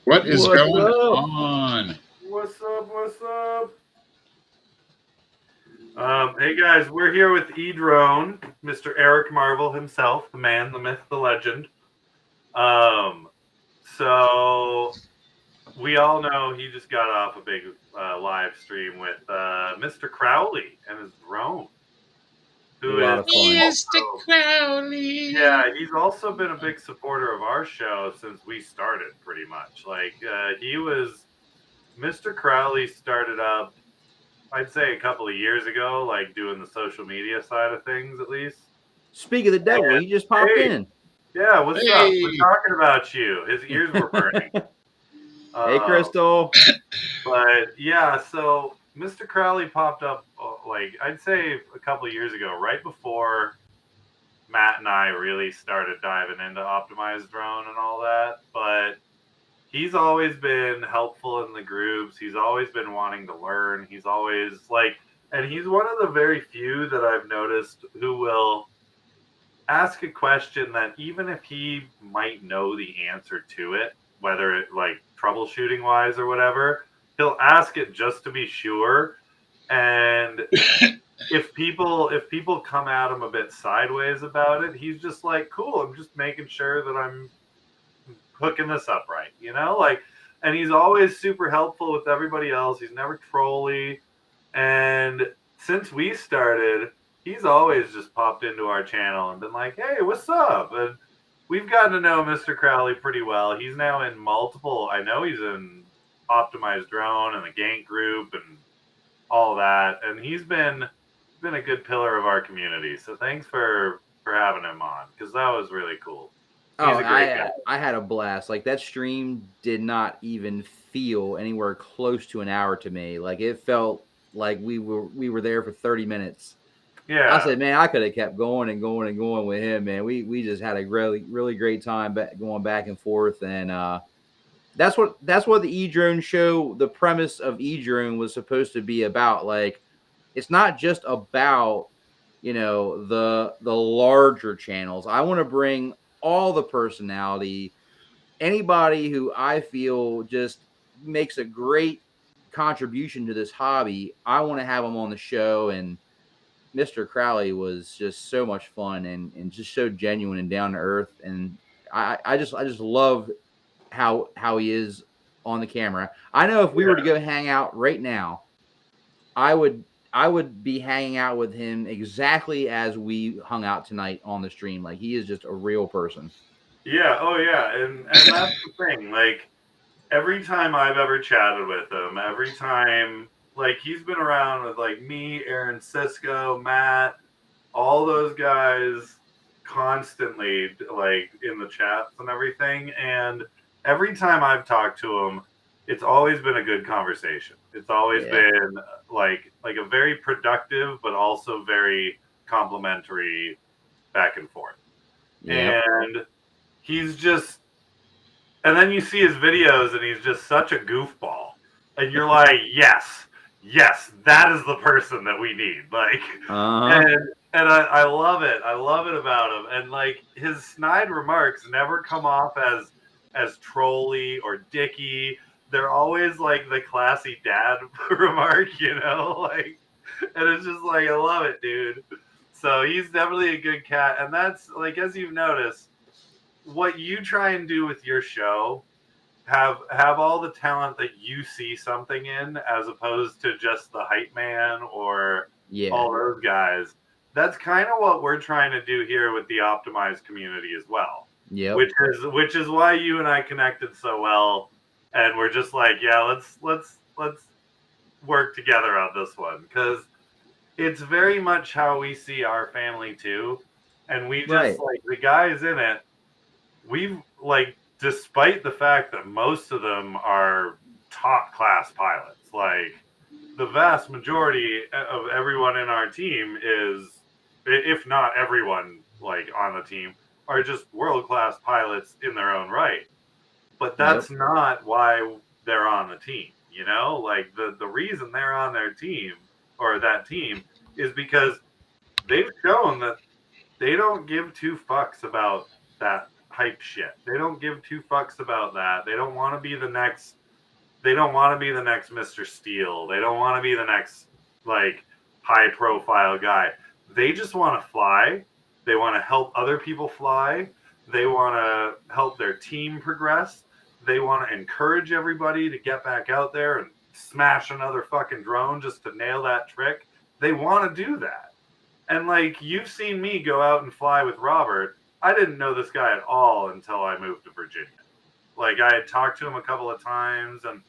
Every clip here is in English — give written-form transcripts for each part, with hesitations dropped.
What is What's going up? on? What's up? What's up? Hey guys, we're here with E-Drone, Mr. Erik Marvel himself, the man, the myth, the legend. So we all know he just got off a big live stream with Mr. Crowley and his drone, A who lot is of fun. Mr. also, Crowley. yeah, he's also been a big supporter of our show since we started, pretty much. Mr. Crowley started up, I'd say a couple of years ago, like doing the social media side of things at least. Speak of the devil, he just popped Hey, in. yeah, what's up? We're Hey. talking about you. His ears were burning. Hey, Crystal. But yeah, so Mr. Crowley popped up, like I'd say a couple of years ago, right before Matt and I really started diving into optimized drone and all that. But he's always been helpful in the groups. He's always been wanting to learn. He's always and he's one of the very few that I've noticed who will ask a question that even if he might know the answer to it, whether it like troubleshooting wise or whatever, he'll ask it just to be sure. And if people come at him a bit sideways about it, he's just like, cool, I'm just making sure that I'm hooking this up right, and he's always super helpful with everybody else. He's never trolly. And since we started, he's always just popped into our channel and been like, hey, what's up? And we've gotten to know Mr. Crowley pretty well. He's now in multiple, I know he's in Optimized Drone and the Gank group and all that. And he's been a good pillar of our community. So thanks for having him on, because that was really cool. He's a great guy. I had a blast. Like, that stream did not even feel anywhere close to an hour to me. Like, it felt like we were there for 30 minutes. Yeah. I said, man, I could have kept going and going and going with him, man. We just had a really great time going back and forth. And that's what the E-Drone show, the premise of E-Drone was supposed to be about. Like, it's not just about, the larger channels. I want to bring all the personality, anybody who I feel just makes a great contribution to this hobby. I want to have them on the show. And Mr. Crowley was just so much fun and just so genuine and down to earth. And I just love how he is on the camera. I know if we were to go hang out right now, I would be hanging out with him exactly as we hung out tonight on the stream. Like, he is just a real person. Yeah, oh yeah, and that's the thing. Like, every time I've ever chatted with him, every time, like, he's been around with like me, Aaron, Cisco, Matt, all those guys constantly, like, in the chats and everything. And every time I've talked to him, it's always been a good conversation. It's always been like a very productive, but also very complimentary back and forth. Yep. And he's just, and then you see his videos and he's just such a goofball. And you're like, yes, that is the person that we need. Like, and I love it. I love it about him. And like, his snide remarks never come off as trolly or dicky. They're always like the classy dad remark, like, and it's just like, I love it, dude. So he's definitely a good cat. And that's, like, as you've noticed, what you try and do with your show, have all the talent that you see something in, as opposed to just the hype man or all those guys. That's kind of what we're trying to do here with the optimized community as well. Yeah. Which is why you and I connected so well, and we're just like, yeah, let's work together on this one, because it's very much how we see our family too. And we just like the guys in it, we've, like, despite the fact that most of them are top class pilots, like, the vast majority of everyone in our team is, if not everyone, like, on the team, are just world-class pilots in their own right. But that's not why they're on the team, Like, the reason they're on their team, or that team, is because they've shown that they don't give two fucks about that hype shit. They don't give two fucks about that. They don't want to be the next. They don't want to be the next Mr. Steel. They don't want to be the next like high profile guy. They just want to fly. They want to help other people fly. They want to help their team progress. They want to encourage everybody to get back out there and smash another fucking drone just to nail that trick. They want to do that. And like you've seen me go out and fly with Robert. I didn't know this guy at all until I moved to Virginia. Like I had talked to him a couple of times, and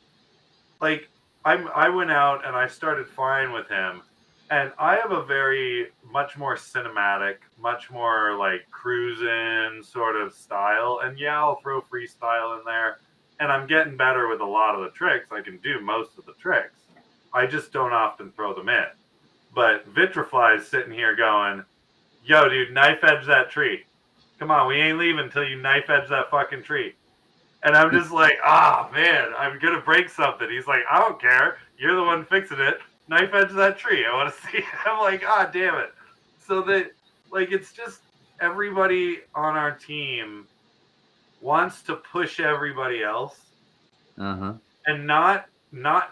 like I went out and I started flying with him, and I have a very much more cinematic, much more like cruising sort of style. And yeah, I'll throw freestyle in there, and I'm getting better with a lot of the tricks. I can do most of the tricks. I just don't often throw them in. But Vitrifly's sitting here going, "Yo, dude, knife edge that tree. Come on, we ain't leaving until you knife edge that fucking tree." And I'm just like, man, I'm going to break something. He's like, "I don't care. You're the one fixing it. Knife edge that tree. I want to see." I'm like, damn it. So that, like, it's just everybody on our team wants to push everybody else. Uh-huh. And not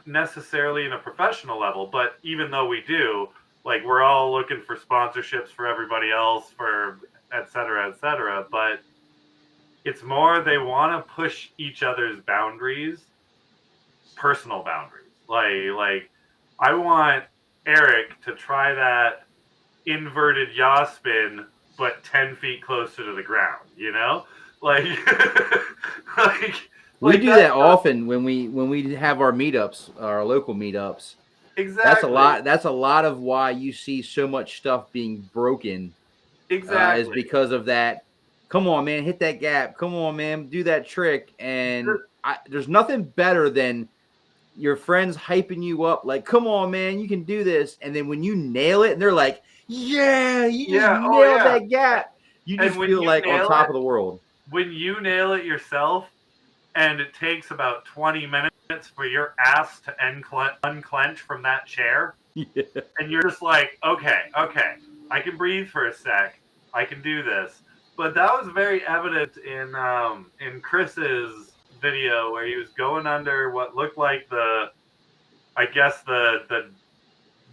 necessarily in a professional level, but even though we do, like, we're all looking for sponsorships for everybody else, for et cetera, but it's more they want to push each other's boundaries, personal boundaries. Like I want Erik to try that inverted yaw spin, but 10 feet closer to the ground, you know? Like, we do that often when we have our meetups, our local meetups. Exactly. That's a lot of why you see so much stuff being broken. Exactly. Is because of that. Come on, man, hit that gap. Come on, man, do that trick. And there's nothing better than your friends hyping you up, like, "Come on, man, you can do this." And then when you nail it, and they're like, "Yeah, you just nailed that gap." You just feel like on top of the world. When you nail it yourself, and it takes about 20 minutes for your ass to unclench from that chair, and you're just like, okay, I can breathe for a sec. I can do this. But that was very evident in Chris's video where he was going under what looked like the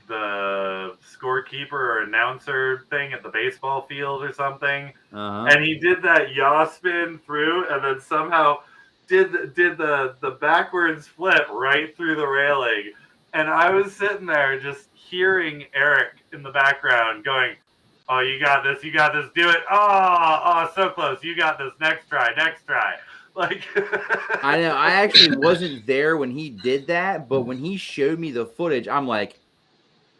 scorekeeper or announcer thing at the baseball field or something. Uh-huh. And he did that yaw spin through, and then somehow did the backwards flip right through the railing. And I was sitting there just hearing Erik in the background going, "Oh, you got this, do it. Oh, so close. You got this. Next try. Like, I know. I actually wasn't there when he did that, but when he showed me the footage, I'm like,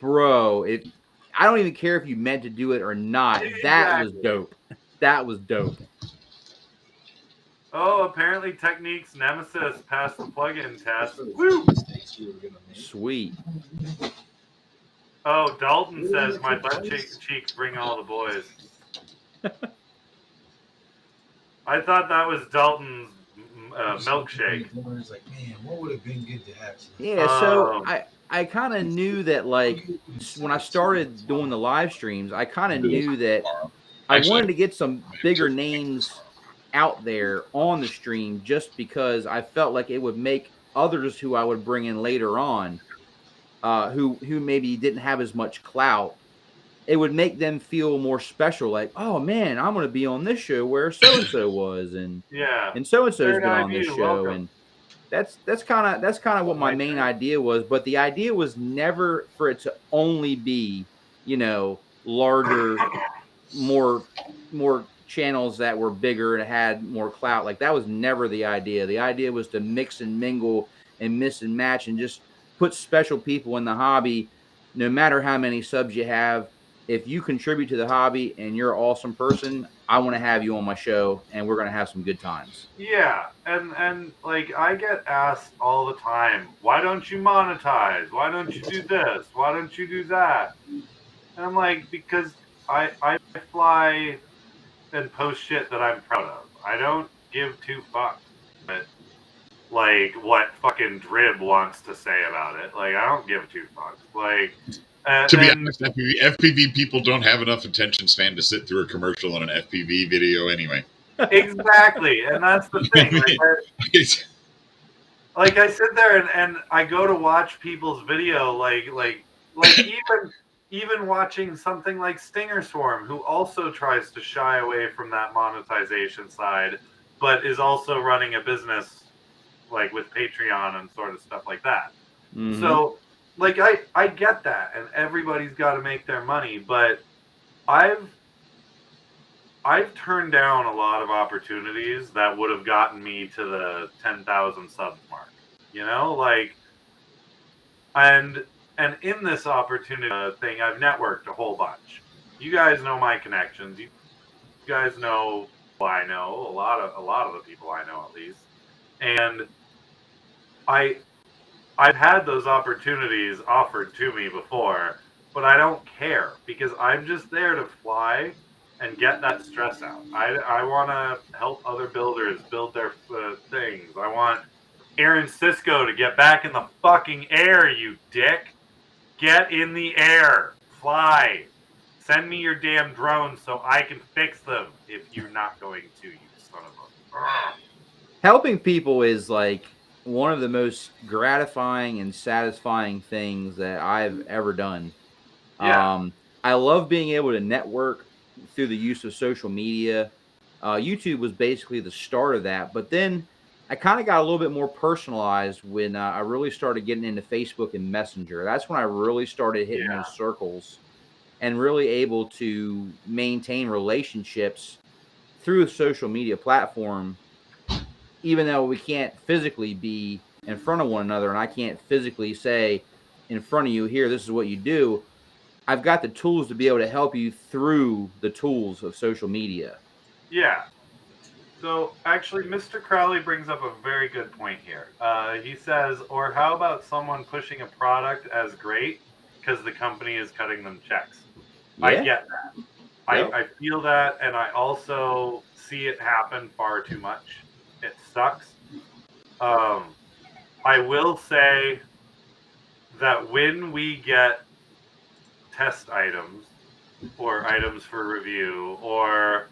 bro, I don't even care if you meant to do it or not. That was dope. That was dope. Oh, apparently Technique's Nemesis passed the plug-in test. Woo! Sweet. Oh, Dalton says my butt cheeks bring all the boys. I thought that was Dalton's milkshake. Like, man, what would have been good to have? Yeah, so I kind of knew that, like, when I started doing the live streams, I kind of knew that I wanted to get some bigger names out there on the stream, just because I felt like it would make others who I would bring in later on, who maybe didn't have as much clout, it would make them feel more special. Like, "Oh man, I'm going to be on this show where so and so was, and so and so's been on this show." And that's kind of what my main idea was. But the idea was never for it to only be, larger, more channels that were bigger and had more clout. Like, that was never the idea. The idea was to mix and mingle and miss and match and just put special people in the hobby. No matter how many subs you have, if you contribute to the hobby and you're an awesome person, I want to have you on my show, and we're going to have some good times. Yeah, and like, I get asked all the time, "Why don't you monetize? Why don't you do this? Why don't you do that?" And I'm like, because I fly and post shit that I'm proud of. I don't give two fucks. But like, what fucking Drib wants to say about it, like, I don't give two fucks. Like, to be honest, FPV people don't have enough attention span to sit through a commercial on an FPV video anyway. Exactly, and that's the thing. Like I sit there and I go to watch people's video, like even watching something like Stinger Swarm, who also tries to shy away from that monetization side, but is also running a business like with Patreon and sort of stuff like that. Mm-hmm. So like I get that, and everybody's got to make their money, but I've I've turned down a lot of opportunities that would have gotten me to the 10,000 subs mark. You know, like and and in this opportunity thing, I've networked a whole bunch. You guys know my connections. You guys know who I know, a lot of the people I know at least. And I I've had those opportunities offered to me before, but I don't care because I'm just there to fly and get that stress out. I want to help other builders build their things. I want Aaron Cisco to get back in the fucking air, you dick. Get in the air. Fly. Send me your damn drones so I can fix them if you're not going to, you son of a. Ugh. Helping people is like one of the most gratifying and satisfying things that I've ever done. Yeah. I love being able to network through the use of social media. YouTube was basically the start of that, but then I kind of got a little bit more personalized when I really started getting into Facebook and Messenger. That's when I really started hitting Yeah. those circles and really able to maintain relationships through a social media platform, even though we can't physically be in front of one another and I can't physically say in front of you, here, this is what you do. I've got the tools to be able to help you through the tools of social media. Yeah. So actually, Mr. Crowley brings up a very good point here. He says, or how about someone pushing a product as great because the company is cutting them checks? I Yeah. get that. Yep. I feel that, and I also see it happen far too much. It sucks. Um, I will say that when we get test items or items for review or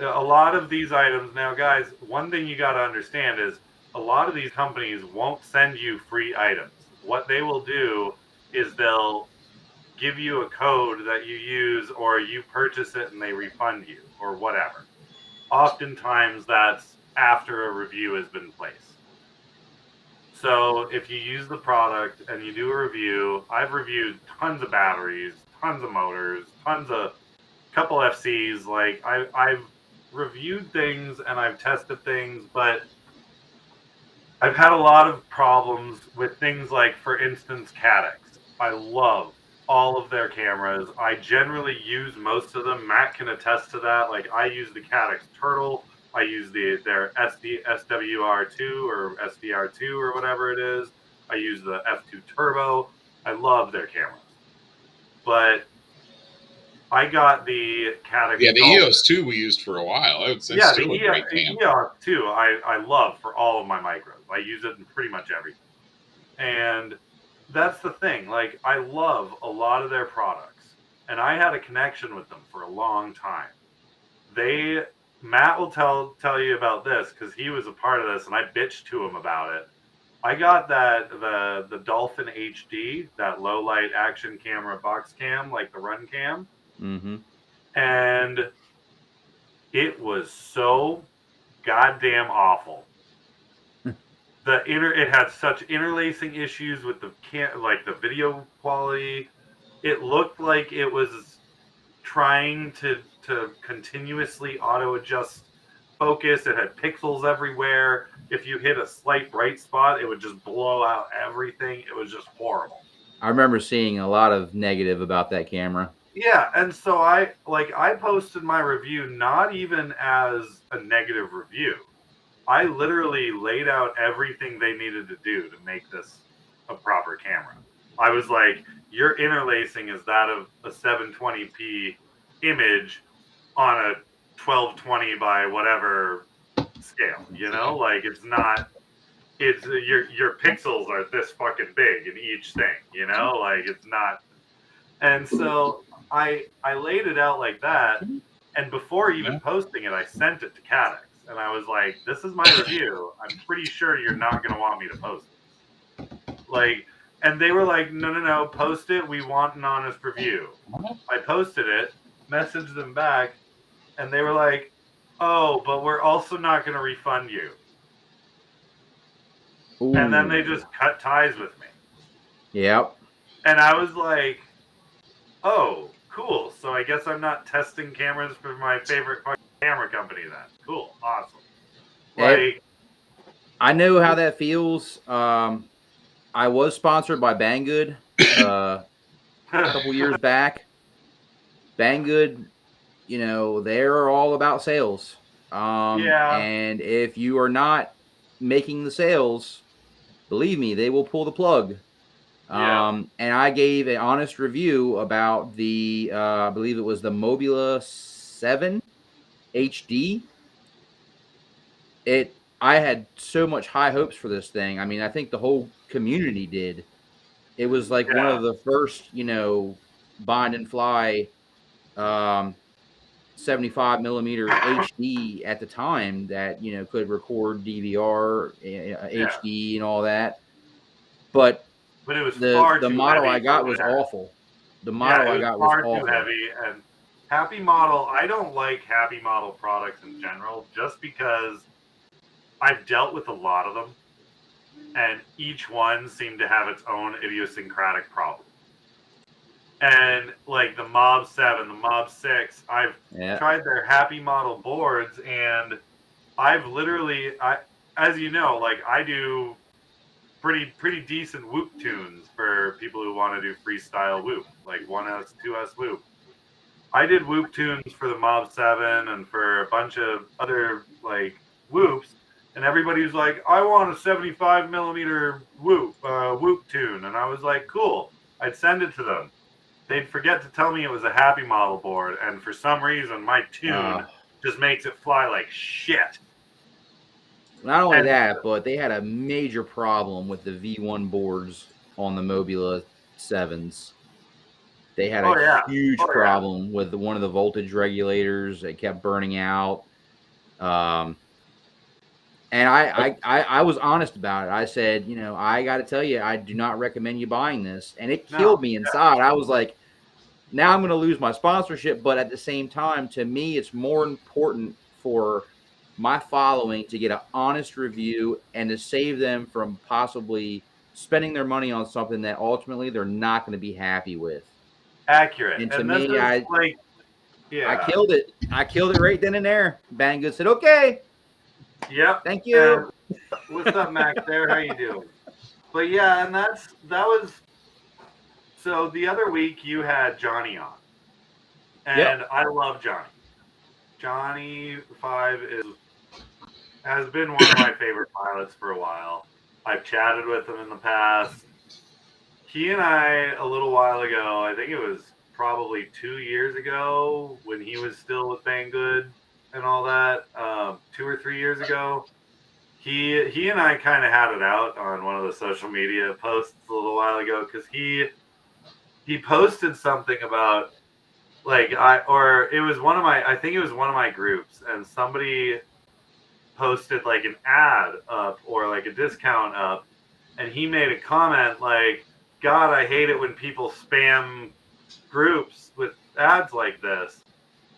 a lot of these items now, guys, one thing you got to understand is a lot of these companies won't send you free items. What they will do is they'll give you a code that you use or you purchase it and they refund you or whatever. Oftentimes that's after a review has been placed. So if you use the product and you do a review, I've reviewed tons of batteries, tons of motors, tons of couple FCs. Like I've reviewed things and I've tested things, but I've had a lot of problems with things like, for instance, Cadex. I love all of their cameras. I generally use most of them. Matt can attest to that. Like I use the Cadex Turtle. I use their SWR2 or SDR2 or whatever it is. I use the F2 Turbo. I love their cameras. But I got the Cadex Yeah, the Dolphin. EOS 2 we used for a while. It's Yeah, still a great cam. EOS too. I love for all of my micros. I use it in pretty much everything. And that's the thing. Like I love a lot of their products, and I had a connection with them for a long time. Matt will tell you about this because he was a part of this, and I bitched to him about it. I got the Dolphin HD, that low light action camera box cam, like the Run Cam, Mm-hmm. and it was so goddamn awful. It had such interlacing issues with the video quality. It looked like it was trying to continuously auto adjust focus. It had pixels everywhere. If you hit a slight bright spot, it would just blow out everything. It was just horrible. I remember seeing a lot of negative about that camera. Yeah, and so I posted my review not even as a negative review. I literally laid out everything they needed to do to make this a proper camera. I was like, your interlacing is that of a 720p image on a 1220 by whatever scale, like it's not, it's your pixels are this fucking big in each thing, like it's not. And so I laid it out like that, And before even posting it, I sent it to Caddx. And I was like, this is my review. I'm pretty sure you're not going to want me to post this. Like, and they were like, no, post it. We want an honest review. I posted it, messaged them back, and they were like, oh, but we're also not going to refund you. Ooh. And then they just cut ties with me. Yep. And I was like, oh, cool. So I guess I'm not testing cameras for my favorite camera company then. Cool. Awesome. Like, I know how that feels. I was sponsored by Banggood a couple years back. Banggood, you know, they're all about sales. Yeah. And if you are not making the sales, believe me, they will pull the plug. Yeah. And I gave an honest review about the, I believe it was the Mobula 7 HD. I had so much high hopes for this thing. I mean, I think the whole community did. It was like one Yeah. of the first, you know, bind and fly 75 millimeter HD at the time that, you know, could record DVR, HD and all that. But it was the far too model heavy I for got what was it had. awful. The model Yeah, I it was got was far too awful. heavy. And Happy Model, I don't like Happy Model products in general just because I've dealt with a lot of them. And each one seemed to have its own idiosyncratic problem. And like the Mob 7, the Mob 6, I've tried their Happy Model boards, and I've literally, as you know, like I do pretty decent whoop tunes for people who want to do freestyle whoop, like 1S, 2S whoop. I did whoop tunes for the Mob 7 and for a bunch of other like whoops, and everybody was like, I want a 75 millimeter whoop tune. And I was like, cool. I'd send it to them. They'd forget to tell me it was a Happy Model board, and for some reason my tune just makes it fly like shit. Not only that, but they had a major problem with the V1 boards on the Mobula 7s. They had a huge problem with one of the voltage regulators. It kept burning out. And I was honest about it. I said, you know, I got to tell you, I do not recommend you buying this. And it killed me inside. I was like, now I'm going to lose my sponsorship. But at the same time, to me, it's more important for my following to get an honest review and to save them from possibly spending their money on something that ultimately they're not going to be happy with. Accurate. And to me, I killed it. I killed it right then and there. Banggood said, okay. Yep. Thank you. What's up, Max there? How you doing? But yeah, and that was so the other week you had Johnny on. And I love Johnny. Johnny 5 has been one of my favorite pilots for a while. I've chatted with him in the past. He and I, a little while ago, I think it was probably 2 years ago when he was still with Banggood and all that, 2 or 3 years ago, he and I kind of had it out on one of the social media posts a little while ago because he posted something about I think it was one of my groups, and somebody posted like an ad up or like a discount up, and he made a comment like, God, I hate it when people spam groups with ads like this.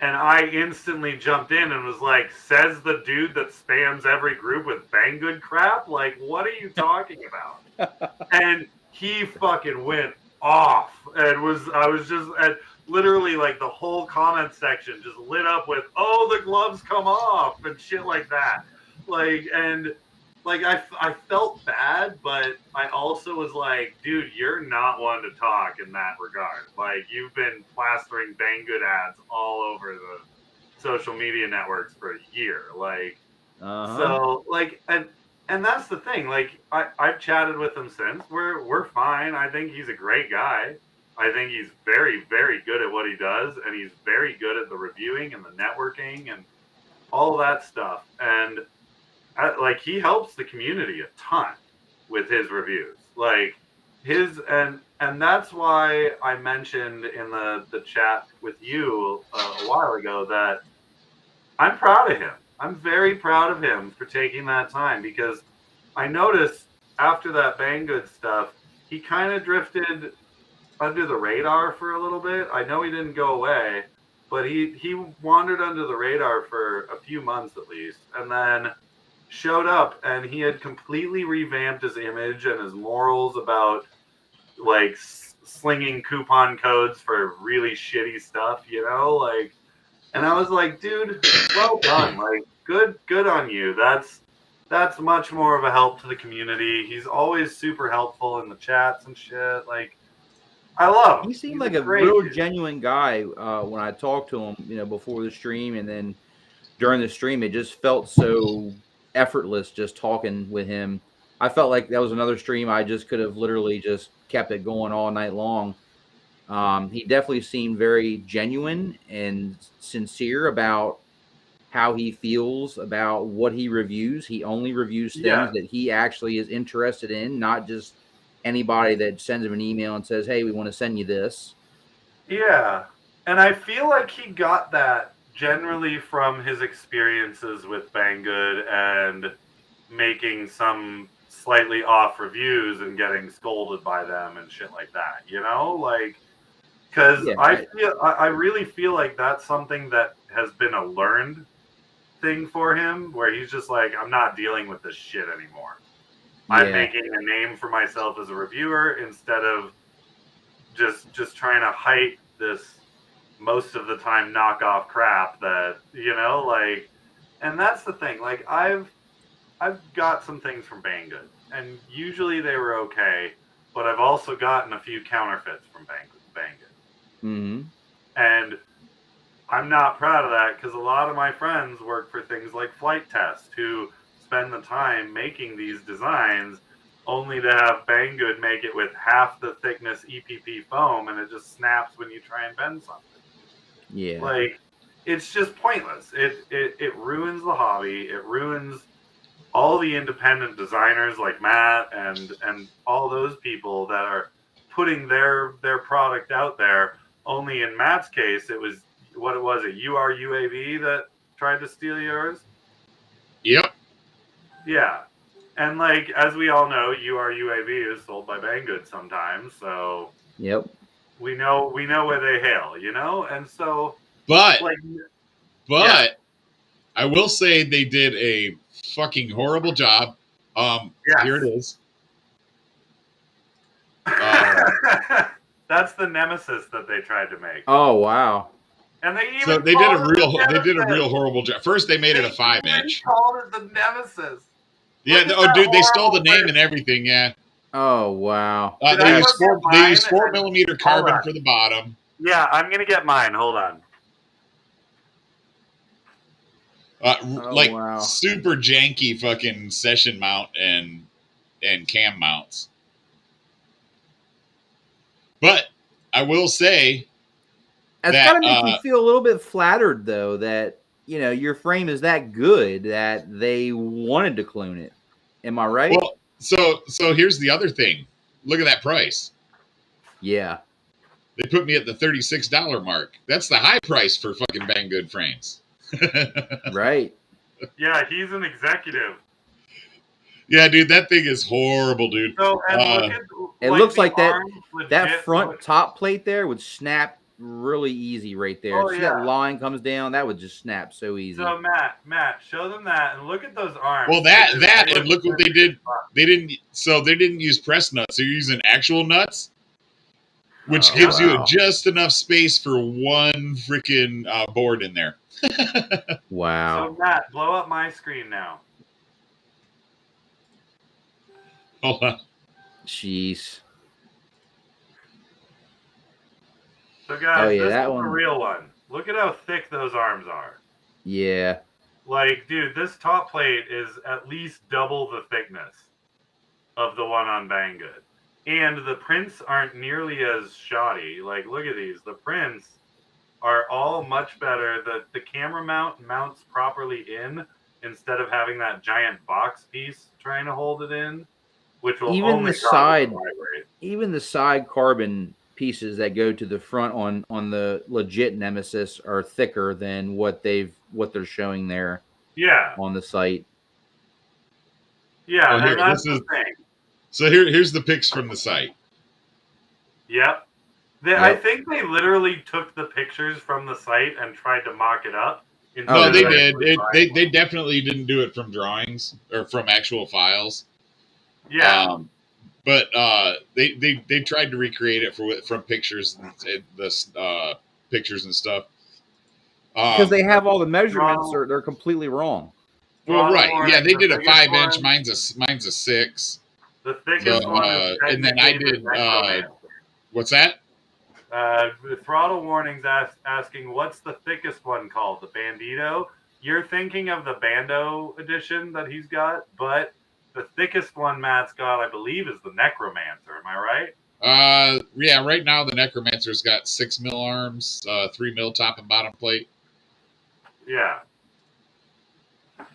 And I instantly jumped in and was like, says the dude that spams every group with Banggood crap? Like, what are you talking about? And he fucking went off and I was just literally like the whole comment section just lit up with, oh, the gloves come off and shit like that. I felt bad, but I also was like, dude, you're not one to talk in that regard. Like, you've been plastering Banggood ads all over the social media networks for a year. So, and that's the thing. Like, I've chatted with him since. We're fine. I think he's a great guy. I think he's very, very good at what he does, and he's very good at the reviewing and the networking and all of that stuff. And he helps the community a ton with his reviews. Like, and that's why I mentioned in the chat with you a while ago that I'm proud of him. I'm very proud of him for taking that time, because I noticed after that Banggood stuff, he kind of drifted under the radar for a little bit. I know he didn't go away, but he wandered under the radar for a few months at least, and then showed up, and he had completely revamped his image and his morals about like slinging coupon codes for really shitty stuff, like. And I was like, dude, well done. Like, good on you. That's much more of a help to the community. He's always super helpful in the chats and shit. Like, I love him. He seemed He's like a great real dude. genuine guy when I talked to him, before the stream, and then during the stream, it just felt so effortless just talking with him. I felt like that was another stream I just could have literally just kept it going all night long. He definitely seemed very genuine and sincere about how he feels about what he reviews. He only reviews Yeah, things that he actually is interested in, not just anybody that sends him an email and says, "Hey, we want to send you this." yeah. And I feel like he got that generally from his experiences with Banggood and making some slightly off reviews and getting scolded by them and shit like that, Like, because Yeah, I really feel like that's something that has been a learned thing for him, where he's just like, I'm not dealing with this shit anymore. I'm yeah, making a name for myself as a reviewer instead of just trying to hype this most of the time knockoff crap that like. And that's the thing. Like, I've got some things from Banggood, and usually they were okay, but I've also gotten a few counterfeits from Banggood. hmm And I'm not proud of that, because a lot of my friends work for things like Flight Test, who spend the time making these designs only to have Banggood make it with half the thickness EPP foam, and it just snaps when you try and bend something. yeah. Like, it's just pointless. It ruins the hobby. It ruins all the independent designers like Matt and all those people that are putting their product out there. Only in Matt's case, it was a UAV that tried to steal yours. Yep. Yeah, and like, as we all know, UAV is sold by Banggood sometimes, so Yep. we know where they hail, and so But like, yeah, but I will say they did a fucking horrible job. Here it is. That's the nemesis that they tried to make. Oh wow. And they even So they did a called real horrible job. First, they made it a 5-inch. called it the nemesis. Yeah. Look at Oh, that dude, they stole the horrible name thing. and everything. Yeah. Oh wow. Did They I used go get they used mine? 4 millimeter Hold carbon on. for the bottom. Yeah, I'm gonna get mine. Hold on. Oh Like wow. super janky fucking session mount and cam mounts. But I will say It's got that to make you feel a little bit flattered, though, that your frame is that good that they wanted to clone it. Am I right? well, so here's the other thing. Look at that price. Yeah. They put me at the $36 mark. That's the high price for fucking Banggood frames. Right. Yeah, he's an executive. Yeah, dude, that thing is horrible, dude. So, and look at It looks the like that arms that front look. top plate there would snap really easy right there. Oh, See yeah. that line comes down? That would just snap so easy. So Matt, show them that and look at those arms. Well, that and look what they did. They didn't use press nuts. They're using actual nuts, which gives you just enough space for one freaking board in there. Wow. So Matt, blow up my screen now. Hold on. Jeez. So guys, this that is one. the real one. Look at how thick those arms are. Yeah. Like, dude, this top plate is at least double the thickness of the one on Banggood. And the prints aren't nearly as shoddy. Like, look at these. The prints are all much better. The camera mount mounts properly in instead of having that giant box piece trying to hold it in, which will even only the cause it to side, vibrate. even the side carbon pieces that go to the front on the legit Nemesis are thicker than what they're showing there Yeah, on the site. yeah, Oh, here, and that's this the is thing. so. Here's the pics from the site. Yep. I Yep. think they literally took the pictures from the site and tried to mock it up Oh, instead No, of they really? did. actually buying They one. definitely didn't do it from drawings or from actual files. Yeah, But they tried to recreate it from pictures and the pictures and stuff. Because they have all the measurements, throttle, or they're completely wrong. Well, throttle right, yeah, warning. they The did a biggest 5 inch. one, Mine's a 6. the So thickest one is and then I technically the did Necromancer. what's that? The throttle warnings asking what's the thickest one called? The Bandito. You're thinking of the Bando edition that he's got, but the thickest one Matt's got, I believe, is the Necromancer. Am I right? Yeah, right now the Necromancer's got 6 mil arms, 3 mil top and bottom plate. Yeah.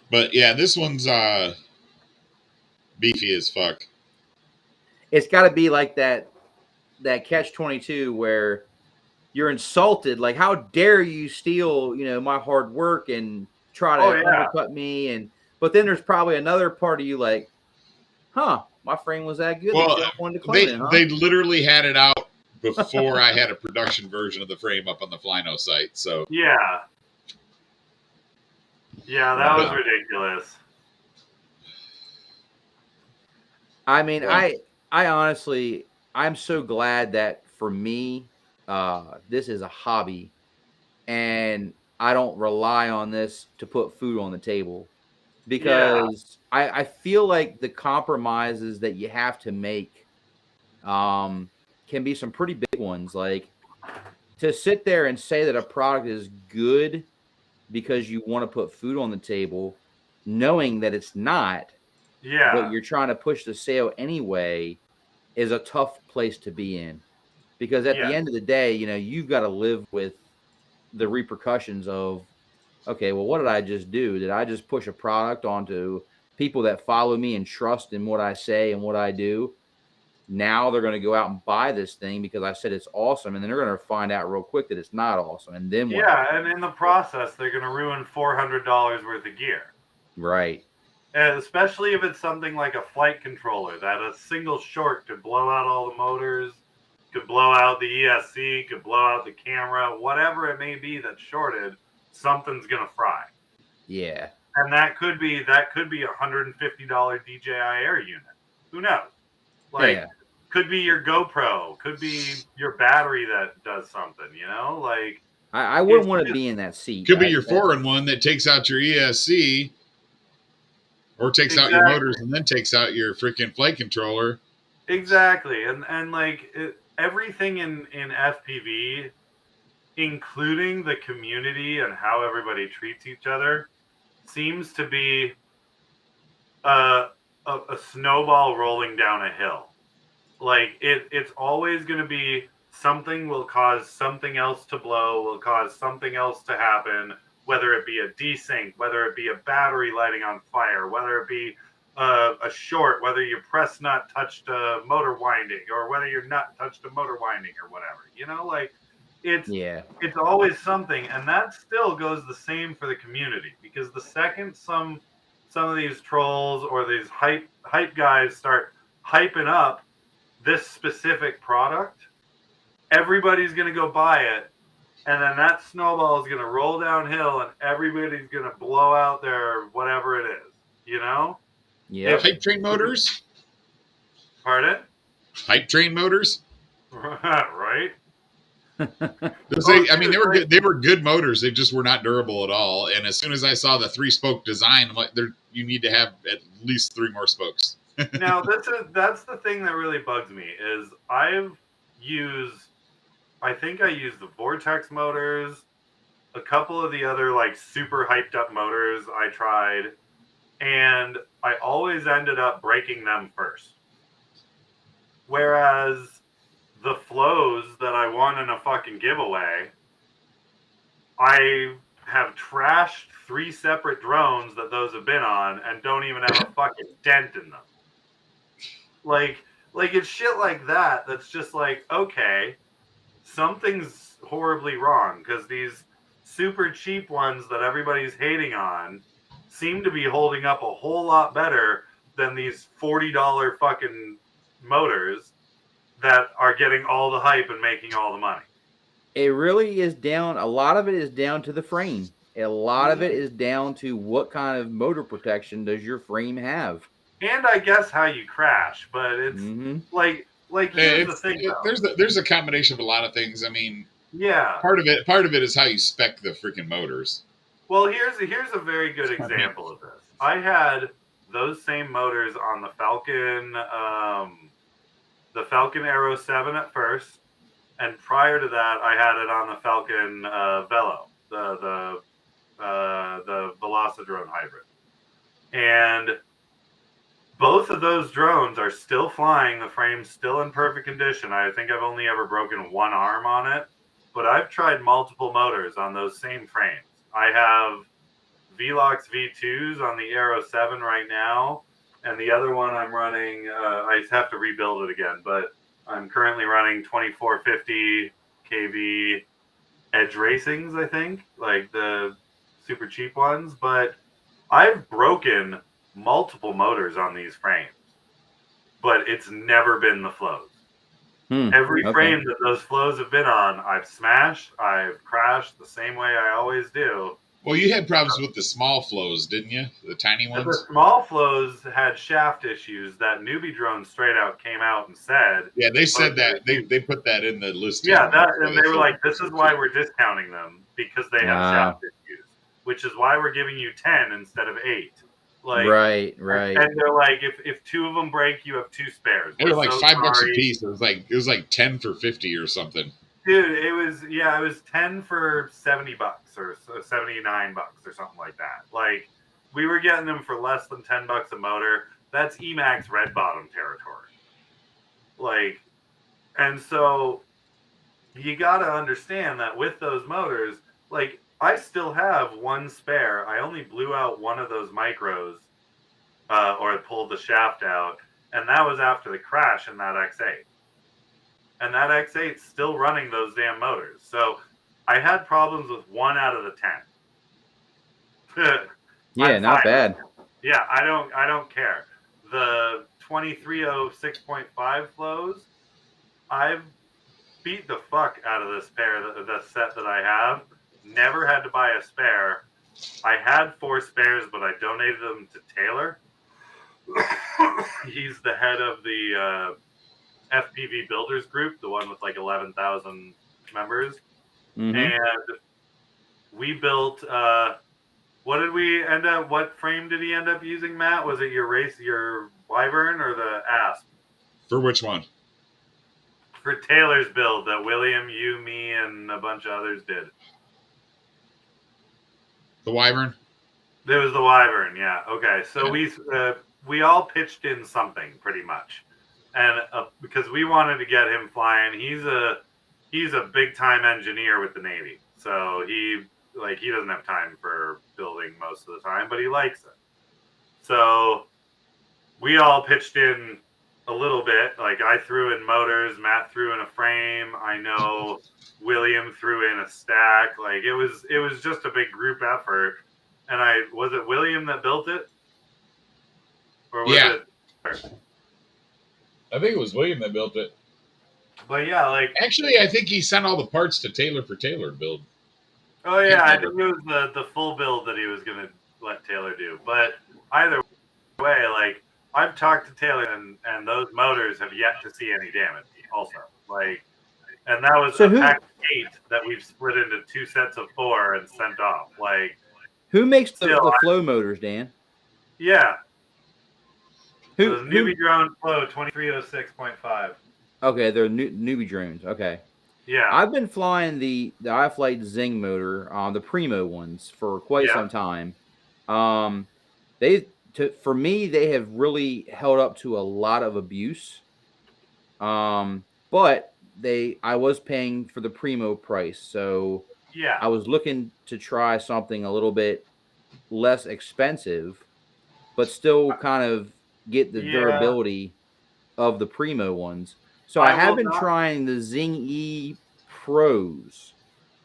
But yeah, this one's beefy as fuck. It's got to be like that catch-22 where you're insulted. Like, how dare you steal, my hard work and try Oh to yeah. undercut me? But then there's probably another part of you like, huh, my frame was that good that Well, you don't want to clone they it, huh? they literally had it out before I had a production version of the frame up on the Flyno site. So Yeah. Yeah, that was Wow. ridiculous. I mean, yeah. I honestly, I'm so glad that for me, this is a hobby and I don't rely on this to put food on the table, Yeah. because I feel like the compromises that you have to make can be some pretty big ones. Like, to sit there and say that a product is good because you want to put food on the table, knowing that it's not, but Yeah. you're trying to push the sale anyway, is a tough place to be in. Because at the Yes. end of the day, you've got to live with the repercussions of, okay, well, what did I just do? Did I just push a product onto people that follow me and trust in what I say and what I do? Now they're going to go out and buy this thing because I said it's awesome, and then they're going to find out real quick that it's not awesome. And then what Yeah, happens? and in the process, they're going to ruin $400 worth of gear. Right. And especially if it's something like a flight controller that a single short could blow out all the motors, could blow out the ESC, could blow out the camera, whatever it may be that's shorted, something's going to fry. Yeah. And that could be a $150 DJI Air unit. Who knows? Like, Yeah. could be your GoPro, could be your battery that does something, like I it's wouldn't want to just be in that seat. Could be your 4-in-1 that takes out your ESC or takes out your exactly. motors and then takes out your freaking flight controller. Exactly, and like everything in FPV, including the community and how everybody treats each other, seems to be a snowball rolling down a hill. Like it's always going to be something will cause something else to blow, will cause something else to happen, whether it be a desync, whether it be a battery lighting on fire, whether it be a short, whether your press nut touched a motor winding, or whether your nut touched a motor winding, or whatever. Like it's Yeah. it's always something, and that still goes the same for the community, because the second some of these trolls or these hype guys start hyping up this specific product, everybody's going to go buy it, and then that snowball is going to roll downhill, and everybody's going to blow out their whatever it is. Yep. Hype train motors? Pardon? Hype train motors? Right? I mean, they were good. They were good motors. They just were not durable at all. And as soon as I saw the 3-spoke design, I'm like, you need to have at least 3 more spokes. Now that's the thing that really bugs me is I think I used the Vortex motors, a couple of the other like super hyped up motors I tried, and I always ended up breaking them first. Whereas the flows that I won in a fucking giveaway, I have trashed 3 separate drones that those have been on and don't even have a fucking dent in them. Like it's shit like that. That's just like, okay, something's horribly wrong because these super cheap ones that everybody's hating on seem to be holding up a whole lot better than these $40 fucking motors that are getting all the hype and making all the money. It really is down. A lot of it is down to the frame. A lot of it is down to what kind of motor protection does your frame have. And I guess how you crash, but it's like here's the thing though. There's a combination of a lot of things. I mean, yeah, part of it is how you spec the freaking motors. Well, here's a very good example of this. I had those same motors on the Falcon Aero 7 at first, and prior to that, I had it on the Falcon Velo, the Velocidrone hybrid, and both of those drones are still flying. The frame's still in perfect condition. I think I've only ever broken one arm on it, but I've tried multiple motors on those same frames. I have Velox V2s on the Aero 7 right now, and the other one I'm running, I have to rebuild it again, but I'm currently running 2450 kV Edge Racings, I think, like the super cheap ones, but I've broken multiple motors on these frames, but it's never been the flows. Every frame that those flows have been on, I've smashed, I've crashed the same way I always do. Well, you had problems with the small flows, didn't you? The tiny ones? The small flows had shaft issues that newbie drone straight out came out and said. Yeah, they said that. They put that in the list. Yeah, and they were like, this is why we're discounting them, because they have shaft issues, which is why we're giving you 10 instead of 8. Like, right. And they're like, if 2 of them break, you have 2 spares. They were like $5 a piece. It was like 10 for 50 or something. Dude, it was 10 for $70 or $79 or something like that. Like, we were getting them for less than $10 a motor. That's Emax red bottom territory. Like, and so you got to understand that with those motors, like, I still have one spare. I only blew out one of those micros, or pulled the shaft out, and that was after the crash in that X8. And that X8's still running those damn motors. So I had problems with 1 out of the 10. Yeah, not bad. Yeah, I don't care. The 2306.5 flows, I've beat the fuck out of this pair, the set that I have. Never had to buy a spare. I had 4 spares, but I donated them to Taylor. He's the head of the FPV Builders Group, the one with like 11,000 members. And we built, what frame did he end up using, Matt? Was it your Wyvern or the Asp? For which one? For Taylor's build that William, you, me, and a bunch of others did. The Wyvern? There was the Wyvern, yeah. Okay, so we all pitched in something pretty much, and because we wanted to get him flying. He's a big time engineer with the Navy, so he doesn't have time for building most of the time, but he likes it. So we all pitched in a little bit. Like, I threw in motors, Matt threw in a frame. I know William threw in a stack. Like, it was just a big group effort. And was it William that built it? Or was it? I think it was William that built it. But yeah, like, actually, I think he sent all the parts to Taylor for Taylor to build. Oh yeah, I think it was the full build that he was gonna let Taylor do. But either way, like, I've talked to Taylor, and those motors have yet to see any damage. Also, like, and that was a pack of 8 that we've split into 2 sets of 4 and sent off. Like, who makes the flow motors, Dan? Yeah. Who Newbie Drone Flow 2306.5. Okay, they're Newbie drones. Okay. Yeah. I've been flying the iFlight Zing motor, the Primo ones, for quite some time. For me, they have really held up to a lot of abuse. But I was paying for the Primo price, so yeah, I was looking to try something a little bit less expensive, but still kind of get the durability of the Primo ones. So I have been trying the Zing E Pros,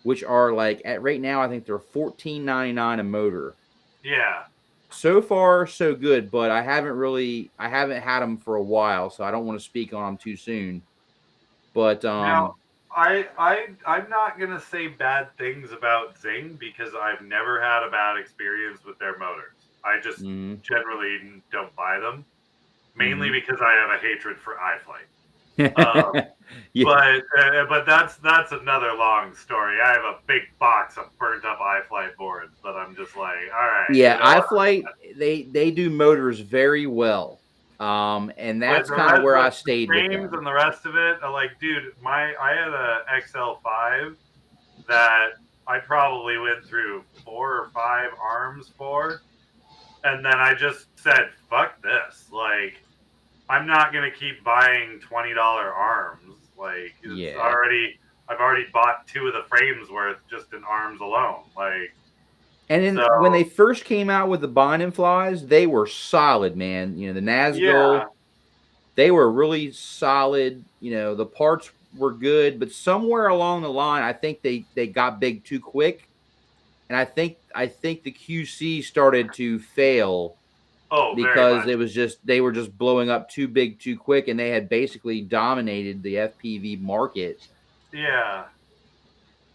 which are like at right now I think they're $14.99 a motor. Yeah. So far so good, but I haven't had them for a while, so I don't want to speak on them too soon. But Now, I'm not gonna say bad things about Zing because I've never had a bad experience with their motors. I just mhm, generally don't buy them, mainly mhm. because I have a hatred for iFlight. Um, Yeah. but that's another long story. I have a big box of burnt up iFlight boards that I'm just like, all right, you Yeah, know, iFlight, they do motors very well. And with that's the kind of rest, where I with the stayed with frames them. and the rest of it, I'm like, dude, I had a XL5 that I probably went through 4 or 5 arms for, and then I just said, fuck this. Like, I'm not gonna keep buying $20 arms. Like, Yeah. I've already bought 2 of the frames worth just in arms alone. Like, And then so when they first came out with the Bond Flies, they were solid, man. You know, the yeah. Nazgul, they were really solid. You know, the parts were good, but somewhere along the line, I think they got big too quick. And I think the QC started to fail Oh, very because much. it was just they were just blowing up too big too quick, and they had basically dominated the FPV market. Yeah.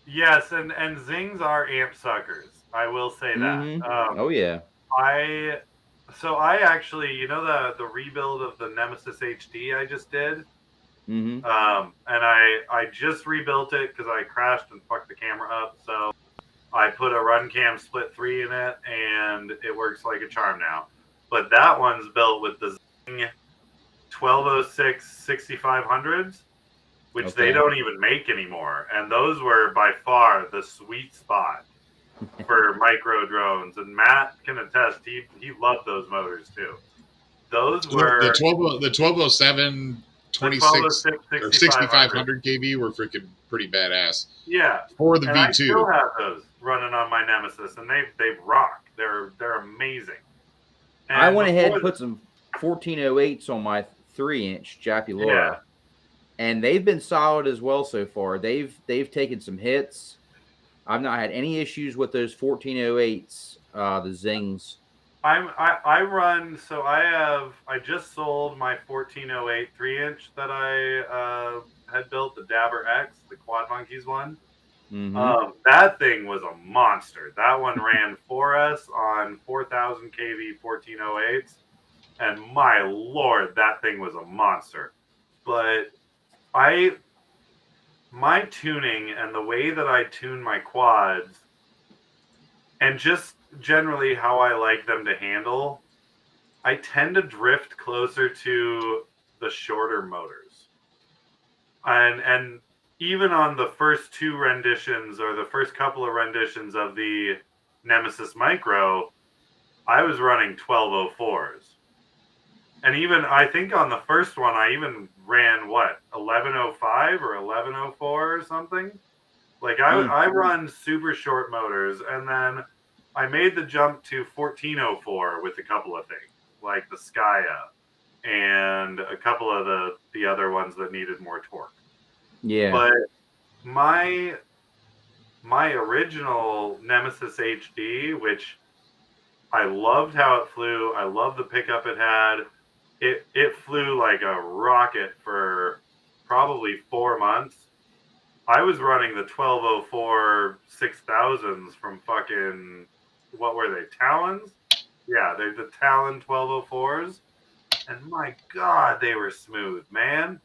Yes, and Zings are amp suckers. I will say that. Oh yeah. I so I actually, you know, the rebuild of the Nemesis HD I just did. hmm And I just rebuilt it because I crashed and fucked the camera up. So I put a Runcam Split 3 in it, and it works like a charm now. But that one's built with the Zing 1206 6500s, which they Okay. don't even make anymore. And those were by far the sweet spot for micro drones. And Matt can attest, he loved those motors too. Those The were 1207 the 26 1206 or 6500. 6500 kV were freaking pretty badass Yeah, for the and I V2. still have those running on my Nemesis, and they rock. They're amazing. I And went ahead before, and put some 1408s on my 3-inch Jappy yeah, Laura, and they've been solid as well so far. They've taken some hits. I've not had any issues with those 1408s, the Zings. I run. So I just sold my 1408 3-inch that I had built, the Dabber X, the Quad Monkeys one. hmm That thing was a monster. That one ran for us on 4,000 kV 1408s, and my lord, that thing was a monster. But I my tuning and the way that I tune my quads and just generally how I like them to handle, I tend to drift closer to the shorter motors. And even on the first 2 renditions or the first couple of renditions of the Nemesis Micro, I was running 1204s. And even I think on the first one I even ran what, 1105 or 1104 or something. Like Mm. I run super short motors, and then I made the jump to 1404 with a couple of things, like the Skya and a couple of the other ones that needed more torque. Yeah. But my my original Nemesis HD, which I loved how it flew, I loved the pickup it had. It flew like a rocket for probably 4 months. I was running the 1204 6000s from fucking, what were they, Talons? Yeah, they're the Talon 1204s. And my God, they were smooth, man.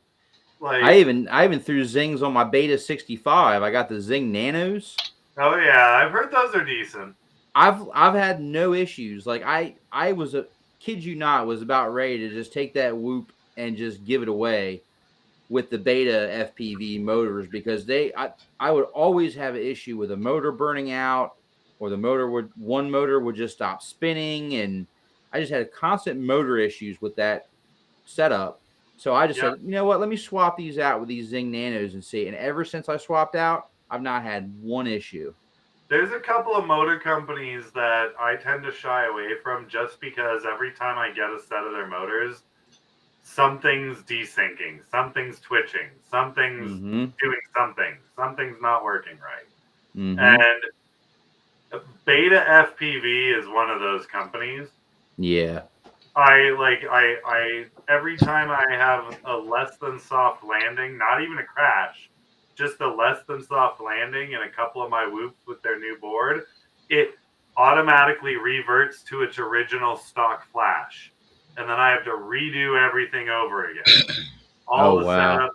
I Like, even I even threw Zings on my Beta 65. I got the Zing Nanos. oh yeah, I've heard those are decent. I've had no issues. Like I was a kid you not was about ready to just take that whoop and just give it away with the Beta FPV motors because I would always have an issue with a motor burning out or the motor would one motor would just stop spinning, and I just had constant motor issues with that setup. So I just Yep. said, you know what, let me swap these out with these Zing Nanos and see. And ever since I swapped out, I've not had one issue. There's a couple of motor companies that I tend to shy away from just because every time I get a set of their motors, something's desyncing, something's twitching, something's doing something's not working right. And Beta FPV is one of those companies. Yeah. I every time I have a less than soft landing, not even a crash, just a less than soft landing in a couple of my whoops with their new board, it automatically reverts to its original stock flash. And then I have to redo everything over again. All the setup,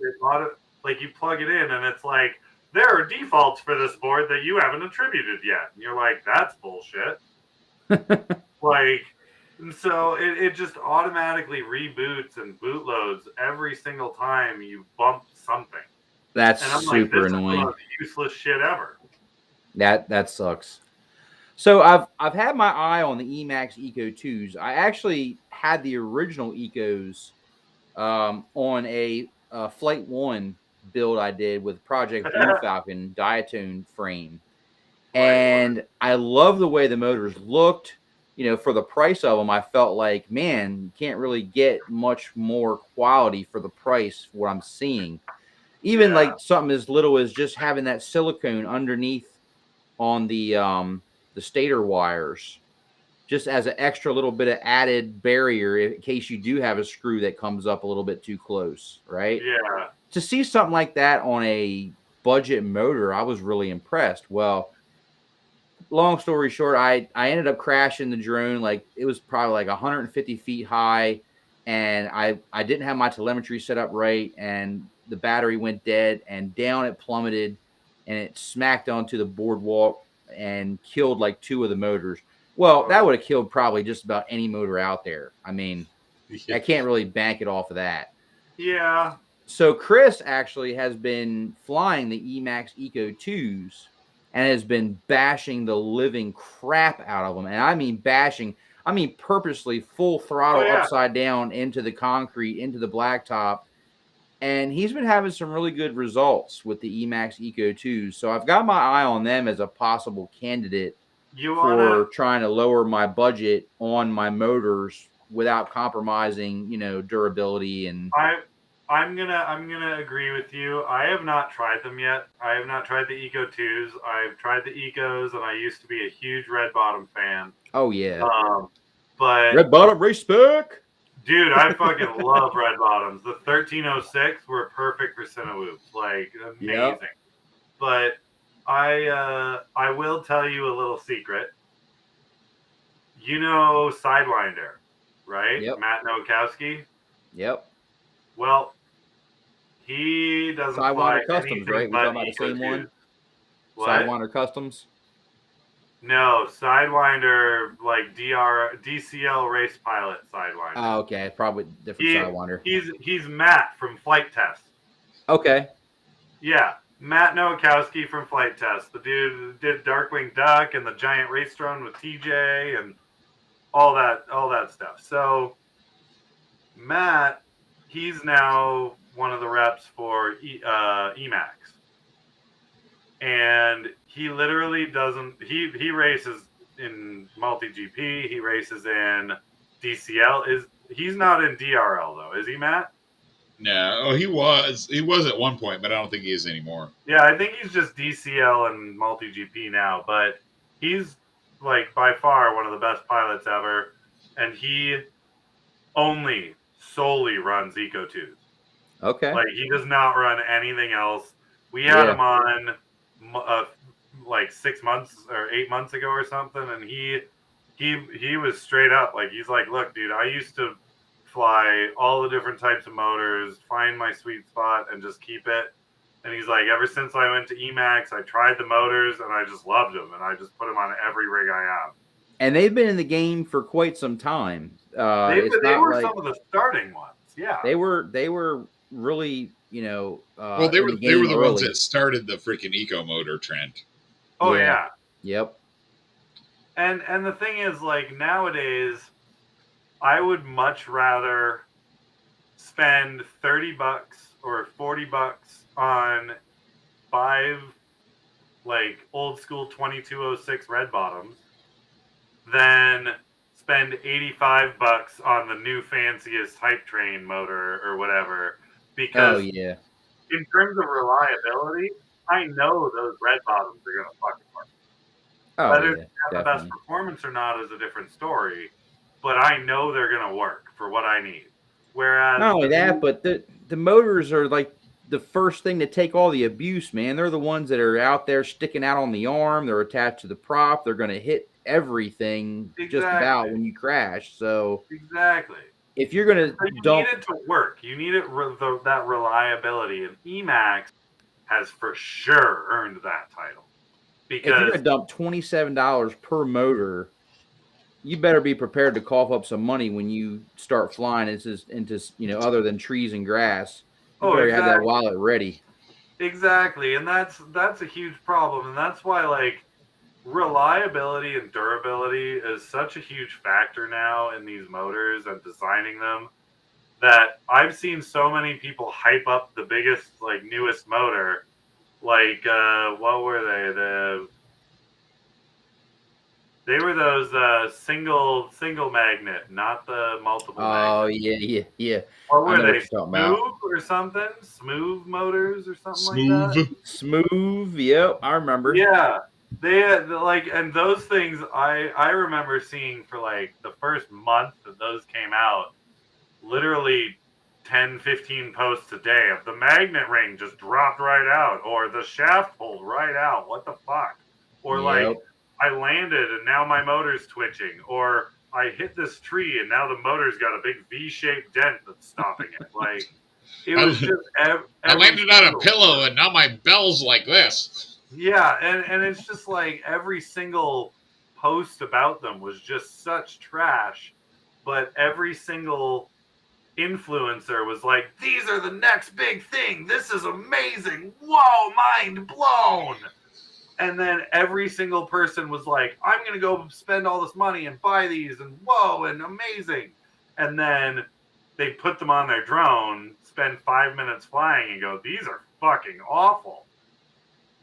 like you plug it in and it's like, there are defaults for this board that you haven't attributed yet. And you're like, that's bullshit. Like, and so it just automatically reboots and bootloads every single time you bump something. That's and I'm super like, this annoying. is the most useless shit ever. That sucks. So I've had my eye on the Emax Eco 2s. I actually had the original Ecos on a Flight 1 build I did with Project Blue Falcon diatone frame. And I love the way the motors looked. You know, for the price of them, I felt like, man, you can't really get much more quality for the price for what I'm seeing. Even like something as little as just having that silicone underneath on the stator wires, just as an extra little bit of added barrier in case you do have a screw that comes up a little bit too close, right? Yeah. To see something like that on a budget motor, I was really impressed. Well, long story short, I ended up crashing the drone. Like, it was probably like 150 feet high, and I didn't have my telemetry set up right, and the battery went dead, and down it plummeted, and it smacked onto the boardwalk and killed like 2 of the motors. Well, that would have killed probably just about any motor out there. I mean, I can't really bank it off of that. Yeah. So Chris actually has been flying the Emax Eco 2s and has been bashing the living crap out of them. And I mean bashing, I mean purposely full throttle upside down into the concrete, into the blacktop. And he's been having some really good results with the Emax Eco 2s. So I've got my eye on them as a possible candidate for trying to lower my budget on my motors without compromising, you know, durability. And I'm gonna agree with you. I have not tried them yet. I have not tried the Eco 2s. I've tried the Ecos, and I used to be a huge Red Bottom fan. Oh yeah. But Red Bottom race spec. Dude, I fucking love Red Bottoms. The 1306 were perfect for Cinewhoops. Like, amazing. Yep. But I will tell you a little secret. You know Sidewinder, right? Yep. Matt Nowakowski? Yep. Well, he doesn't Sidewinder fly Customs, right? We're talking about the same one? What? Sidewinder Customs? No, Sidewinder, like DCL race pilot Sidewinder. Oh, okay. Probably different Sidewinder. He's Matt from Flight Test. Okay. Yeah, Matt Nowakowski from Flight Test. The dude did Darkwing Duck and the giant race drone with TJ and all that stuff. So Matt, he's now one of the reps for Emax. And he literally doesn't. He races in multi GP. He races in DCL. He's not in DRL though, is he, Matt? No, he was. He was at one point, but I don't think he is anymore. Yeah, I think he's just DCL and multi GP now. But he's like by far one of the best pilots ever, and he only solely runs Eco 2s. Okay. Like he does not run anything else. We had him on like 6 months or 8 months ago or something, and he was straight up like, he's like, look, dude, I used to fly all the different types of motors, find my sweet spot, and just keep it. And he's like, ever since I went to Emax, I tried the motors, and I just loved them, and I just put them on every rig I have. And they've been in the game for quite some time. They were some of the starting ones. Yeah, they were really, you know. Well, they were the ones that started the freaking eco motor trend. Oh yeah. Yep. And the thing is, like, nowadays, I would much rather spend $30 or $40 on 5 like old school 2206 red bottoms than spend $85 on the new fanciest hype train motor or whatever, because Oh yeah. in terms of reliability, I know those red bottoms are going to fucking work. Oh Whether yeah. they have the best Definitely. performance or not is a different story, but I know they're going to work for what I need. Whereas Not only the that, new, but the motors are like the first thing to take all the abuse, man. They're the ones that are out there sticking out on the arm. They're attached to the prop. They're going to hit everything just exactly, about when you crash. So exactly. if you're going to So you need dump, it to work. You need it that reliability, and Emax has for sure earned that title if you're because going to dump $27 per motor, you better be prepared to cough up some money when you start flying into other than trees and grass. You oh, better have that exactly, wallet ready. exactly, and that's a huge problem, and that's why like reliability and durability is such a huge factor now in these motors and designing them that I've seen so many people hype up the biggest, like newest motor. Like what were they? They were those single magnet, not the multiple Oh magnet. yeah. What I were know what they? you're talking about. Smooth or something? Smooth motors or something like that? Smooth. Smooth. Yep, I remember. Yeah. They had like, and those things I remember seeing for like the first month that those came out, literally 10, 15 posts a day of the magnet ring just dropped right out, or the shaft pulled right out. What the fuck? Or like, Yep. I landed and now my motor's twitching, or I hit this tree and now the motor's got a big V-shaped dent that's stopping it. Like, it was I, just I every landed on a single pillow one. and now my bell's like this. Yeah, and it's just like every single post about them was just such trash, but every single influencer was like, these are the next big thing. This is amazing. Whoa, mind blown. And then every single person was like, I'm going to go spend all this money and buy these and whoa, and amazing. And then they put them on their drone, spend 5 minutes flying and go, these are fucking awful.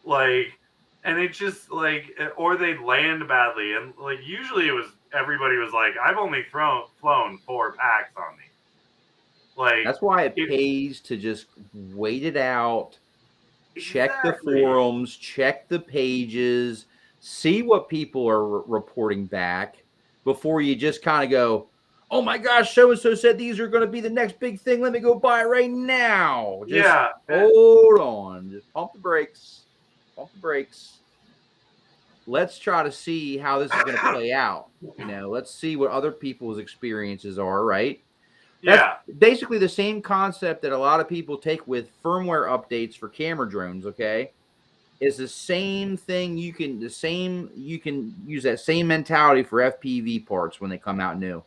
Like, and it just like, or they'd land badly. And like, usually it was, everybody was like, I've only flown 4 packs on these. Like, That's why it it, pays to just wait it out, check the exactly. forums, check the pages, see what people are reporting back before you just kind of go, oh my gosh, so and so said these are going to be the next big thing. Let me go buy it right now. Just Yeah. hold on. Just pump the brakes. Pump the brakes. Let's try to see how this is going to play out. Let's see what other people's experiences are, right? That's Yeah. basically the same concept that a lot of people take with firmware updates for camera drones, okay? Is the same thing you can use that same mentality for FPV parts when they come out new.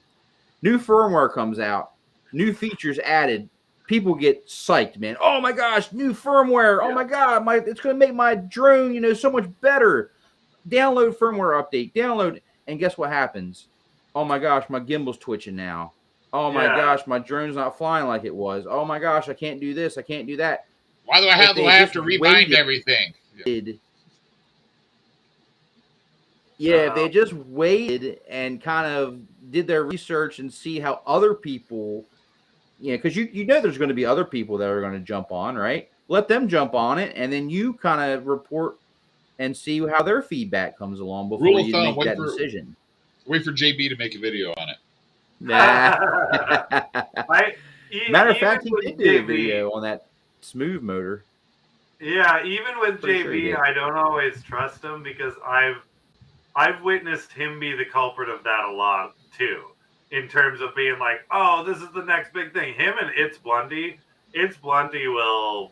New firmware comes out, new features added. People get psyched, man. Oh my gosh, new firmware. Oh Yeah. my god, it's going to make my drone, so much better. Download firmware update. Download, and guess what happens? Oh my gosh, my gimbal's twitching now. Oh my Yeah. gosh, my drone's not flying like it was. Oh my gosh, I can't do this. I can't do that. Why do I If have they to had have just to rebind waited, everything? if they just waited and kind of did their research and see how other people, because you know there's going to be other people that are going to jump on, right? Let them jump on it, and then you kind of report and see how their feedback comes along before Rule of you thumb: make that decision. wait for JB to make a video on it. Nah. I Matter of even fact, he with did do a JB, video on that smooth motor. yeah, even with Pretty sure he JB, did. I don't always trust him because I've witnessed him be the culprit of that a lot too, in terms of being like, oh, this is the next big thing. Him and It's Blunty will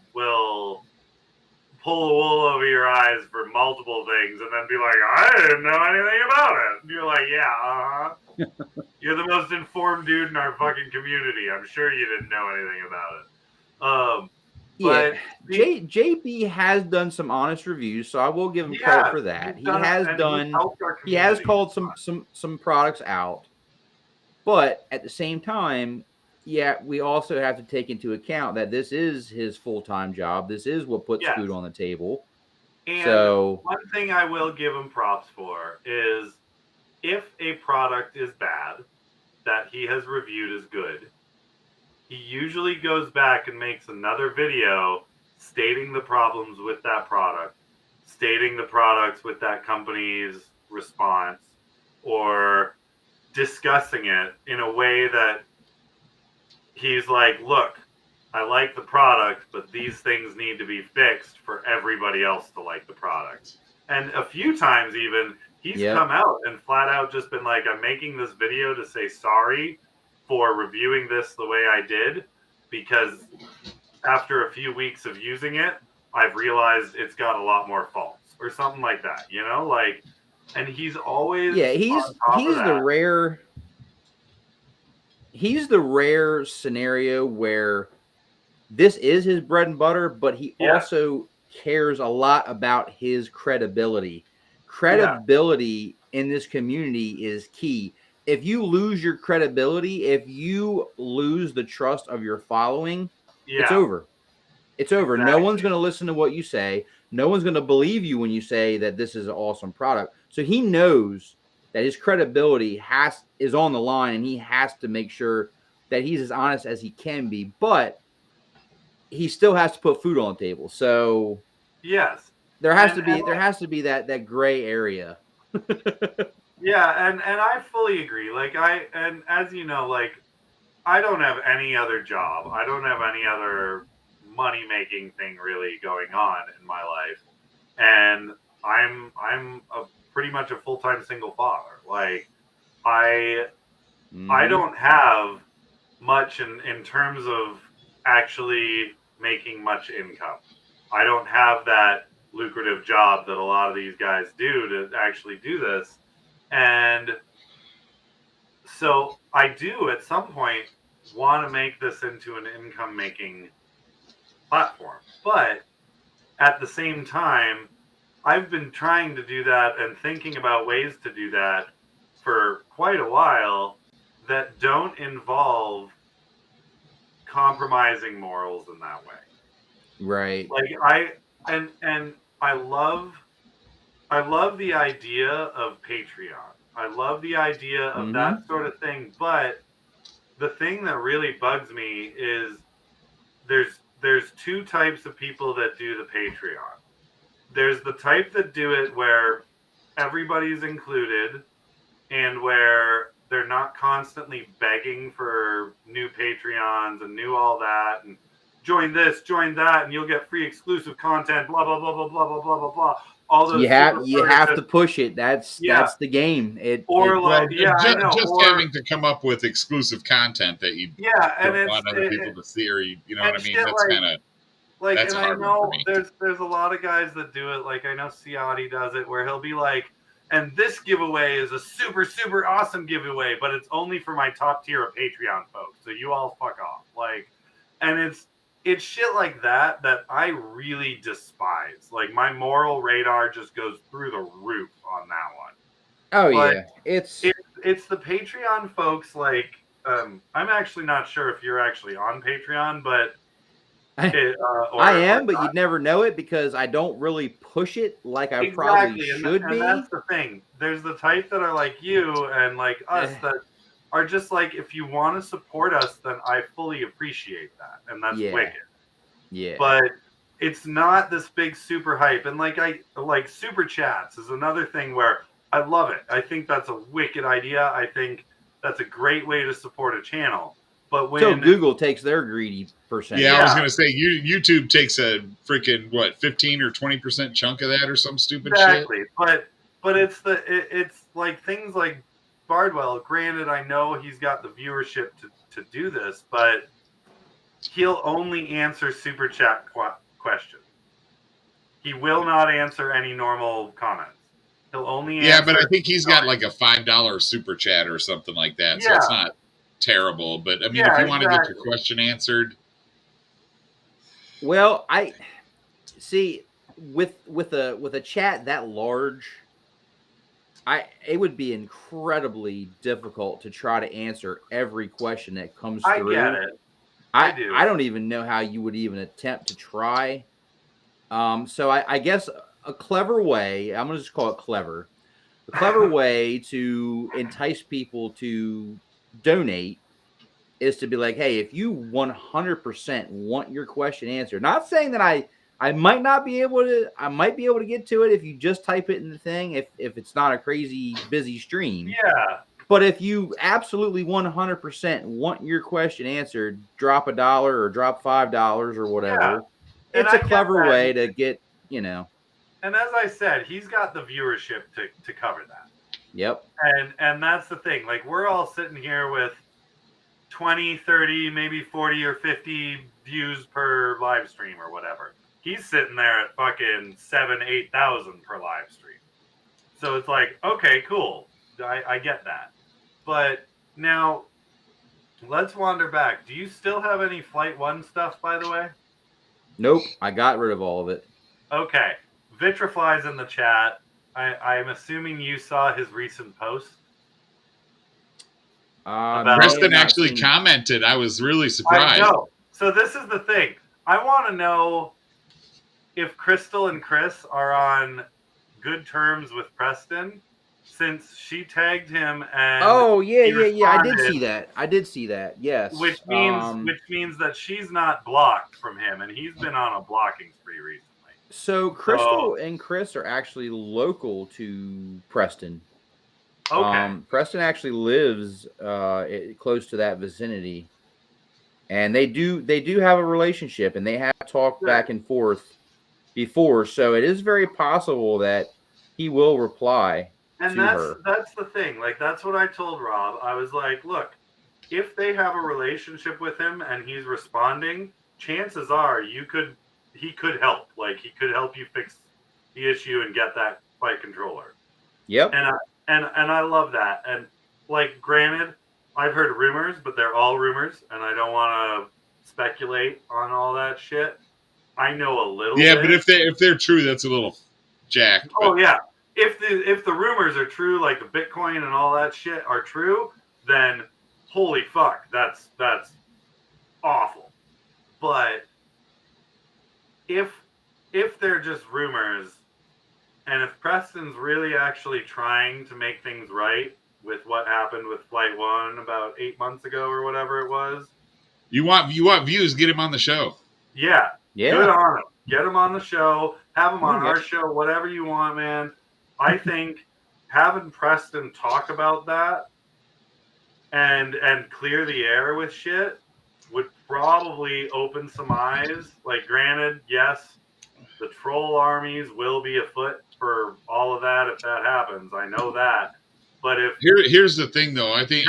pull the wool over your eyes for multiple things and then be like, I didn't know anything about it. And you're like, yeah, you're the most informed dude in our fucking community. I'm sure you didn't know anything about it. Yeah, But the, JB has done some honest reviews, so I will give him credit yeah, for that. he's He done it, has and he's done, helped our he has community. called some products out, but at the same time, yeah, we also have to take into account that this is his full-time job. This is what puts Yes. food on the table. And So one thing I will give him props for is if a product is bad that he has reviewed as good, he usually goes back and makes another video stating the problems with that product, stating the products with that company's response, or discussing it in a way that he's like, look, I like the product, but these things need to be fixed for everybody else to like the product. And a few times even, he's come out and flat out just been like, I'm making this video to say sorry for reviewing this the way I did, because after a few weeks of using it, I've realized it's got a lot more faults or something like that, you know, like, and he's always he's the rare scenario where this is his bread and butter, but he also cares a lot about his credibility. Credibility in this community is key. If you lose your credibility, if you lose the trust of your following, it's over. It's over. Exactly. No one's going to listen to what you say. No one's going to believe you when you say that this is an awesome product. So he knows that his credibility is on the line, and he has to make sure that he's as honest as he can be. But he still has to put food on the table. So yes, there has to be that gray area. Yeah, and I fully agree. Like and as you know, like I don't have any other job. I don't have any other money making thing really going on in my life. And I'm pretty much a full-time single father. Like I don't have much in terms of actually making much income. I don't have that lucrative job that a lot of these guys do to actually do this. And so I do at some point want to make this into an income making platform. But at the same time, I've been trying to do that and thinking about ways to do that for quite a while that don't involve compromising morals in that way. Right. Like I love the idea of Patreon. I love the idea of that sort of thing, but the thing that really bugs me is there's two types of people that do the Patreon. There's the type that do it where everybody's included and where they're not constantly begging for new Patreons and new all that and join this, join that, and you'll get free exclusive content, blah blah blah blah blah blah blah blah blah. All those you have to push it. That's the game. Just having to come up with exclusive content that you don't want other people to see, or you know what I mean. That's kind of that's and I know there's a lot of guys that do it. Like I know Ciati does it, where he'll be like, and this giveaway is a super super awesome giveaway, but it's only for my top tier of Patreon folks. So you all fuck off. Like, and it's shit like that I really despise. Like my moral radar just goes through the roof on that one. Oh yeah, it's the Patreon folks. Like I'm actually not sure if you're actually on Patreon, but I am, but you'd never know it because I don't really push it like I probably should be. And that's the thing. There's the type that are like you and like us that are just like, if you want to support us, then I fully appreciate that, and that's wicked. Yeah. But it's not this big super hype, and like super chats is another thing where I love it. I think that's a wicked idea. I think that's a great way to support a channel. But when Google takes their greedy percentage. Yeah, I was gonna say YouTube takes a freaking 15 or 20% chunk of that or some stupid shit. Exactly. But it's like things like Bardwell. Granted, I know he's got the viewership to do this, but he'll only answer super chat questions. He will not answer any normal comments. He'll only answer. But I think he's got like a $5 super chat or something like that. So it's not terrible. But I mean, if you want to get your question answered. Well, I see with a chat that large, it would be incredibly difficult to try to answer every question that comes through. I get it. I don't even know how you would even attempt to try. So I guess a clever way, I'm going to just call it clever, The clever way to entice people to donate is to be like, hey, if you 100% want your question answered, not saying that I might not be able to, I might be able to get to it if you just type it in the thing, if it's not a crazy busy stream. Yeah. But if you absolutely 100% want your question answered, drop $1 or drop $5 or whatever. And It's I a get clever that. way to get, you know. And as I said, he's got the viewership to cover that. Yep. And that's the thing. Like, we're all sitting here with 20, 30, maybe 40 or 50 views per live stream or whatever. He's sitting there at fucking 7,000, 8,000 per live stream. So it's like, okay, cool. I get that. But now let's wander back. Do you still have any Flight 1 stuff, by the way? Nope. I got rid of all of it. Okay. Vitrifly's in the chat. I'm assuming you saw his recent post. Preston actually commented. I was really surprised. I know. So this is the thing. I want to know if Crystal and Chris are on good terms with Preston, since she tagged him and I did see that. Yes. Which means that she's not blocked from him, and he's been on a blocking spree recently. So Crystal and Chris are actually local to Preston. Okay. Preston actually lives close to that vicinity, and they do have a relationship, and they have talked back and forth before. So it is very possible that he will reply and to her. That's the thing. Like, that's what I told Rob. I was like, look, if they have a relationship with him and he's responding, chances are he could help. Like, he could help you fix the issue and get that flight controller. Yep. And I love that. And, like, granted, I've heard rumors, but they're all rumors, and I don't want to speculate on all that shit. I know a little bit. Yeah, but if they're true, that's a little jacked. Oh yeah, if the rumors are true, like the Bitcoin and all that shit are true, then holy fuck, that's awful. But if they're just rumors, and if Preston's really actually trying to make things right with what happened with Flight 1 about 8 months ago or whatever it was, you want views, get him on the show. Yeah. Good on him. Get him on the show. Have him on our show. Whatever you want, man. I think having Preston talk about that and clear the air with shit would probably open some eyes. Like, granted, yes, the troll armies will be afoot for all of that if that happens. I know that. But here's the thing, though. I think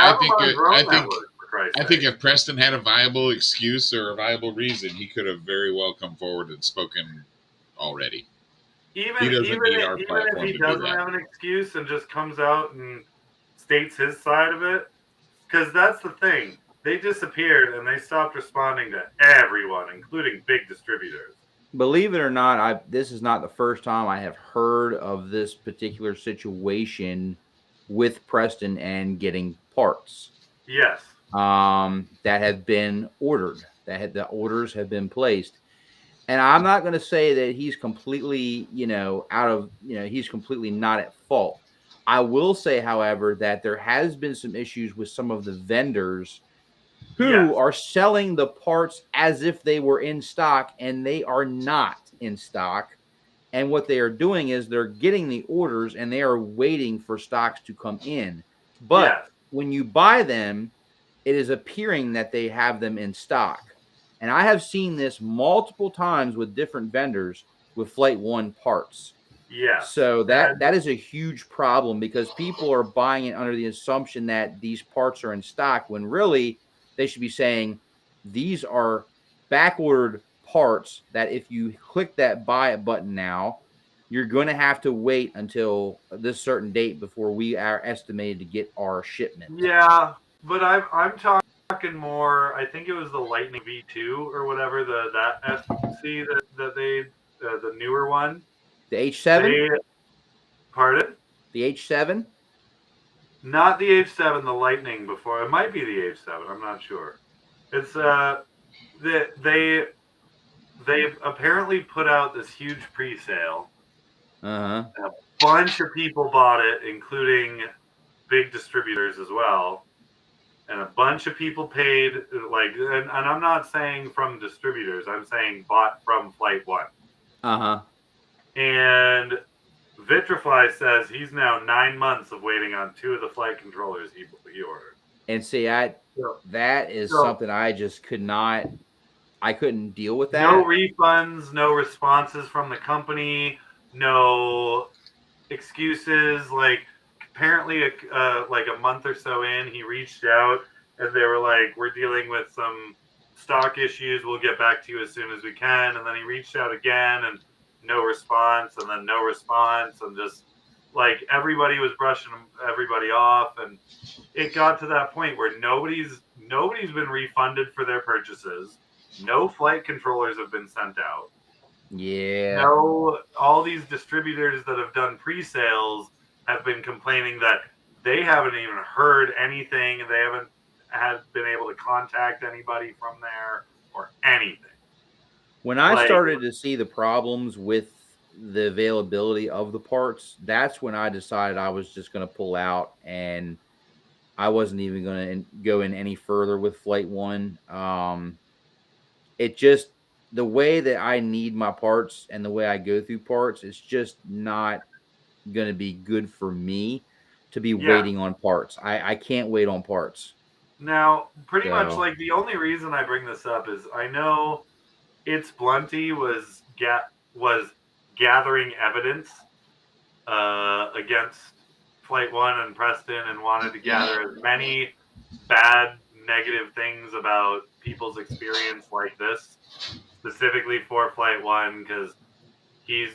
if Preston had a viable excuse or a viable reason, he could have very well come forward and spoken already. Even if he doesn't have an excuse and just comes out and states his side of it, because that's the thing. They disappeared and they stopped responding to everyone, including big distributors. Believe it or not, this is not the first time I have heard of this particular situation with Preston and getting parts. Yes. That have been ordered. The orders have been placed. And I'm not going to say that he's completely, he's completely not at fault. I will say, however, that there has been some issues with some of the vendors who are selling the parts as if they were in stock, and they are not in stock. And what they are doing is they're getting the orders and they are waiting for stocks to come in. But when you buy them, it is appearing that they have them in stock. And I have seen this multiple times with different vendors with Flight 1 parts. Yeah. So that is a huge problem, because people are buying it under the assumption that these parts are in stock, when really they should be saying these are back-ordered parts that if you click that buy it button now, you're going to have to wait until this certain date before we are estimated to get our shipment. Yeah, but I'm talking more. I think it was the Lightning V2 or whatever, that SC that they the newer one. The H7? Pardon? The H7? Not the H7, the Lightning before. It might be the H7. I'm not sure. It's they apparently put out this huge pre-sale. Uh-huh. bunch of people bought it, including big distributors as well. And a bunch of people paid, and I'm not saying from distributors, I'm saying bought from Flight One. Uh-huh. And Vitrify says he's now 9 months of waiting on 2 of the flight controllers he ordered. And see, that is So- something I just I couldn't deal with that. No refunds, no responses from the company, no excuses. Like, apparently, like a month or so in, he reached out and they were like, "We're dealing with some stock issues. We'll get back to you as soon as we can." And then he reached out again and no response, and then no response, and just like everybody was brushing everybody off, and it got to that point where nobody's been refunded for their purchases. No flight controllers have been sent out. Yeah. No, all these distributors that have done pre-sales have been complaining that they haven't even heard anything. They haven't been able to contact anybody from there or anything. When I started to see the problems with the availability of the parts, that's when I decided I was just going to pull out, and I wasn't even going to go in any further with Flight One. It just, the way that I need my parts and the way I go through parts, it's just not going to be good for me to be waiting on parts. I can't wait on parts. Now, pretty much like the only reason I bring this up is I know It's Blunty was gathering evidence against Flight One and Preston, and wanted to gather as many bad, negative things about people's experience like this, specifically for Flight One, because he's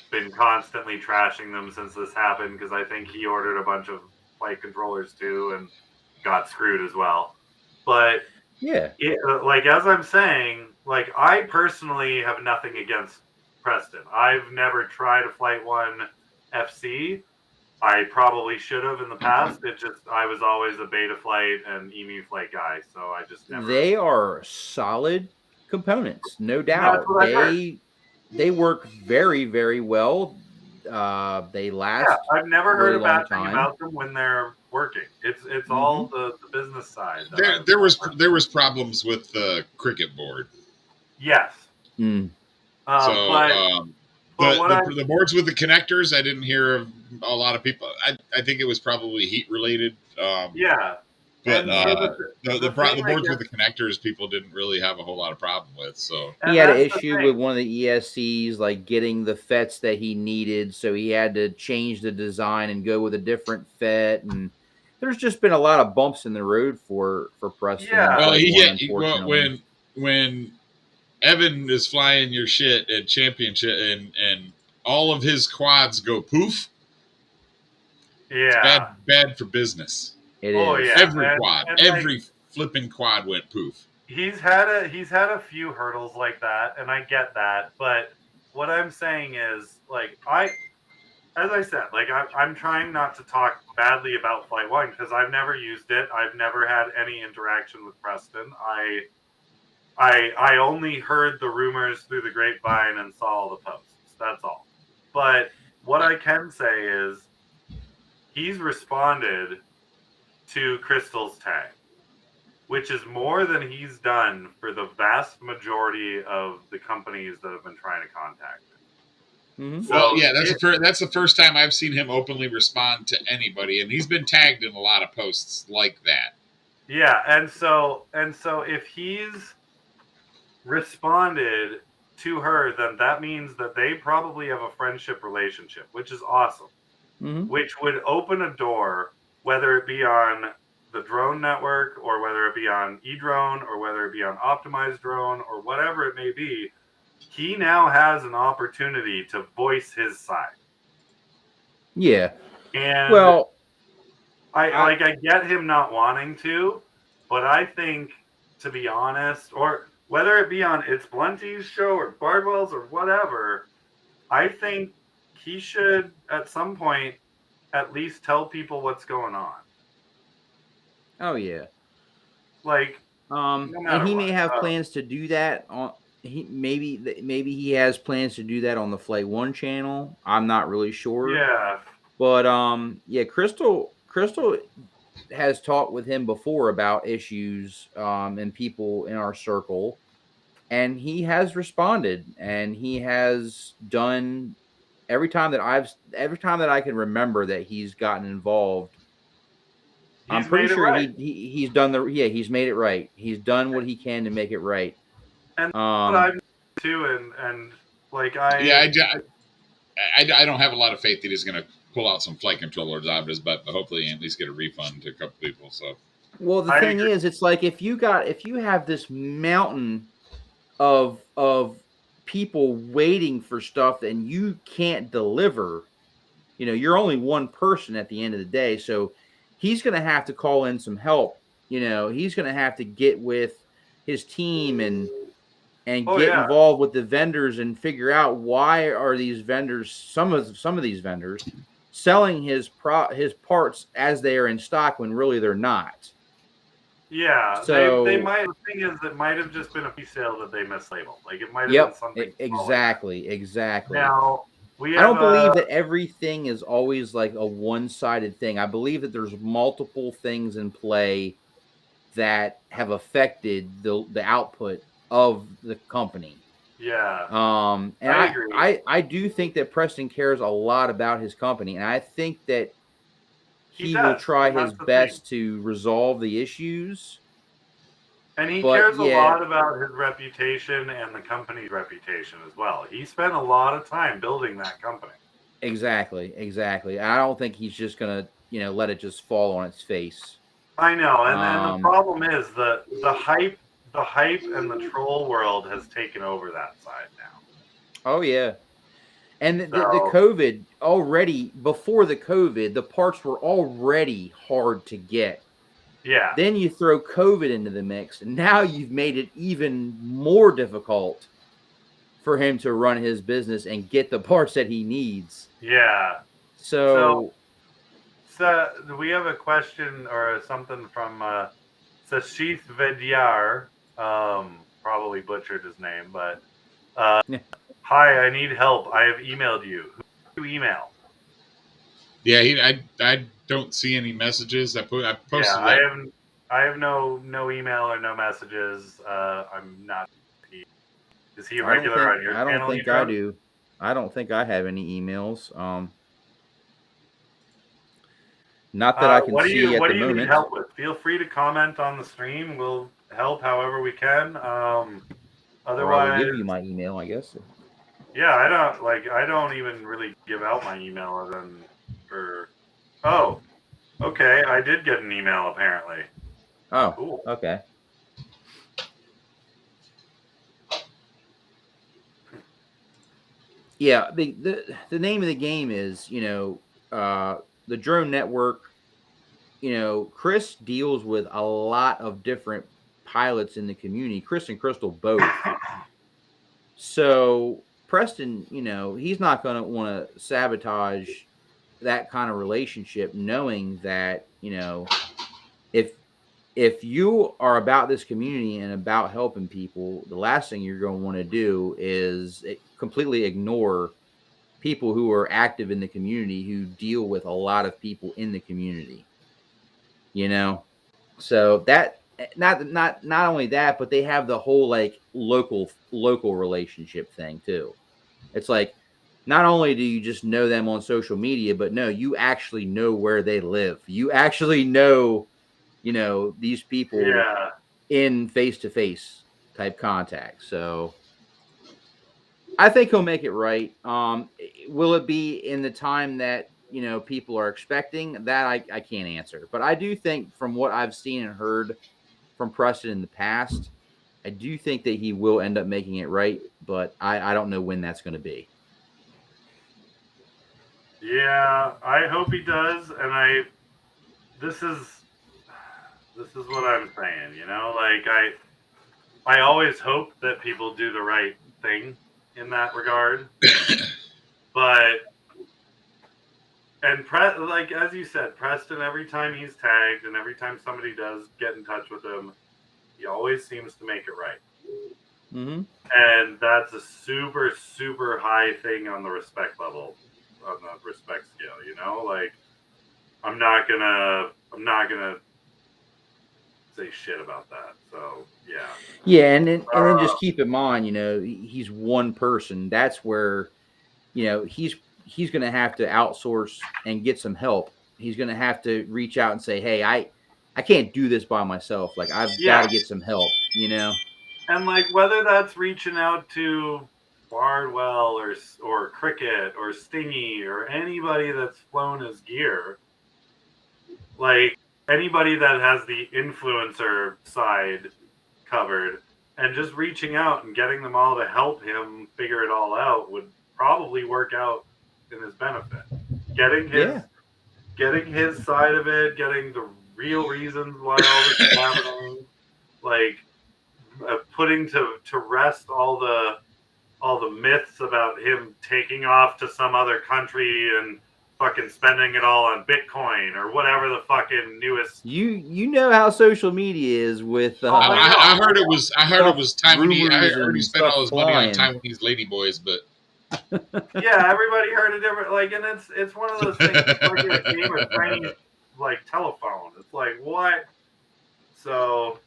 been constantly trashing them since this happened, because I think he ordered a bunch of flight controllers too and got screwed as well. But yeah, like as I'm saying, like I personally have nothing against Preston. I've never tried a Flight One FC. I probably should have in the past. It just, I was always a Beta Flight and Emu Flight guy, so I just never. They are solid components, no That's doubt. what I heard. They work very, very well. They last. Yeah, I've never a heard really a bad long thing time. about them when they're working. It's all the business side. There was problems with the cricket board. Yes. Mm. The boards with the connectors, I didn't hear of a lot of people. I think it was probably heat related. Yeah. But the boards with the connectors, people didn't really have a whole lot of problem with. So he had an issue with one of the ESCs, like getting the FETs that he needed, so he had to change the design and go with a different FET. And there's just been a lot of bumps in the road for Preston. Yeah, when Evan is flying your shit at championship and all of his quads go poof. Yeah, it's bad for business. It is. Yeah. Every flipping quad went poof. He's had a few hurdles like that, and I get that. But what I'm saying is, like, as I said, like I'm trying not to talk badly about Flight One because I've never used it. I've never had any interaction with Preston. I only heard the rumors through the grapevine and saw all the posts. That's all. But what I can say is he's responded to Crystal's tag, which is more than he's done for the vast majority of the companies that have been trying to contact him. Mm-hmm. Well, yeah, that's the first time I've seen him openly respond to anybody, and he's been tagged in a lot of posts like that. Yeah, and so if he's responded to her, then that means that they probably have a friendship relationship, which is awesome. Mm-hmm. Which would open a door, whether it be on the drone network or whether it be on eDrone or whether it be on optimized drone or whatever it may be. He now has an opportunity to voice his side. Yeah. And well, I get him not wanting to, but I think, to be honest, or whether it be on It's Blunty's show or Bardwell's or whatever, I think he should at some point at least tell people what's going on. Oh yeah. Like, and he may have plans to do that maybe he has plans to do that on the Flight One channel. I'm not really sure, Yeah. but yeah, Crystal has talked with him before about issues and people in our circle, and he has responded, and he has done every time that I can remember that he's gotten involved. I'm He's pretty made it sure right. he's done he's made it right. He's done what he can to make it right. And that's what I've too, and like Yeah, I don't have a lot of faith that he's going to pull out some flight controller jobs, but hopefully at least get a refund to a couple people. So well, the I thing agree. is, it's like if you have this mountain of people waiting for stuff and you can't deliver, you're only one person at the end of the day. So he's going to have to call in some help. He's going to have to get with his team and Oh get yeah, involved with the vendors and figure out why are these vendors, some of these vendors, selling his parts as they are in stock when really they're not. yeah. They So, might. The thing is, it might have just been a resale that they mislabeled. Like it might have been yep, something small like that. exactly. Now we I have don't believe that everything is always like a one-sided thing. I believe that there's multiple things in play that have affected the output of the company. yeah. And I I, agree. I I do think that Preston cares a lot about his company, and I think that He he will does, try and his that's the thing. best to resolve the issues. And he But cares a yeah, lot about his reputation and the company's reputation as well. He spent a lot of time building that company. exactly. I don't think he's just gonna let it just fall on its face. I know, and the Um, problem is the hype and the troll world has taken over that side now. oh yeah. And the So COVID already before the COVID, the parts were already hard to get. yeah, Then you throw COVID into the mix, and now you've made it even more difficult for him to run his business and get the parts that he needs. yeah. So So, so we have a question or something from Sashith Vedyar. Probably butchered his name, but hi, I need help. I have emailed you. Who do you email? yeah, I don't see any messages. I Yeah, posted like I have no email or no messages. I'm not. Is he a regular on your I don't channel, think I Edron? do. I don't think I have any emails. Not that I can see at What the do you need moment. help with? Feel free to comment on the stream. We'll help however we can. Or I will Otherwise, give you my email, I guess. yeah, I don't even really give out my email other than for. Oh, okay. I did get an email apparently. Oh, Cool. okay. Yeah, the name of the game is, the drone network. Chris deals with a lot of different pilots in the community, Chris and Crystal both. So Preston, he's not going to want to sabotage that kind of relationship, knowing that, if you are about this community and about helping people, the last thing you're going to want to do is completely ignore people who are active in the community who deal with a lot of people in the community. You know, so that not only that, but they have the whole like local relationship thing too. It's like not only do you just know them on social media, but no, you actually know where they live. You actually know, these people Yeah. in face to face type contact. So I think he'll make it right. Will it be in the time that people are expecting? That I can't answer, but I do think from what I've seen and heard from Preston in the past, I do think that he will end up making it right. But I don't know when that's going to be. Yeah, I hope he does, and this is this is what I'm saying, like I always hope that people do the right thing in that regard. But like as you said, Preston, every time he's tagged and every time somebody does get in touch with him, he always seems to make it right. Mm-hmm. And that's a super, super high thing on the respect level, on the respect scale, you know? Like, I'm not gonna say shit about that. So, yeah. Yeah, and then just keep in mind, he's one person. That's where, he's going to have to outsource and get some help. He's going to have to reach out and say, "Hey, I can't do this by myself. Like I've got to Yeah. get some help." And like whether that's reaching out to Bardwell or Cricket or Stingy or anybody that's flown his gear, like anybody that has the influencer side covered, and just reaching out and getting them all to help him figure it all out would probably work out in his benefit. Getting his Yeah. getting his side of it, getting the real reasons why all this is happening, like putting to rest all the myths about him taking off to some other country and fucking spending it all on Bitcoin or whatever the fucking newest. You know how social media is with I heard it was rumors I heard he and spent all stuff his money on flying. Taiwanese ladyboys, but Yeah, everybody heard a different and it's one of those things. It's like in a game of Chinese like telephone. It's like what? So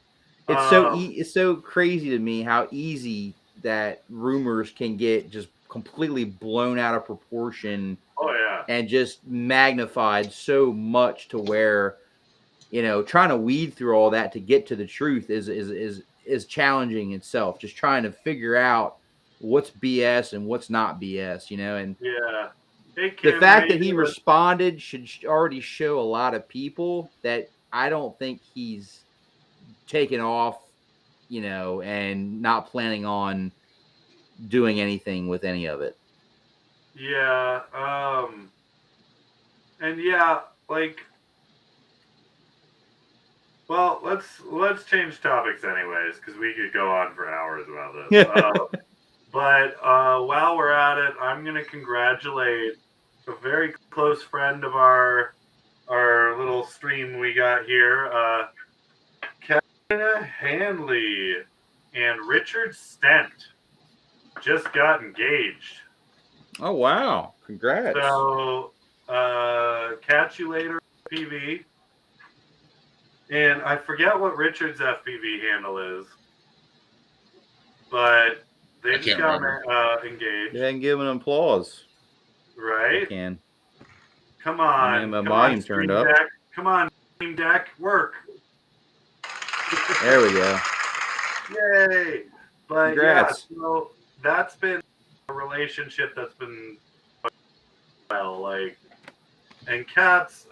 It's so crazy to me how easy that rumors can get just completely blown out of proportion oh yeah. and just magnified so much to where trying to weed through all that to get to the truth is challenging itself. Just trying to figure out what's BS and what's not BS, and Yeah. Hey the Kim, how fact you that he doing? responded should already show a lot of people that I don't think he's taken off, and not planning on doing anything with any of it. Yeah. And yeah, like well, let's change topics anyways, because we could go on for hours about this. But while we're at it, I'm gonna congratulate a very close friend of our little stream we got here, Kevin Hanley and Richard Stent just got engaged. Oh wow! Congrats. So catch you later, PV. And I forget what Richard's FPV handle is, but they I just can't got remember. engaged. Yeah, and give an applause. Right? I can. Come I mean, on. my Come on, volume turned Stream up. Deck. Come on, Stream Deck. Work. There we go. Yay. But Congrats. yeah, so that's been a relationship that's been well, like, and Kat's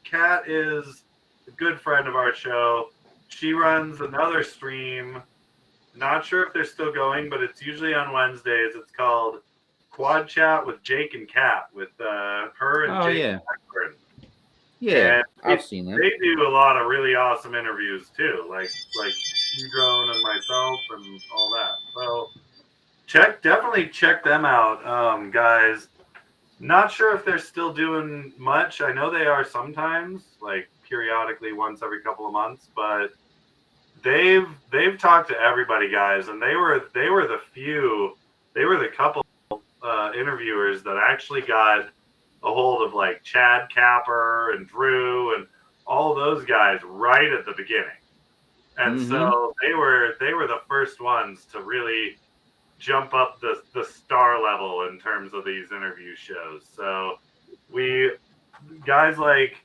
Kat is a good friend of our show. She runs another stream. Not sure if they're still going, but it's usually on Wednesdays. It's called Quad Chat with Jake and Kat, with her and Oh Jake yeah. Blackburn. Yeah, And I've seen them. they do a lot of really awesome interviews too, like Drone and myself and all that. So definitely check them out, guys. Not sure if they're still doing much. I know they are sometimes, like periodically, once every couple of months, but they've talked to everybody, guys, and they were the couple interviewers that actually got a hold of like Chad Capper and Drew and all those guys right at the beginning. And so they were the first ones to really jump up the star level in terms of these interview shows. So we guys like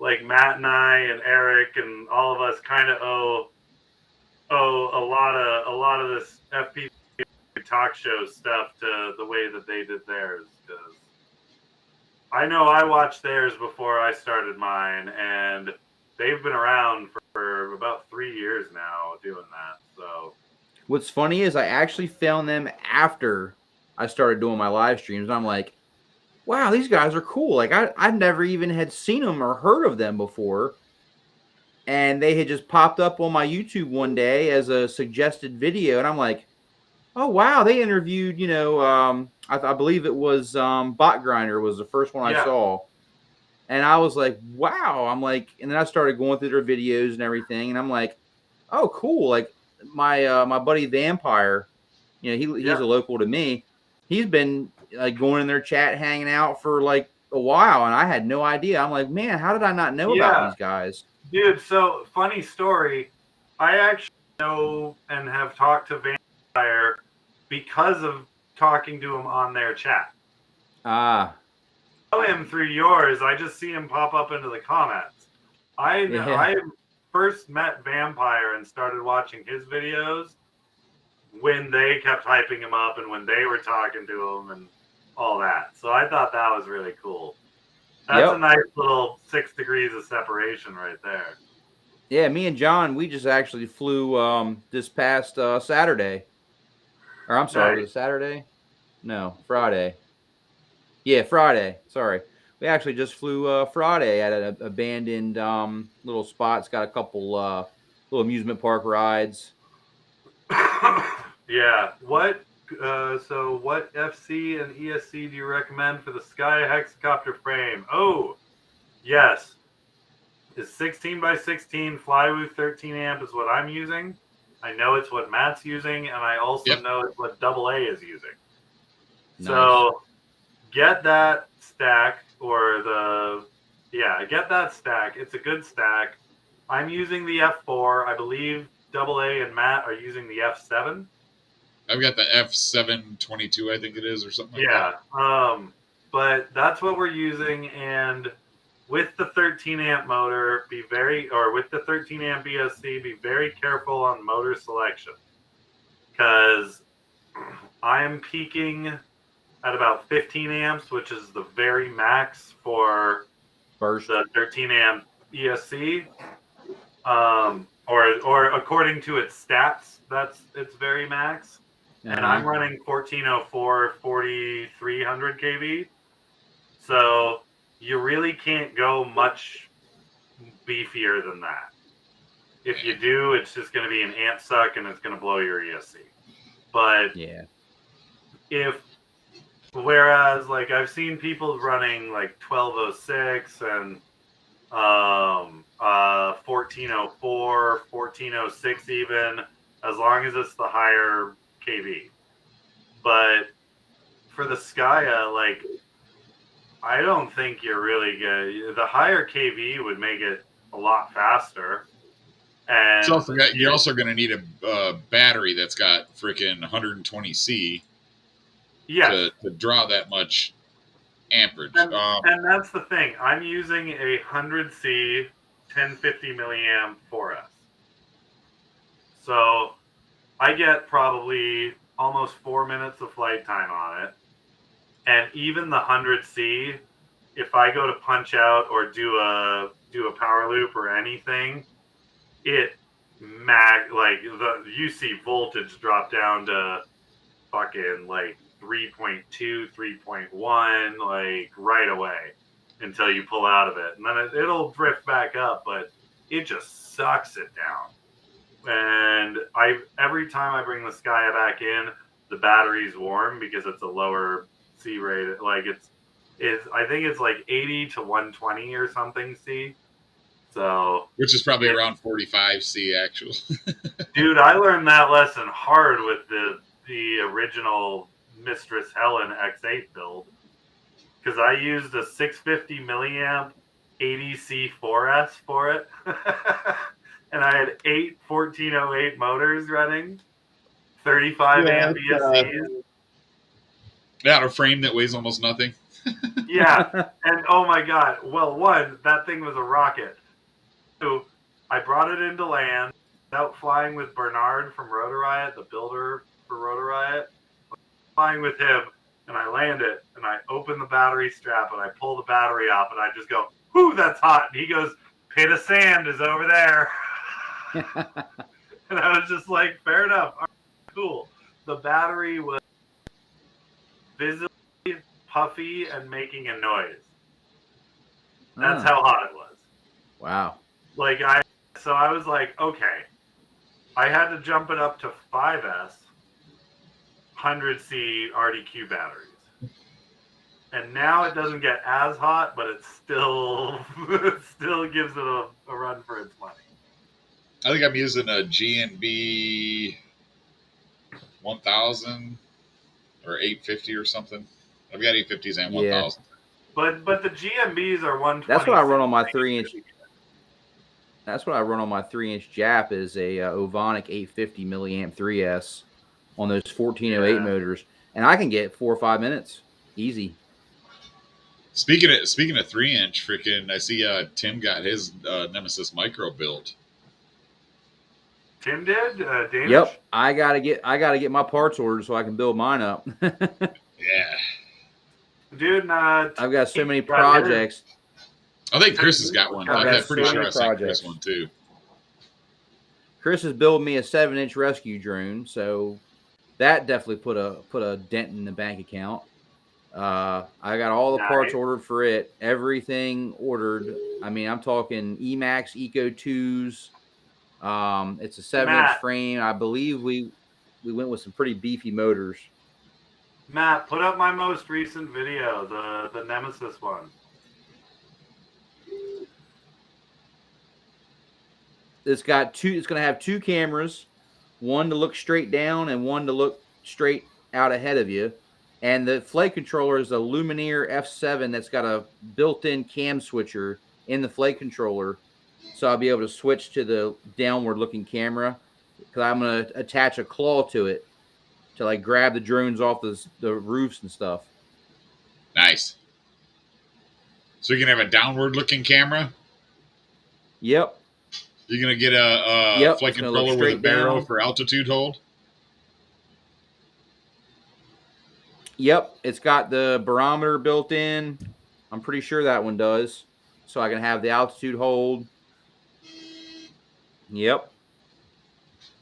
Matt and I and Eric and all of us kind of owe a lot of this FPV talk show stuff to the way that they did theirs, because I know I watched theirs before I started mine, and they've been around for about 3 years now doing that. So What's funny is I actually found them after I started doing my live streams. I'm like, wow, these guys are cool. Like I never even had seen them or heard of them before. And they had just popped up on my YouTube one day as a suggested video. And I'm like, oh, wow. They interviewed, I believe it was Bot Grinder was the first one I yeah, saw. And I was like, wow. I'm like, and then I started going through their videos and everything. And I'm like, oh, cool. Like my buddy Vampire, he's a local to me. He's been like going in their chat, hanging out for like a while, and I had no idea. I'm like, man, how did I not know about these guys? Dude, so funny story. I actually know and have talked to Vampire because of talking to him on their chat. Ah. I know him through yours. I just see him pop up into the comments. I first met Vampire and started watching his videos when they kept hyping him up and when they were talking to him and all that. So I thought that was really cool. That's a nice little 6 degrees of separation right there. Yeah, me and John, we just actually flew this past Saturday. Or I'm sorry, was it Saturday? No, Friday. Yeah, Friday. Sorry. We actually just flew Friday at an abandoned little spot. It's got a couple little amusement park rides. Yeah. What FC and ESC do you recommend for the Sky hexacopter frame? Oh, yes. Is 16 by 16 Flywoo 13 amp is what I'm using. I know it's what Matt's using, and I also know it's what AA is using. Nice. So get that stack get that stack. It's a good stack. I'm using the F4. I believe AA and Matt are using the F7. I've got the F722, I think it is, or something like that. Yeah. But that's what we're using, and with the 13 amp motor, with the 13 amp ESC, be very careful on motor selection, because I am peaking at about 15 amps, which is the very max for the 13 amp ESC. Or according to its stats, that's its very max. And I'm running 1404 4300 kV. So you really can't go much beefier than that. If you do, it's just going to be an amp suck and it's going to blow your ESC. But whereas like I've seen people running like 1206 and 1404, 1406 even, as long as it's the higher kV. But for the Skya, like, I don't think you're really good. The higher kV would make it a lot faster. And you're also going to need a battery that's got freaking 120C to draw that much amperage. And that's the thing. I'm using a 100C 1050 milliamp 4S. So I get probably almost 4 minutes of flight time on it. And even the 100C, if I go to punch out or do a power loop or anything, the UC voltage drop down to fucking like 3.2, 3.1, like right away until you pull out of it. And then it'll drift back up, but it just sucks it down. And every time I bring the Skya back in, the battery's warm because it's a lower C rate. Like I think it's like 80 to 120 or something C. So which is probably around 45 C actual. Dude, I learned that lesson hard with the original Mistress Helen X8 build, because I used a 650 milliamp 80C 4S for it. And I had 8 1408 motors running, 35 amp ESCs. Yeah, a frame that weighs almost nothing. Yeah, and oh my god. Well, one, that thing was a rocket. So I brought it into land, out flying with Bernard from Rotor Riot, the builder for Rotor Riot. Flying with him, and I land it, and I open the battery strap, and I pull the battery off, and I just go, "Whoo, that's hot!" And he goes, "Pit of sand is over there." And I was just like, "Fair enough, right, cool." The battery was visibly puffy and making a noise. That's how hot it was. Wow. Like so I was like, okay. I had to jump it up to 5S 100C RDQ batteries. And now it doesn't get as hot, but it still gives it a run for its money. I think I'm using a GNB 1000 or 850 or something. I've got 850s and Yeah. 1000. But the GMBs are 120. That's what I run on my 3-inch. That's what I run on my 3-inch Jap is a Ovonic 850 milliamp 3S on those 1408 motors, and I can get 4 or 5 minutes easy. Speaking of 3-inch, freaking, I see Tim got his Nemesis Micro built. Tim did Danish. Yep, I gotta get my parts ordered so I can build mine up. Yeah, dude. I've got so many projects. I think Chris has got one. I'm pretty sure I sent Chris one too. Chris has built me a 7-inch rescue drone, so that definitely put a dent in the bank account. I got all the parts ordered for it, everything ordered. I mean, I'm talking Emax Eco 2s. It's a 7-inch frame. I believe we went with some pretty beefy motors. Matt, put up my most recent video, the Nemesis one. It's going to have 2 cameras, one to look straight down and one to look straight out ahead of you. And the flight controller is a Lumineer F7 that's got a built-in cam switcher in the flight controller. So I'll be able to switch to the downward-looking camera because I'm going to attach a claw to it to like grab the drones off the roofs and stuff. Nice. So you can have a downward-looking camera? Yep. You're going to get a flight controller with a barrel for altitude hold? Yep. It's got the barometer built in. I'm pretty sure that one does. So I can have the altitude hold. Yep.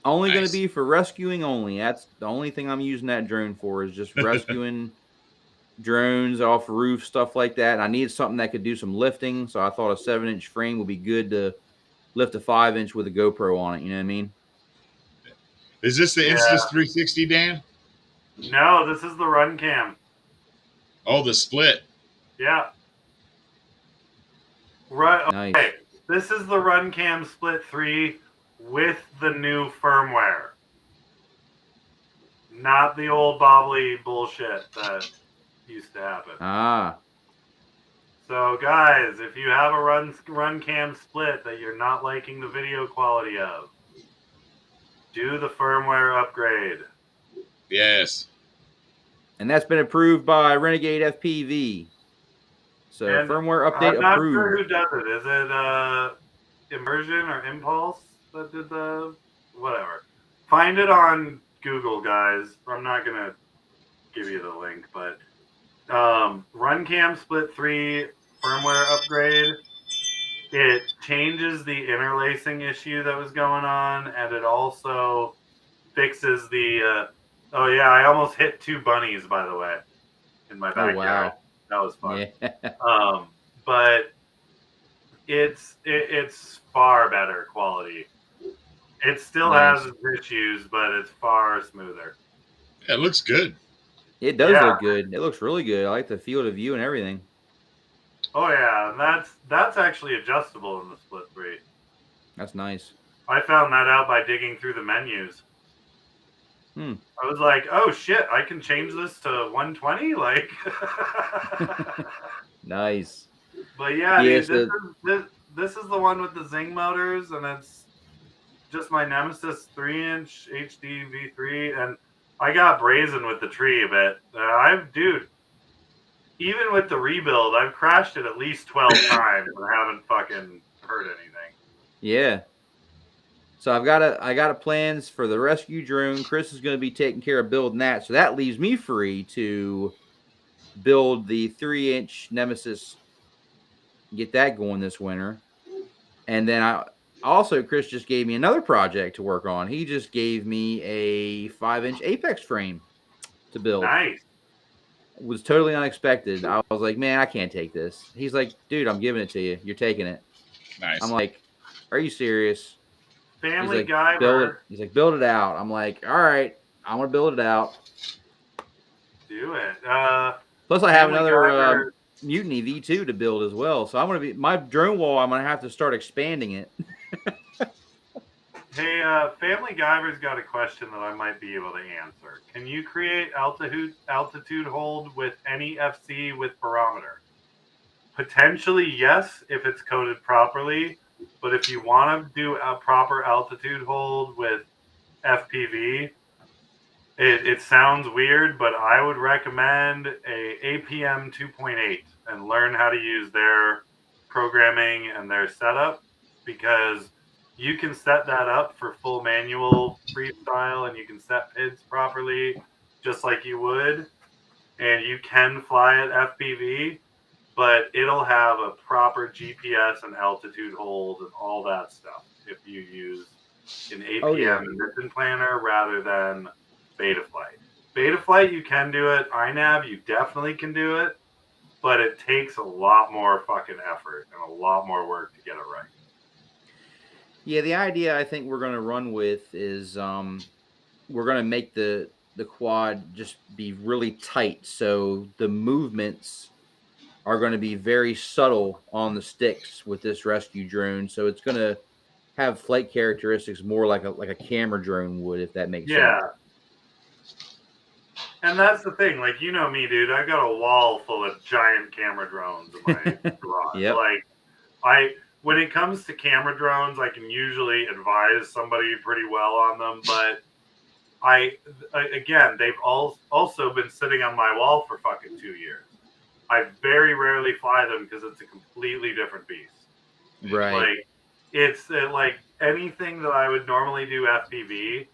Only going to be for rescuing only. That's the only thing I'm using that drone for is just rescuing drones off roofs, stuff like that. And I need something that could do some lifting. So I thought a 7-inch frame would be good to lift a 5-inch with a GoPro on it. You know what I mean? Is this the Instas 360, Dan? No, this is the Run Cam. Oh, the split. Yeah. Right. Nice. Okay. This is the Run Cam Split 3 with the new firmware. Not the old bobbly bullshit that used to happen. Ah. So, guys, if you have a run cam split that you're not liking the video quality of, do the firmware upgrade. Yes. And that's been approved by Renegade FPV. So and firmware update approved. I'm not sure who does it. Is it Immersion or Impulse that did the whatever? Find it on Google, guys. I'm not gonna give you the link, but RunCam Split 3 firmware upgrade. It changes the interlacing issue that was going on, and it also fixes the. Oh yeah, I almost hit 2 bunnies, by the way, in my backyard. Oh, wow. That was fun. Yeah. But it's far better quality. It still has its issues, but it's far smoother. Yeah, it looks good. It does look good. It looks really good. I like the field of view and everything. Oh yeah, and that's actually adjustable in the Split 3. That's nice. I found that out by digging through the menus. I was like, oh shit, I can change this to 120? Like nice. But yeah, dude, this is the one with the Zing motors, and it's just my Nemesis 3-inch HD V3, and I got brazen with the tree a bit. Dude, even with the rebuild, I've crashed it at least 12 times and haven't fucking heard anything. Yeah. So I got plans for the rescue drone. Chris is going to be taking care of building that. So that leaves me free to build the 3-inch Nemesis, get that going this winter. And then Chris just gave me another project to work on. He just gave me a 5-inch Apex frame to build. Nice. It was totally unexpected. I was like, man, I can't take this. He's like, dude, I'm giving it to you. You're taking it. Nice. I'm like, are you serious? Family Guy. He's like, build it out. I'm like, all right, I'm going to build it out. Do it. Plus, I have another Mutiny V2 to build as well. So I'm going to be, my drone wall, I'm going to have to start expanding it. Hey, Family Guyver's got a question that I might be able to answer. Can you create altitude hold with any FC with barometer? Potentially, yes, if it's coded properly. But if you want to do a proper altitude hold with FPV, it sounds weird, but I would recommend a APM 2.8 and learn how to use their programming and their setup, because you can set that up for full manual freestyle and you can set PIDs properly just like you would, and you can fly at FPV, but it'll have a proper GPS and altitude hold and all that stuff if you use an Oh yeah. APM mission planner rather than Betaflight. Betaflight, you can do it. iNav, you definitely can do it, but it takes a lot more fucking effort and a lot more work to get it right. Yeah, the idea I think we're going to run with is we're going to make the quad just be really tight, so the movements are going to be very subtle on the sticks with this rescue drone. So it's going to have flight characteristics more like a camera drone would, if that makes sense. Yeah. And that's the thing, like, you know me, dude. I got a wall full of giant camera drones in my garage. Yep. Like, when it comes to camera drones, I can usually advise somebody pretty well on them, but again, they've also been sitting on my wall for fucking 2 years. I very rarely fly them because it's a completely different beast. Right. Like, it's like anything that I would normally do FPV,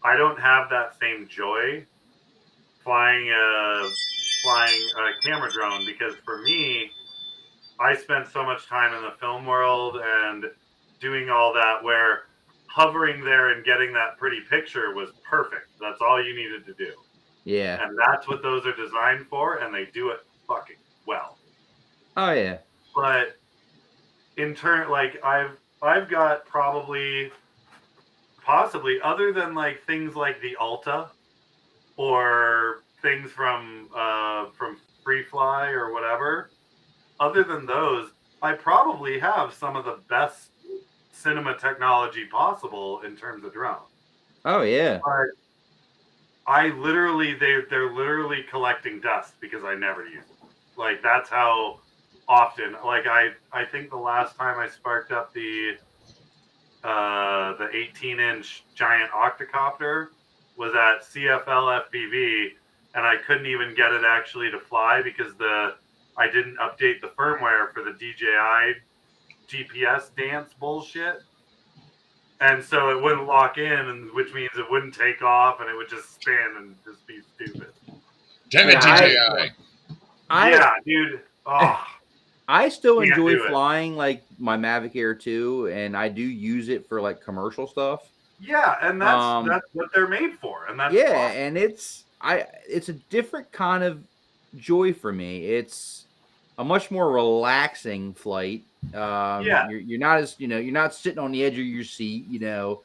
I don't have that same joy flying a camera drone, because for me, I spent so much time in the film world and doing all that where hovering there and getting that pretty picture was perfect. That's all you needed to do. Yeah. And that's what those are designed for, and they do it fucking well. Oh yeah. But in turn, like, I've got possibly, other than like things like the Alta or things from Free Fly or whatever, other than those, I probably have some of the best cinema technology possible in terms of drones. Oh yeah. But I literally, they're literally collecting dust because I never use them. Like, that's how often. Like, I think the last time I sparked up the 18-inch giant octocopter was at CFL FPV, and I couldn't even get it actually to fly because I didn't update the firmware for the DJI GPS dance bullshit. And so it wouldn't lock in, and which means it wouldn't take off, and it would just spin and just be stupid. Damn it, Yeah, DJI. Yeah, dude. Oh, I still Can't enjoy do it. flying like my Mavic Air 2, and I do use it for like commercial stuff. yeah, and that's what they're made for, and that's Yeah, awesome. and it's a different kind of joy for me. It's a much more relaxing flight. Yeah. You're not as you're not sitting on the edge of your seat. You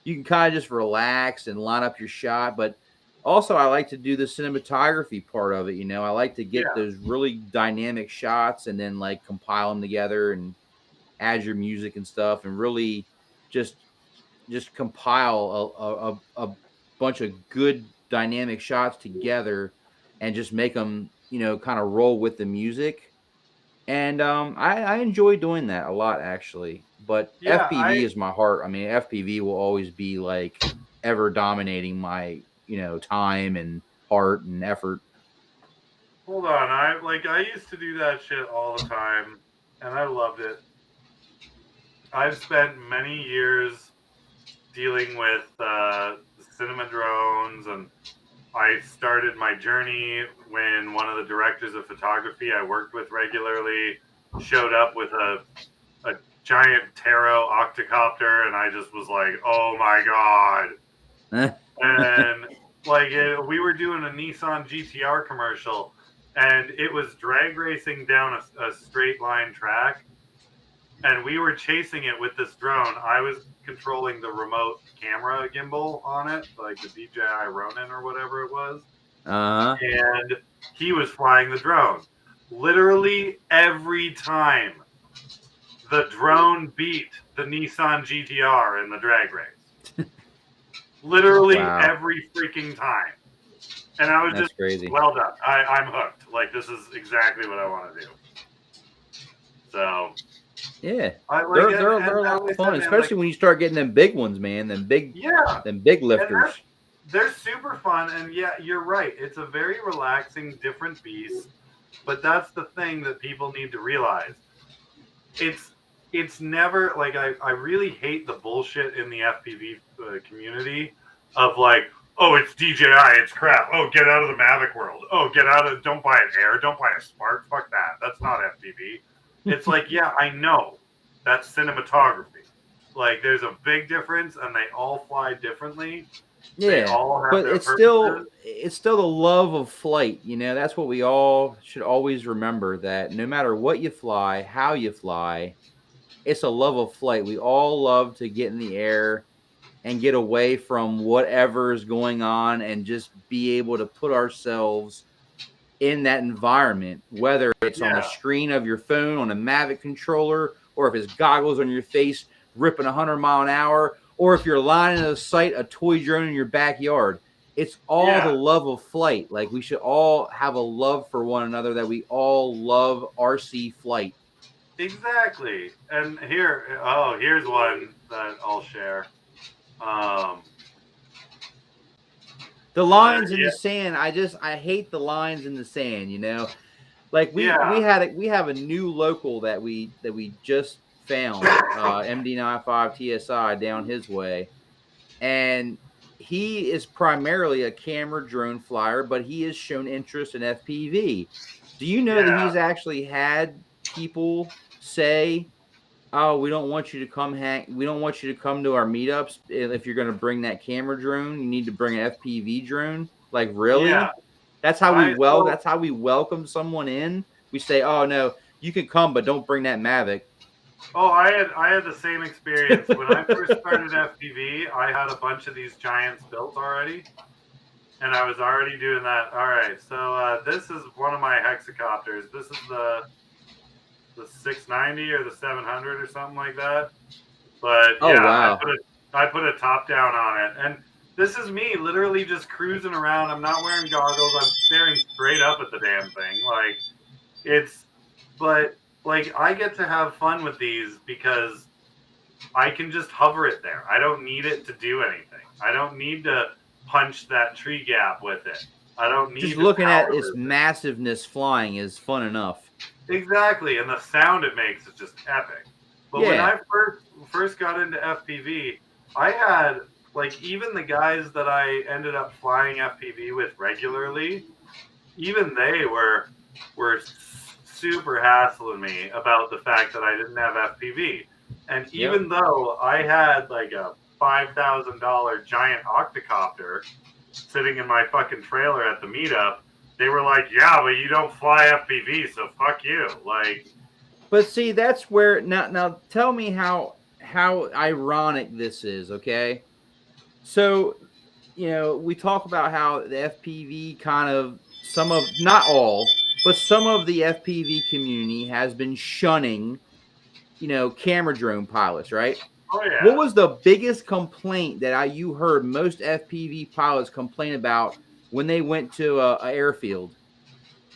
can kind of just relax and line up your shot. But also, I like to do the cinematography part of it. I like to get Yeah. those really dynamic shots and then like compile them together and add your music and stuff, and really just compile a bunch of good dynamic shots together and just make them kind of roll with the music. And I enjoy doing that a lot, actually. But Yeah, FPV is my heart. I mean, FPV will always be like ever dominating my time and heart and effort. hold on. I used to do that shit all the time, and I loved it. I've spent many years dealing with cinema drones, and I started my journey when one of the directors of photography I worked with regularly showed up with a giant Taro octocopter, and I just was like, oh my god. And we were doing a Nissan GTR commercial, and it was drag racing down a straight line track, and we were chasing it with this drone. I was controlling the remote camera gimbal on it, like the DJI Ronin or whatever it was, and he was flying the drone. Literally every time the drone beat the Nissan GTR in the drag race. Literally Wow. every freaking time. And I was That's just, crazy. well done. I'm hooked. Like, this is exactly what I want to do. So, Yeah, I like, they're and a as lot I of fun, said, man, like, especially when you start getting them big ones, man. yeah, Them big and lifters. they're super fun. And yeah, you're right. It's a very relaxing, different beast. But that's the thing that people need to realize. It's never like I really hate the bullshit in the FPV community of like, oh, it's DJI, it's crap. Oh, get out of the Mavic world. Oh, get out of, don't buy an Air, don't buy a Spark. Fuck that. That's not FPV. It's like, yeah, I know that's cinematography. Like, there's a big difference, and they all fly differently. They Yeah, all have but their purposes. it's still the love of flight. You know, that's what we all should always remember. That no matter what you fly, how you fly, it's a love of flight. We all love to get in the air and get away from whatever is going on and just be able to put ourselves in that environment, whether it's on the Yeah, screen of your phone on a Mavic controller, or if it's goggles on your face ripping 100 mile an hour, or if you're lining of sight a toy drone in your backyard. It's all the yeah. love of flight. Like, we should all have a love for one another, that we all love RC flight. Exactly. And here's one that I'll share. Um, The but lines in the sand, I hate the lines in the sand, you know. Like, yeah, we have a new local that we just found, MD95 TSI down his way, and he is primarily a camera drone flyer, but he has shown interest in FPV. Do you know that yeah. he's actually had people say, "Oh, we don't want you to come we don't want you to come to our meetups if you're going to bring that camera drone. You need to bring an FPV drone." Like, Yeah. really? That's how we welcome someone in. We say, "Oh no, you can come, but don't bring that Mavic." I had the same experience when I first started FPV. I had a bunch of these giants built already, and I was already doing that. All right, so this is one of my hexacopters. This is the 690 or the 700 or something like that. But Oh, yeah, wow. I put a top down on it, and this is me literally just cruising around. I'm not wearing goggles. I'm staring straight up at the damn thing. Like, it's, but like, I get to have fun with these because I can just hover it there. I don't need it to do anything. I don't need to punch that tree gap with it. I don't Just need to looking at power its loop it. massiveness flying is fun enough. Exactly, and the sound it makes is just epic. But when Yeah. I first got into FPV, I had, like, even the guys that I ended up flying FPV with regularly, even they were super hassling me about the fact that I didn't have FPV. And Yep. even though I had like a $5,000 giant octocopter sitting in my fucking trailer at the meetup, they were like, "Yeah, but you don't fly FPV, so fuck you." Like, But see, that's where now tell me how ironic this is, okay? So, you know, we talk about how the FPV kind of, some of, not all, but some of the FPV community has been shunning, you know, camera drone pilots, right? oh What yeah, was the biggest complaint that you heard most FPV pilots complain about when they went to a airfield?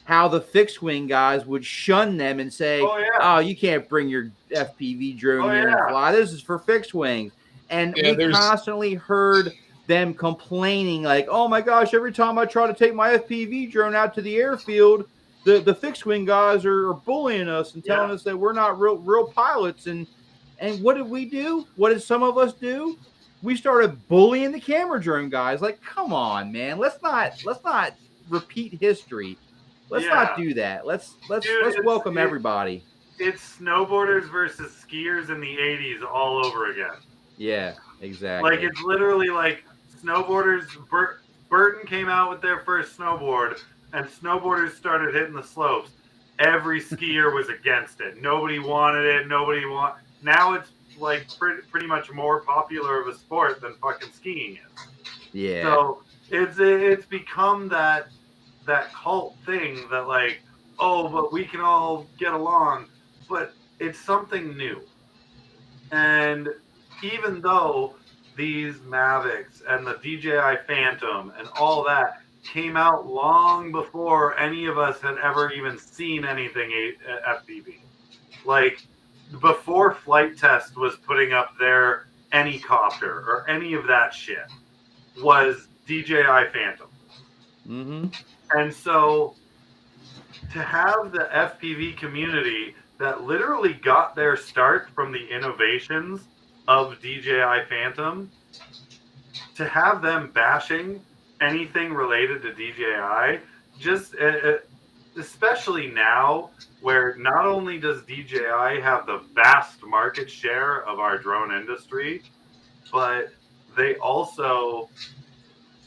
How the fixed wing guys would shun them and say, oh yeah, "Oh, you can't bring your FPV drone oh here and yeah, fly. This is for fixed wings." And Yeah, we there's constantly heard them complaining, like, "Oh my gosh, every time I try to take my FPV drone out to the airfield, the fixed wing guys are bullying us and yeah, telling us that we're not real pilots." And what did we do? What did some of us do? We started bullying the camera drone guys. Like, come on, man. Let's not repeat history. Let's not yeah. do that. Dude, Let's welcome everybody. it's snowboarders versus skiers in the '80s all over again. Yeah, Like, exactly. it's literally like snowboarders. Burton came out with their first snowboard, and snowboarders started hitting the slopes. Every skier was against it. Nobody wanted it. Now it's like pretty much more popular of a sport than fucking skiing is. Yeah. So it's become that cult thing that, like, oh, but we can all get along. But it's something new. And even though these Mavics and the DJI Phantom and all that came out long before any of us had ever even seen anything FPV. Like, before Flight Test was putting up their Anycopter or any of that shit, was DJI Phantom. Mm-hmm. And so to have the FPV community that literally got their start from the innovations of DJI Phantom, to have them bashing anything related to DJI, just especially now where not only does DJI have the vast market share of our drone industry, but they also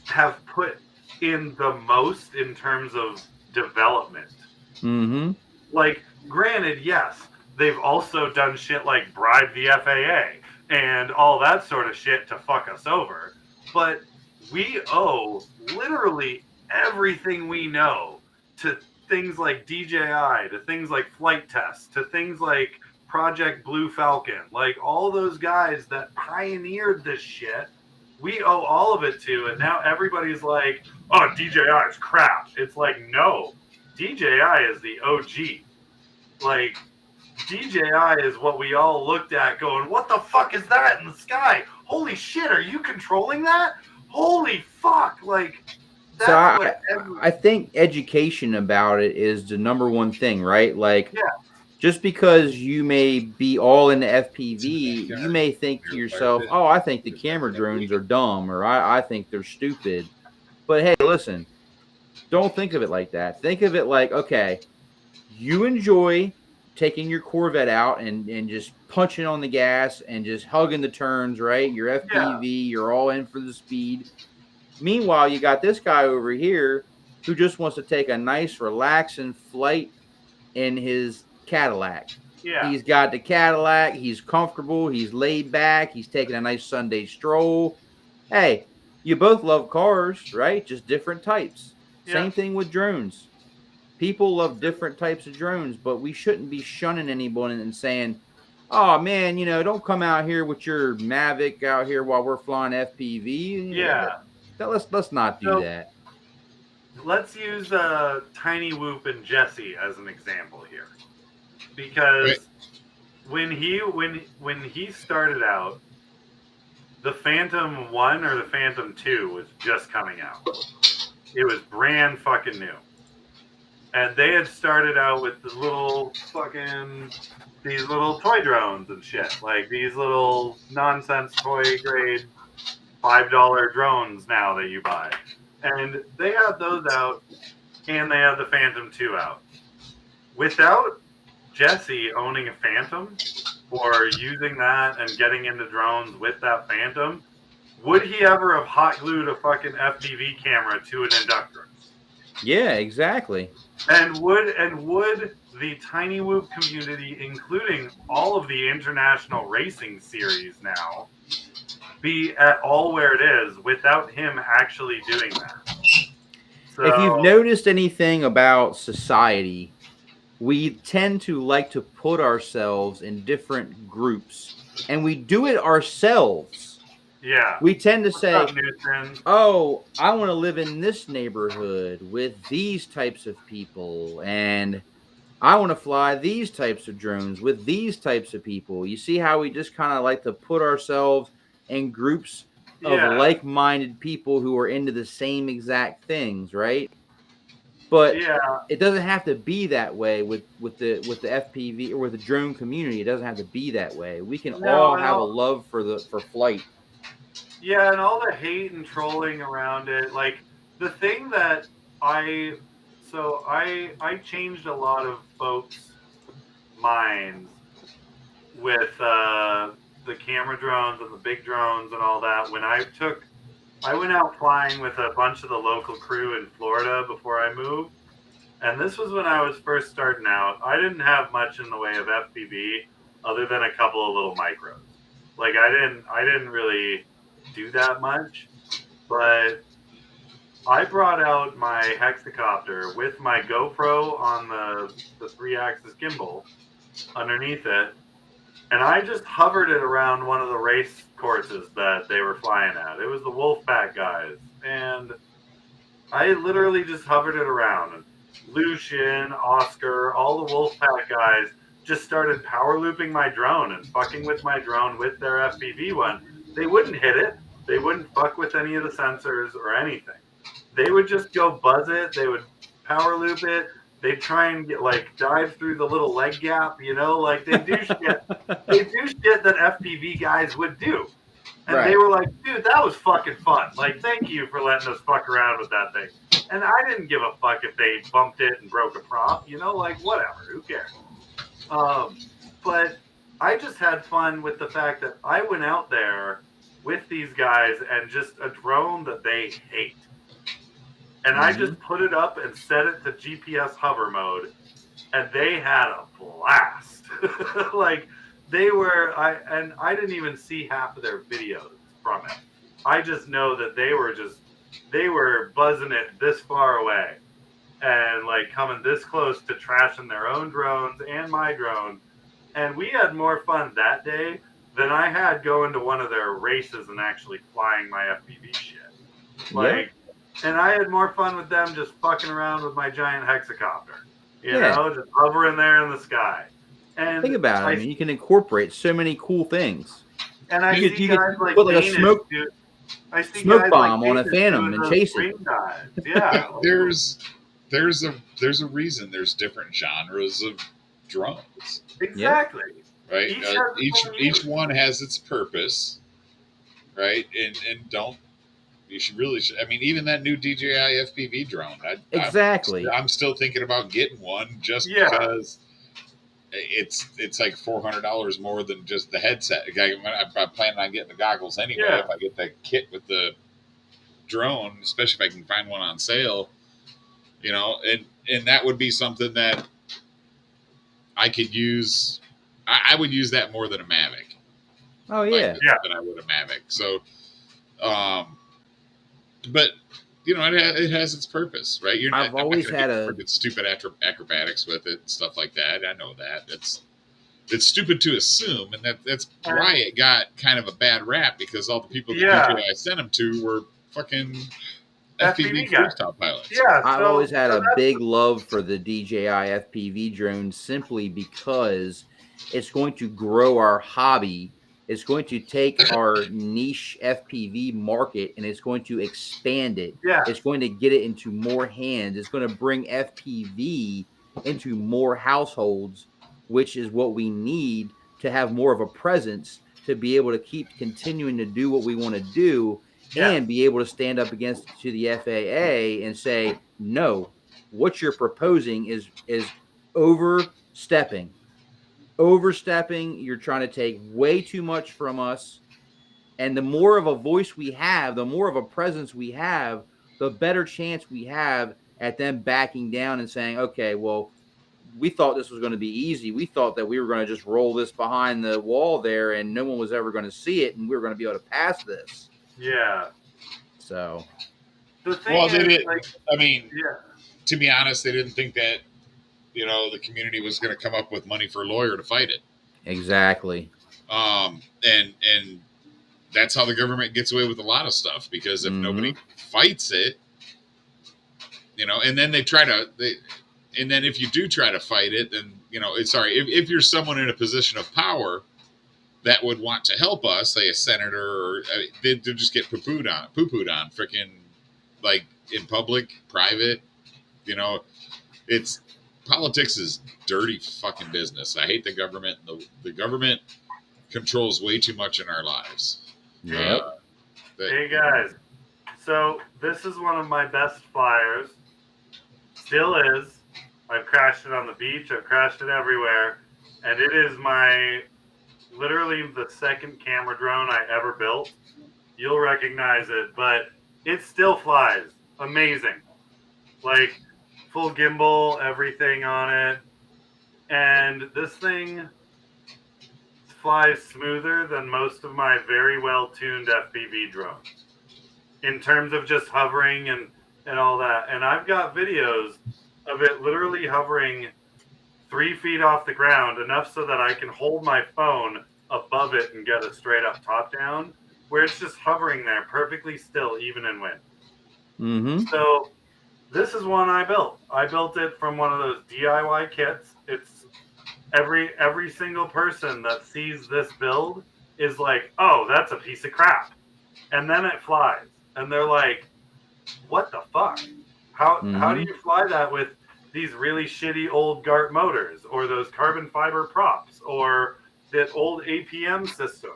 have put in the most in terms of development. Mm-hmm. Like, granted, yes, they've also done shit like bribe the FAA and all that sort of shit to fuck us over. But we owe literally everything we know to things like DJI, to things like Flight Test, to things like Project Blue Falcon, like all those guys that pioneered this shit. We owe all of it to, and now everybody's like, "Oh, DJI is crap." It's like, no, DJI is the OG. Like, DJI is what we all looked at going, what the fuck is that in the sky? Holy shit, are you controlling that? Holy fuck. Like, that's So what I think education about it is the number one thing, right? Like, Yeah. just because you may be all into FPV, you may think to yourself, oh, I think the camera drones are dumb, or I think they're stupid. But hey, listen, don't think of it like that. Think of it like, okay, you enjoy taking your Corvette out and just punching on the gas and just hugging the turns, right? Your FPV, you're all in for the speed. Meanwhile, you got this guy over here who just wants to take a nice, relaxing flight in his Cadillac. Yeah. He's got the Cadillac. He's comfortable. He's laid back. He's taking a nice Sunday stroll. Hey, you both love cars, right? Just different types. Yeah. Same thing with drones. People love different types of drones, but we shouldn't be shunning anyone and saying, oh man, don't come out here with your Mavic out here while we're flying FPV. Yeah. Let's not do that. Let's use Tiny Whoop and Jesse as an example here, because when he started out, the Phantom 1 or the Phantom 2 was just coming out. It was brand fucking new. And they had started out with these little toy drones and shit. Like these little nonsense toy grade $5 drones now that you buy. And they had those out, and they had the Phantom 2 out. Without Jesse owning a Phantom or using that and getting into drones with that Phantom, would he ever have hot glued a fucking FPV camera to an Inductrix? Yeah, exactly. And would the Tiny Whoop community, including all of the international racing series now, be at all where it is without him actually doing that? So, if you've noticed anything about society, we tend to like to put ourselves in different groups, and we do it ourselves. yeah, We tend to say, up, oh, I want to live in this neighborhood with these types of people, and I want to fly these types of drones with these types of people. You see how we just kind of like to put ourselves in groups of like-minded people who are into the same exact things, right? But it doesn't have to be that way with the FPV or with the drone community. It doesn't have to be that way. We can all have a love for flight. Yeah, and all the hate and trolling around it. Like, the thing that I changed a lot of folks' minds with the camera drones and the big drones and all that when I went out flying with a bunch of the local crew in Florida before I moved. And this was when I was first starting out. I didn't have much in the way of FPV other than a couple of little micros. Like, I didn't really do that much, but I brought out my hexacopter with my GoPro on the 3-axis gimbal, underneath it, and I just hovered it around one of the race courses that they were flying at. It was the Wolfpack guys, and I literally just hovered it around. And Lucian, Oscar, all the Wolfpack guys just started power looping my drone and fucking with my drone with their FPV one. They wouldn't hit it. They wouldn't fuck with any of the sensors or anything. They would just go buzz it. They would power loop it. They'd try and get dive through the little leg gap, like they do shit. They do shit that FPV guys would do. And they were like, dude, that was fucking fun. Like, thank you for letting us fuck around with that thing. And I didn't give a fuck if they bumped it and broke a prop, whatever, who cares? But I just had fun with the fact that I went out there with these guys and just a drone that they hate. And I just put it up and set it to GPS hover mode, and they had a blast. I didn't even see half of their videos from it. I just know that they were buzzing it this far away and coming this close to trashing their own drones and my drone. And we had more fun that day than I had going to one of their races and actually flying my FPV shit. And I had more fun with them just fucking around with my giant hexacopter, just hovering there in the sky. And think about it. I mean, you can incorporate so many cool things. And I see guys like put a smoke bomb on a Phantom and chase it. Yeah, there's a reason there's different genres of drones. Exactly. Right. Each one has its purpose. Right. And don't. You should really. I mean, even that new DJI FPV drone. I'm still thinking about getting one just because it's like $400 more than just the headset. I'm planning on getting the goggles anyway. If I get the kit with the drone, especially if I can find one on sale, and that would be something that I could use. I would use that more than a Mavic. Oh yeah, than I would a Mavic. So, but it has its purpose, right? I've always had stupid acrobatics with it, stuff like that. I know that it's stupid to assume, and that's why it got kind of a bad rap, because all the people that DJI sent them to were fucking FPV freestyle pilots. Yeah, I've always had a big love for the DJI FPV drone simply because it's going to grow our hobby. It's going to take our niche FPV market and it's going to expand it. Yeah. It's going to get it into more hands. It's going to bring FPV into more households, which is what we need to have more of a presence to be able to keep continuing to do what we want to do and be able to stand up against to the FAA and say, no, what you're proposing is overstepping. You're trying to take way too much from us. And the more of a voice we have, the more of a presence we have, the better chance we have at them backing down and saying, okay, well, we thought this was going to be easy. We thought that we were going to just roll this behind the wall there and no one was ever going to see it and we were going to be able to pass this. Yeah. So. The thing to be honest, they didn't think that the community was going to come up with money for a lawyer to fight it. Exactly. And that's how the government gets away with a lot of stuff, because if nobody fights it, and then and then if you do try to fight it, then, if you're someone in a position of power that would want to help us, say a senator, or they'll just get poo-pooed on freaking, like, in public, private, it's politics is dirty fucking business. I hate the government. The government controls way too much in our lives. Yep. Hey guys, so this is one of my best flyers. Still is. I've crashed it on the beach. I've crashed it everywhere. And it is literally the second camera drone I ever built. You'll recognize it, but it still flies. Amazing. Like, full gimbal, everything on it. And this thing flies smoother than most of my very well-tuned FPV drones in terms of just hovering and all that. And I've got videos of it literally hovering 3 feet off the ground, enough so that I can hold my phone above it and get a straight up top down, where it's just hovering there perfectly still, even in wind. Mm-hmm. So this is one I built. I built it from one of those DIY kits. It's every single person that sees this build is like, oh, that's a piece of crap. And then it flies. And they're like, what the fuck? How do you fly that with these really shitty old GART motors, or those carbon fiber props, or that old APM system?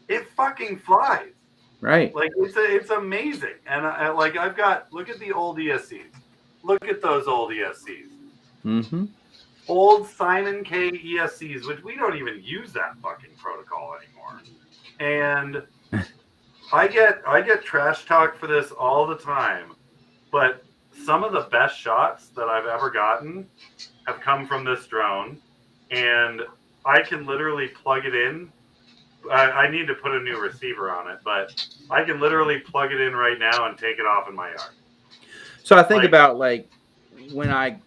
It fucking flies. Right. Like it's amazing. And I've got, look at the old ESCs. Look at those old ESCs. Mm-hmm. Old Simon K ESCs, which we don't even use that fucking protocol anymore. And I get trash talk for this all the time, but some of the best shots that I've ever gotten have come from this drone, and I can literally plug it in. I need to put a new receiver on it, but I can literally plug it in right now and take it off in my yard. So I think Like- about like when I,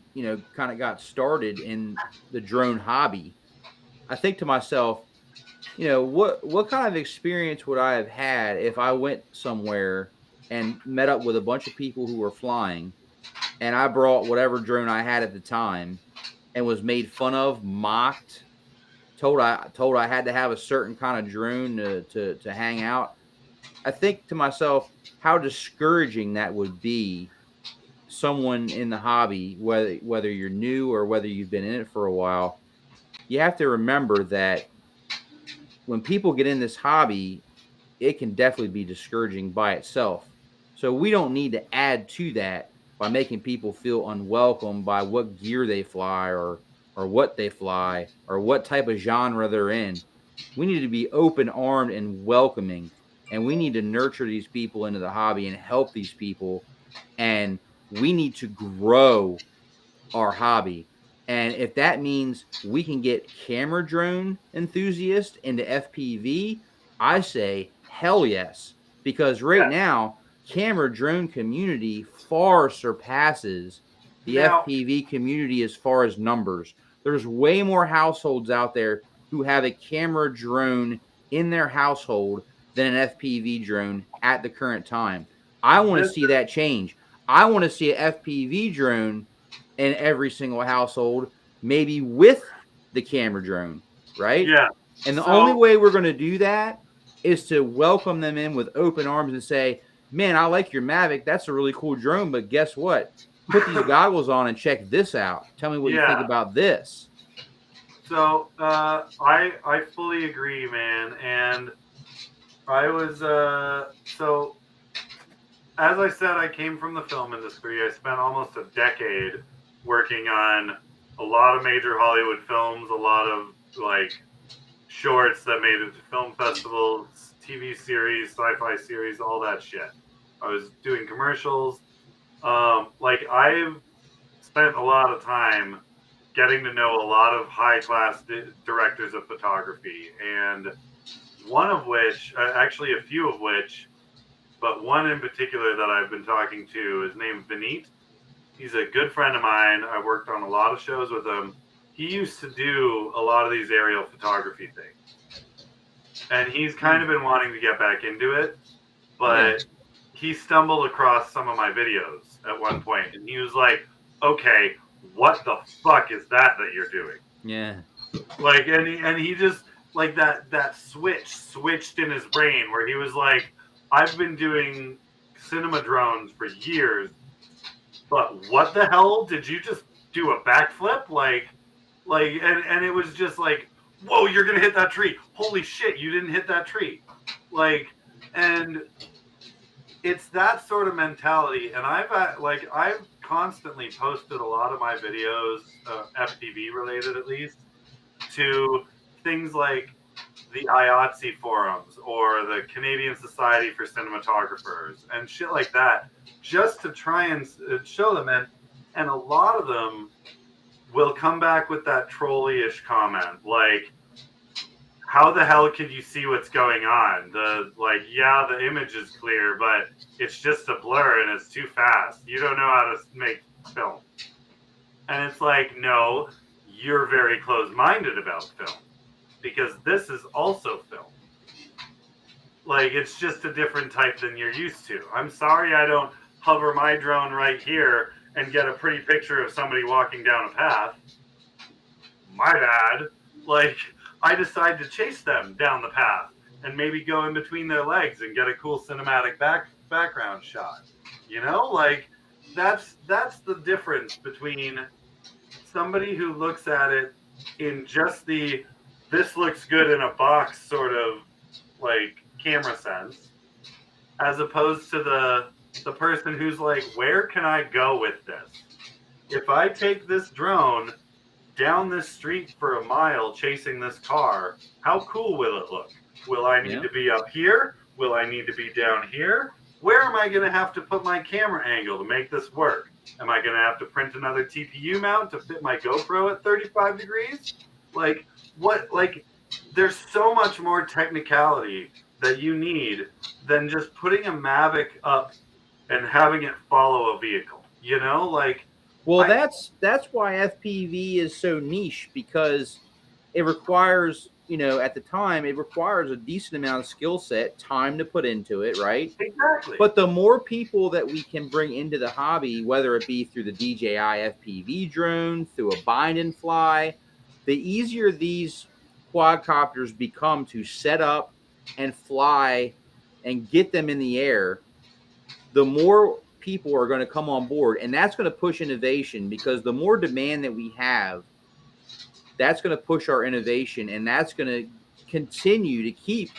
kind of got started in the drone hobby, I think to myself, what kind of experience would I have had if I went somewhere and met up with a bunch of people who were flying, and I brought whatever drone I had at the time and was made fun of, mocked, told I had to have a certain kind of drone to hang out. I think to myself how discouraging that would be someone in the hobby, whether you're new or whether you've been in it for a while. You have to remember that when people get in this hobby, it can definitely be discouraging by itself. So we don't need to add to that by making people feel unwelcome by what gear they fly, or what they fly, or what type of genre they're in. We need to be open armed and welcoming, and we need to nurture these people into the hobby and help these people, and we need to grow our hobby. And if that means we can get camera drone enthusiasts into FPV, I say hell yes. Because right now, camera drone community far surpasses the Now- FPV community as far as numbers. There's way more households out there who have a camera drone in their household than an FPV drone at the current time. I want to see that change. I want to see an FPV drone in every single household, maybe with the camera drone, right? Yeah. And the So- only way we're going to do that is to welcome them in with open arms and say, man, I like your Mavic. That's a really cool drone, but guess what? Put these goggles on and check this out. Tell me what you think about this. So I fully agree, man. And I was so, as I said, I came from the film industry. I spent almost a decade working on a lot of major Hollywood films, a lot of like shorts that made it to film festivals, TV series, sci-fi series, all that shit. I was doing commercials. Like I've spent a lot of time getting to know a lot of high-class directors of photography, and one of which, actually a few of which, but one in particular that I've been talking to is named Vineet. He's a good friend of mine. I worked on a lot of shows with him. He used to do a lot of these aerial photography things, and he's kind of been wanting to get back into it, but he stumbled across some of my videos at one point, and he was like, okay, what the fuck is that you're doing? Yeah. Like, and he just, like, that switched in his brain where he was like, I've been doing cinema drones for years, but what the hell? Did you just do a backflip? And it was just like, whoa, you're gonna hit that tree. Holy shit, you didn't hit that tree. Like, and it's that sort of mentality. And I've constantly posted a lot of my videos, FPV related at least, to things like the IATSE forums or the Canadian Society for Cinematographers and shit like that, just to try and show them. And a lot of them will come back with that trolley-ish comment, like, how the hell could you see what's going on? The image is clear, but it's just a blur and it's too fast. You don't know how to make film. And it's like, no, you're very close-minded about film, because this is also film. Like, it's just a different type than you're used to. I'm sorry I don't hover my drone right here and get a pretty picture of somebody walking down a path. My bad. Like, I decide to chase them down the path and maybe go in between their legs and get a cool cinematic background shot. You know, like, that's the difference between somebody who looks at it in just the this looks good in a box sort of like camera sense, as opposed to the person who's like, where can I go with this? If I take this drone down this street for a mile chasing this car, how cool will it look? Will I need to be up here? Will I need to be down here? Where am I going to have to put my camera angle to make this work? Am I going to have to print another TPU mount to fit my GoPro at 35 degrees? Like, what? Like, there's so much more technicality that you need than just putting a Mavic up and having it follow a vehicle. You know, like. Well, that's why FPV is so niche, because it requires, you know, at the time, it requires a decent amount of skill set, time to put into it, right? Exactly. But the more people that we can bring into the hobby, whether it be through the DJI FPV drone, through a bind and fly, the easier these quadcopters become to set up and fly and get them in the air, the more people are going to come on board. And that's going to push innovation, because the more demand that we have, that's going to push our innovation, and that's going to continue to keep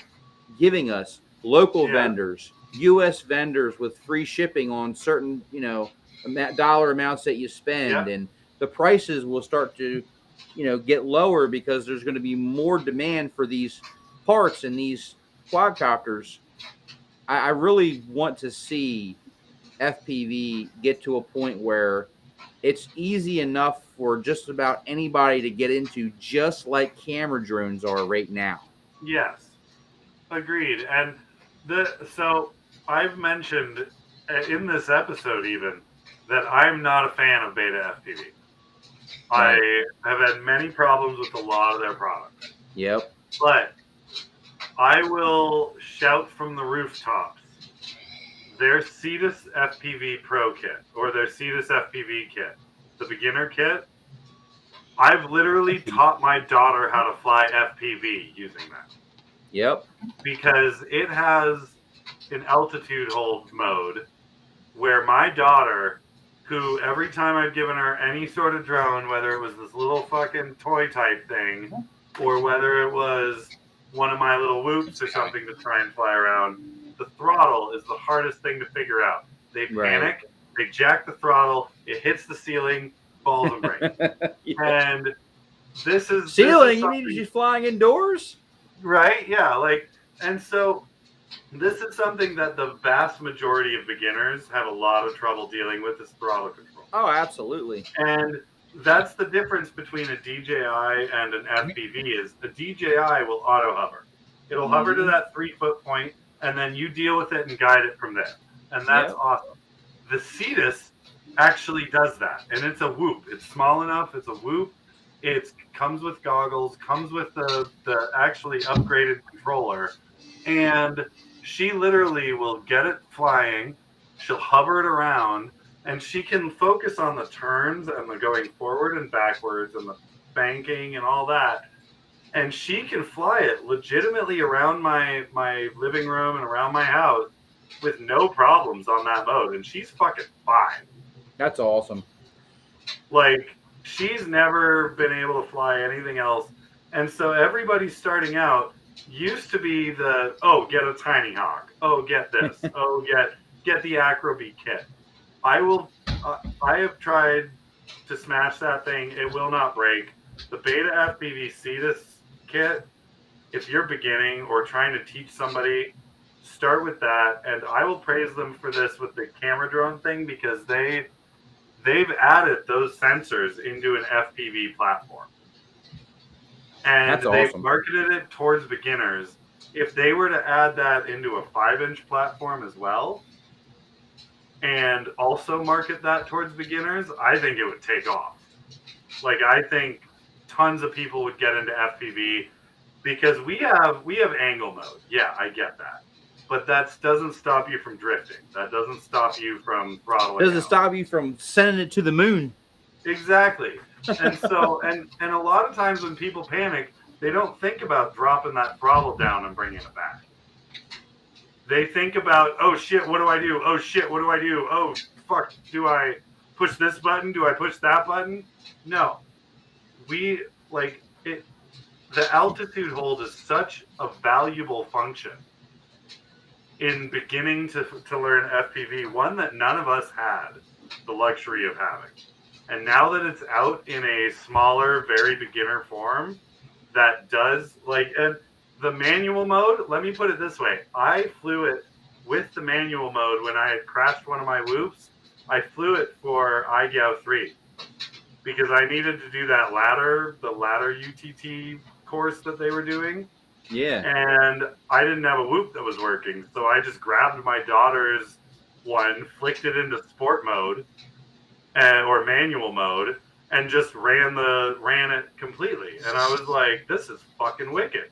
giving us local vendors, U.S. vendors with free shipping on certain, you know, dollar amounts that you spend, and the prices will start to, you know, get lower, because there's going to be more demand for these parts and these quadcopters. I really want to see FPV get to a point where it's easy enough for just about anybody to get into, just like camera drones are right now. Yes, agreed. And so I've mentioned in this episode even that I'm not a fan of Beta FPV. Right. I have had many problems with a lot of their products. Yep. But I will shout from the rooftops, their Cetus FPV Pro kit, or their Cetus FPV kit, the beginner kit, I've literally taught my daughter how to fly FPV using that. Yep. Because it has an altitude hold mode where my daughter, who every time I've given her any sort of drone, whether it was this little fucking toy type thing, or whether it was one of my little whoops or something to try and fly around, the throttle is the hardest thing to figure out. They panic, they jack the throttle, it hits the ceiling, falls and breaks. And this is ceiling. You mean she's flying indoors, right? Yeah, like, and so this is something that the vast majority of beginners have a lot of trouble dealing with, is throttle control. Oh, absolutely. And that's the difference between a DJI and an FPV. Is a DJI will auto hover. It'll hover to that 3-foot point, and then you deal with it and guide it from there. And that's awesome. The Cetus actually does that, and it's a whoop. It's small enough. It's a whoop. It comes with goggles, comes with the actually upgraded controller, and she literally will get it flying. She'll hover it around, and she can focus on the turns and the going forward and backwards and the banking and all that. And she can fly it legitimately around my living room and around my house with no problems on that mode. And she's fucking fine. That's awesome. Like, she's never been able to fly anything else. And so everybody starting out used to be the, oh, get a Tiny Hawk. Oh, get this. Oh, get the Acrobeat kit. I have tried to smash that thing. It will not break. The Beta FPV Cetus kit, if you're beginning or trying to teach somebody, start with that. And I will praise them for this with the camera drone thing, because they've added those sensors into an FPV platform. And they've marketed it towards beginners. If they were to add that into a 5-inch platform as well, and also market that towards beginners, I think it would take off. Like, I think tons of people would get into FPV because we have angle mode. Yeah, I get that. But that doesn't stop you from drifting. That doesn't stop you from throttling Doesn't out. stop you from sending it to the moon. Exactly. And so, and a lot of times when people panic, they don't think about dropping that throttle down and bringing it back. They think about, oh shit, what do I do? Oh shit, what do I do? Oh fuck, do I push this button? Do I push that button? No. We, like, it. The altitude hold is such a valuable function in beginning to learn FPV, one that none of us had the luxury of having. And now that it's out in a smaller, very beginner form, that does, like, and the manual mode, let me put it this way. I flew it with the manual mode when I had crashed one of my whoops. I flew it for IGAO 3 because I needed to do that ladder, the ladder UTT course that they were doing. Yeah. And I didn't have a whoop that was working. So I just grabbed my daughter's one, flicked it into sport mode or manual mode, and just ran it completely. And I was like, this is fucking wicked.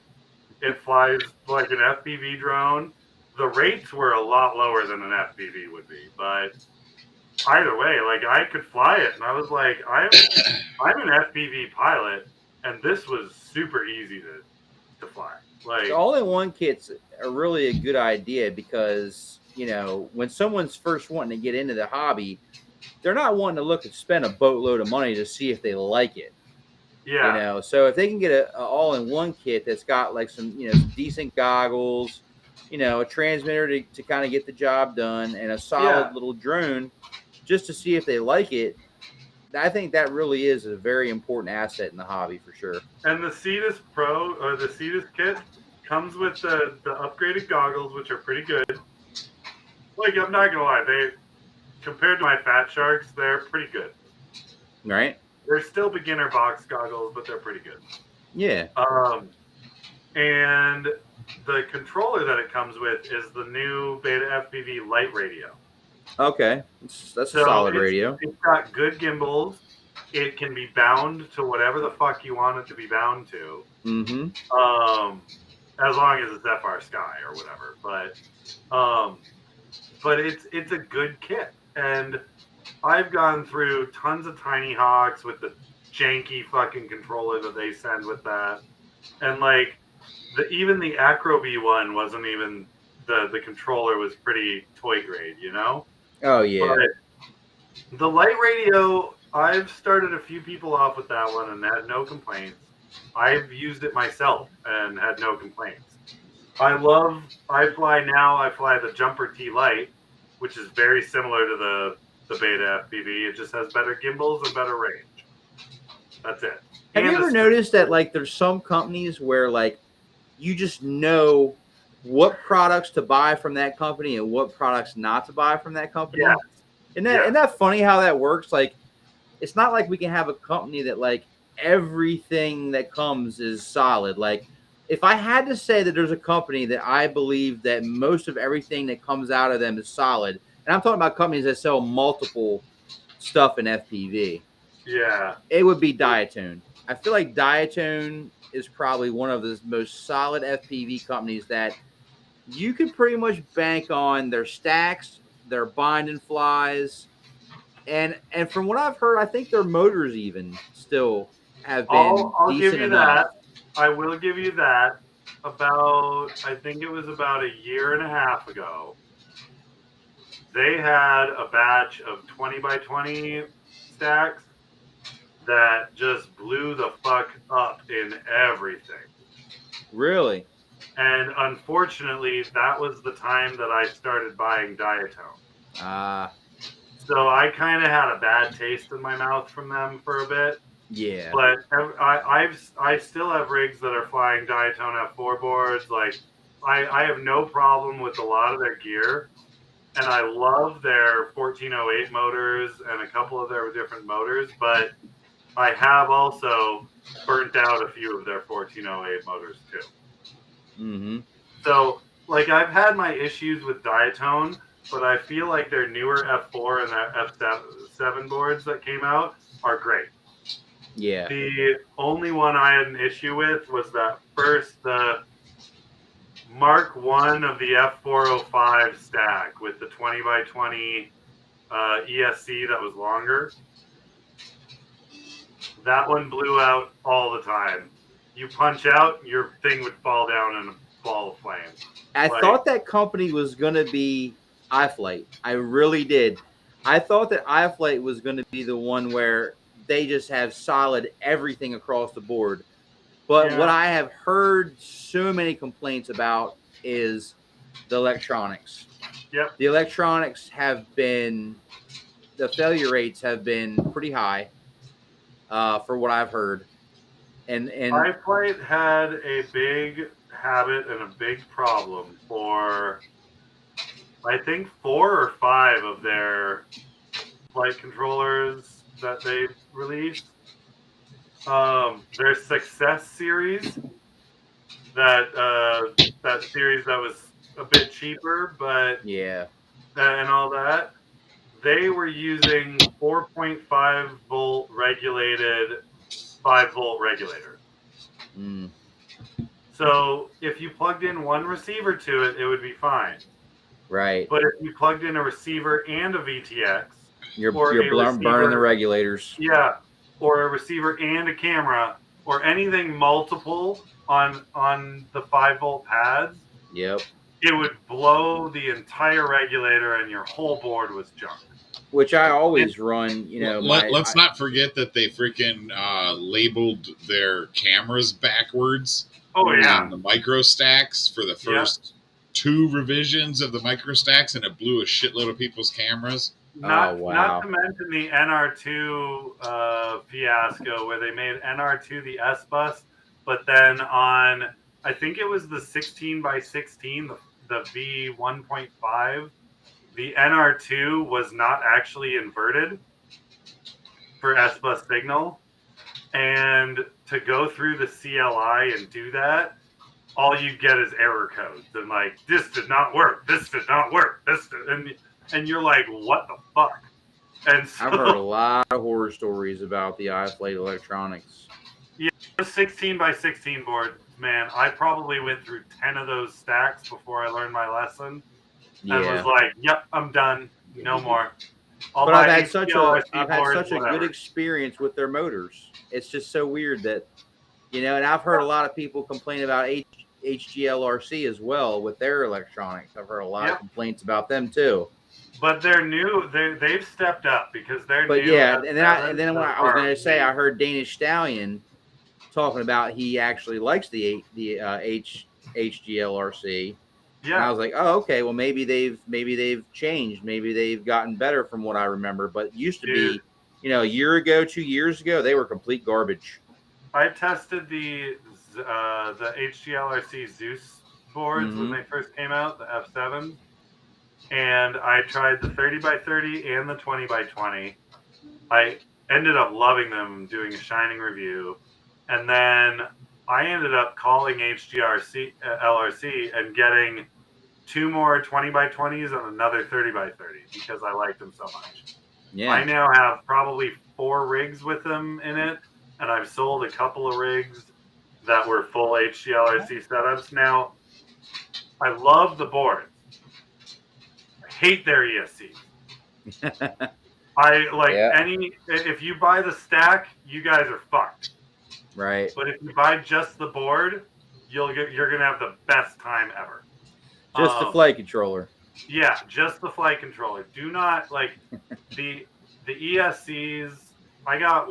It flies like an FPV drone. The rates were a lot lower than an FPV would be, but either way, like, I could fly it, and I was like, I'm an FPV pilot, and this was super easy to fly. Like, the all-in-one kit's are really a good idea because, you know, when someone's first wanting to get into the hobby, they're not wanting to look and spend a boatload of money to see if they like it. yeah, You know, so if they can get a all-in-one kit that's got like some, you know, some decent goggles, you know, a transmitter to kind of get the job done, and a solid little drone just to see if they like it, I think that really is a very important asset in the hobby for sure. And the Cetus Pro or the Cetus kit comes with the upgraded goggles, which are pretty good. Like, I'm not gonna lie, they, compared to my Fat Sharks, they're pretty good. Right? They're still beginner box goggles, but they're pretty good. Yeah. And the controller that it comes with is the new Beta FPV Light Radio. Okay, that's a solid radio. It's got good gimbals. It can be bound to whatever the fuck you want it to be bound to. Mm-hmm. As long as it's FR Sky or whatever. But it's a good kit. And I've gone through tons of Tiny Hawks with the janky fucking controller that they send with that. And like even the Acroby one wasn't even the controller was pretty toy grade, you know? Oh yeah. But the light radio, I've started a few people off with that one and had no complaints. I've used it myself and had no complaints. I fly the Jumper T Lite, which is very similar to the Beta FPV. It just has better gimbals and better range. That's it. Have you ever noticed that, like, there's some companies where, like, you just know what products to buy from that company and what products not to buy from that company? Yeah. Isn't that funny how that works? Like, it's not like we can have a company that, like, everything that comes is solid. Like, if I had to say that there's a company that I believe that most of everything that comes out of them is solid, and I'm talking about companies that sell multiple stuff in FPV. Yeah. It would be Diatone. I feel like Diatone is probably one of the most solid FPV companies that you could pretty much bank on their stacks, their bind and flies, and from what I've heard, I think their motors even still have been I'll decent give you enough. that. I will give you that. I think it was about a year and a half ago, they had a batch of 20 by 20 stacks that just blew the fuck up in everything. Really? And unfortunately, that was the time that I started buying Diatone. So I kind of had a bad taste in my mouth from them for a bit. Yeah. But I still have rigs that are flying Diatone F4 boards. Like, I have no problem with a lot of their gear. And I love their 1408 motors and a couple of their different motors. But I have also burnt out a few of their 1408 motors too. Mm-hmm. So, like, I've had my issues with Diatone, but I feel like their newer F4 and their F7 boards that came out are great. Yeah. The only one I had an issue with was that the Mark 1 of the F405 stack with the 20 by 20 ESC that was longer. That one blew out all the time. You punch out, your thing would fall down in a ball of flame. I thought that company was going to be iFlight. I really did. I thought that iFlight was going to be the one where they just have solid everything across the board. But what I have heard so many complaints about is the electronics. Yep. The electronics the failure rates have been pretty high for what I've heard. And iFlight had a big habit and a big problem for, I think, 4 or 5 of their flight controllers that they released. Their Success series, that series that was a bit cheaper, but yeah, and all that, they were using 4.5 volt regulated 5 volt regulators. Mm. So if you plugged in one receiver to it, it would be fine. Right. But if you plugged in a receiver and a VTX, you're burning the regulators. Yeah, or a receiver and a camera, or anything multiple on the 5 volt pads. Yep. It would blow the entire regulator, and your whole board was junk. Which I always run, you know. Let's not forget that they freaking labeled their cameras backwards. Oh yeah, on the micro stacks for the first 2 revisions of the micro stacks, and it blew a shitload of people's cameras. Not to mention the NR2 fiasco, where they made NR2 the S bus, but then on, I think it was the 16 by 16, the V1.5, the NR2 was not actually inverted for S bus signal, and to go through the CLI and do that, all you get is error codes and like, this did not work, this did not work, and you're like, what the fuck? And so, I've heard a lot of horror stories about the iFlight electronics. Yeah, the 16 by 16 board, man, I probably went through 10 of those stacks before I learned my lesson. Yeah. And was like, yep, I'm done. No more. But I've had such a good experience with their motors. It's just so weird that, you know, and I've heard a lot of people complain about HGLRC as well with their electronics. I've heard a lot of complaints about them too. But they're new. They've stepped up because they're new. But yeah, and then when I was going to say, I heard Danish Stallion talking about he actually likes the HGLRC. Yeah. And I was like, oh, okay. Well, maybe they've changed. Maybe they've gotten better from what I remember. But it used to be, you know, a year ago, 2 years ago, they were complete garbage. I tested the HGLRC Zeus boards when they first came out, the F7, and I tried the 30 by 30 and the 20 by 20. I ended up loving them, doing a shining review, and then I ended up calling LRC and getting 2 more 20 by 20s and another 30 by 30 because I liked them so much. Yeah. I now have probably 4 rigs with them in it, and I've sold a couple of rigs that were full HGLRC setups. Now, I love the boards. I hate their ESCs. I like if you buy the stack, you guys are fucked. Right. But if you buy just the board, you're gonna have the best time ever. Just the flight controller. Yeah, just the flight controller. Do not like the ESCs. I got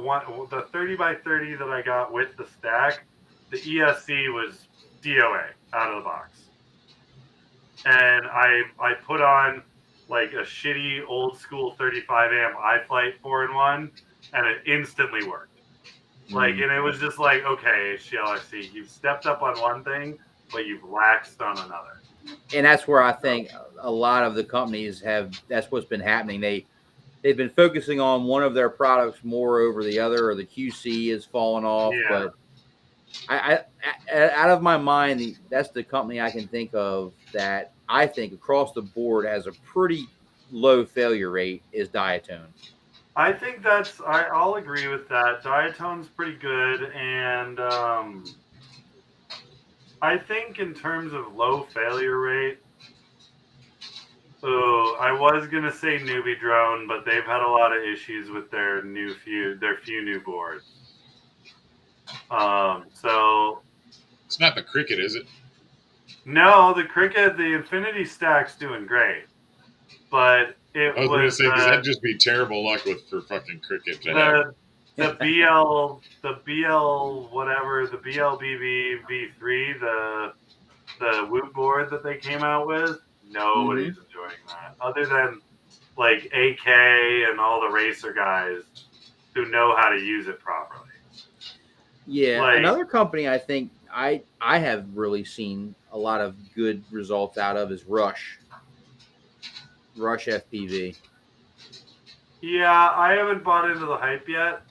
the 30 by 30 that I got with the stack. The ESC was DOA out of the box, and I put on like a shitty old school 35 amp iFlight 4-in-1, and it instantly worked. Like, and it was just like, okay, HGLRC, you've stepped up on one thing, but you've laxed on another. And that's where I think a lot of the companies that's what's been happening. They've been focusing on one of their products more over the other, or the QC has fallen off. Yeah. But I out of my mind, that's the company I can think of that I think across the board has a pretty low failure rate is Diatone. I think I'll agree with that. Diatone's pretty good, and I think in terms of low failure rate, I was gonna say Newbie Drone, but they've had a lot of issues with their few new boards. So It's not the Cricket, is it? no, the Infinity Stack's doing great, but it I was going to was say because that'd just be terrible luck for fucking Cricket to have. the BL whatever, the BLBB V3, the Woot board that they came out with. Nobody's enjoying that, other than like AK and all the racer guys who know how to use it properly. Yeah, Like, another company I think I have really seen a lot of good results out of is Rush FPV. yeah, I haven't bought into the hype yet.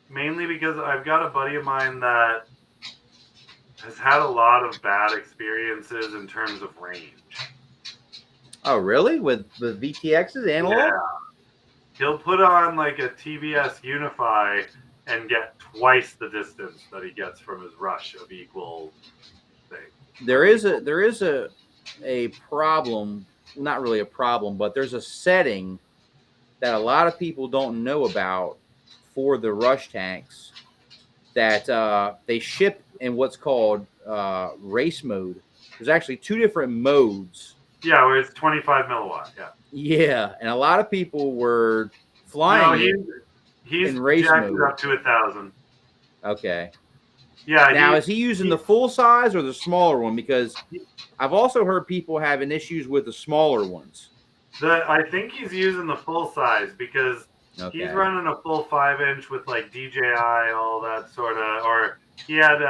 Mainly because I've got a buddy of mine that has had a lot of bad experiences in terms of range. Oh, really? With the VTXs analog? Yeah. He'll put on like a TBS Unify and get twice the distance that he gets from his Rush of equal thing. There is a problem, not really a problem, but there's a setting that a lot of people don't know about for the Rush tanks that they ship in what's called race mode. There's actually two different modes. Yeah, where it's 25 milliwatt. Yeah. Yeah, and a lot of people were flying he's in race jacked mode. it up to 1,000. Okay. Yeah. Now, is he using the full size or the smaller one? Because I've also heard people having issues with the smaller ones. I think he's using the full size because he's running a full 5-inch with like DJI, all that sort of, or he had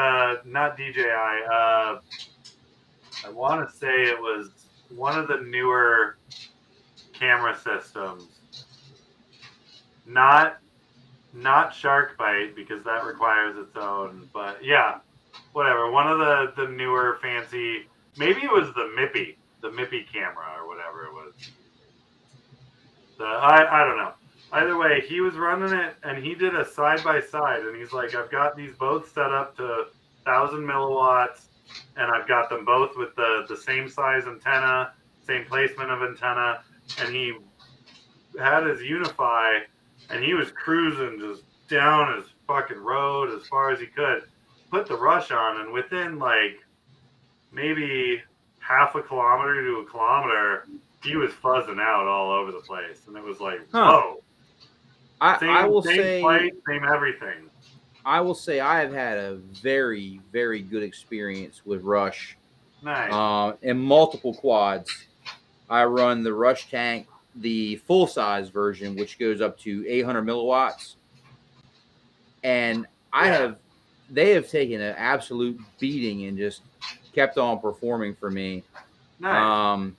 not DJI. I want to say it was one of the newer camera systems, not Shark Bite because that requires its own. But yeah, whatever. One of the newer fancy. Maybe it was the MIPI camera or whatever it was. I don't know. Either way, he was running it and he did a side by side, and he's like, I've got these both set up to 1,000 milliwatts, and I've got them both with the same size antenna, same placement of antenna, and he had his Unify, and he was cruising just down his fucking road as far as he could, put the Rush on, and within like maybe half a kilometer to a kilometer, he was fuzzing out all over the place, and it was like, whoa. I will same say, flight, same everything. I will say I have had a very, very good experience with Rush. Nice. In multiple quads. I run the Rush tank, the full size version, which goes up to 800 milliwatts, and they have taken an absolute beating and just kept on performing for me. Nice.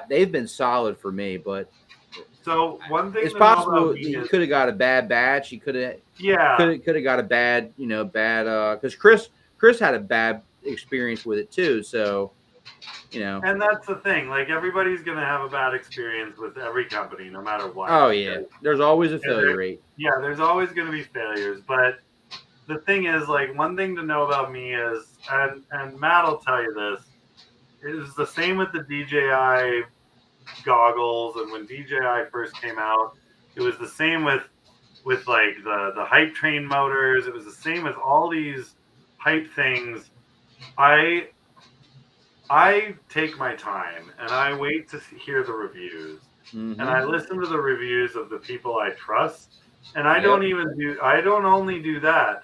They've been solid for me, but so one thing it's possible he could have got a bad batch. He could have got a bad, because Chris had a bad experience with it too. So, and that's the thing. Like, everybody's gonna have a bad experience with every company, no matter what. Oh yeah, there's always a failure rate. Yeah, there's always gonna be failures, but the thing is, like, one thing to know about me is, and Matt will tell you this, it was the same with the DJI goggles, and when DJI first came out, it was the same with like the hype train motors. It was the same with all these hype things. I take my time and I wait to hear the reviews, and I listen to the reviews of the people I trust, and I don't only do that.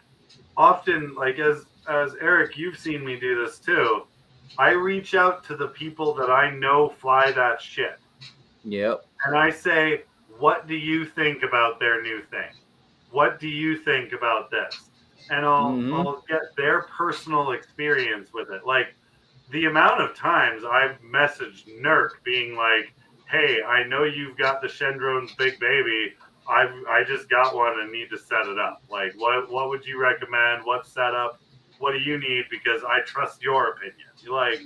Often, like as Eric, you've seen me do this too. I reach out to the people that I know fly that shit. Yep. And I say, what do you think about their new thing? What do you think about this? And I'll get their personal experience with it. Like, the amount of times I've messaged Nurk being like, hey, I know you've got the Shendrone's big baby. I just got one and need to set it up. Like, what would you recommend? What setup? What do you need? Because I trust your opinion. Like,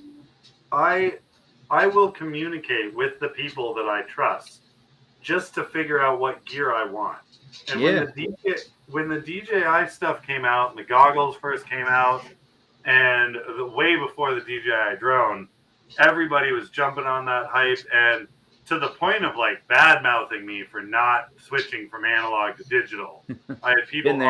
I will communicate with the people that I trust just to figure out what gear I want. And Yeah. when the DJI stuff came out and the goggles first came out, and way before the DJI drone, everybody was jumping on that hype, and to the point of like bad mouthing me for not switching from analog to digital. I had people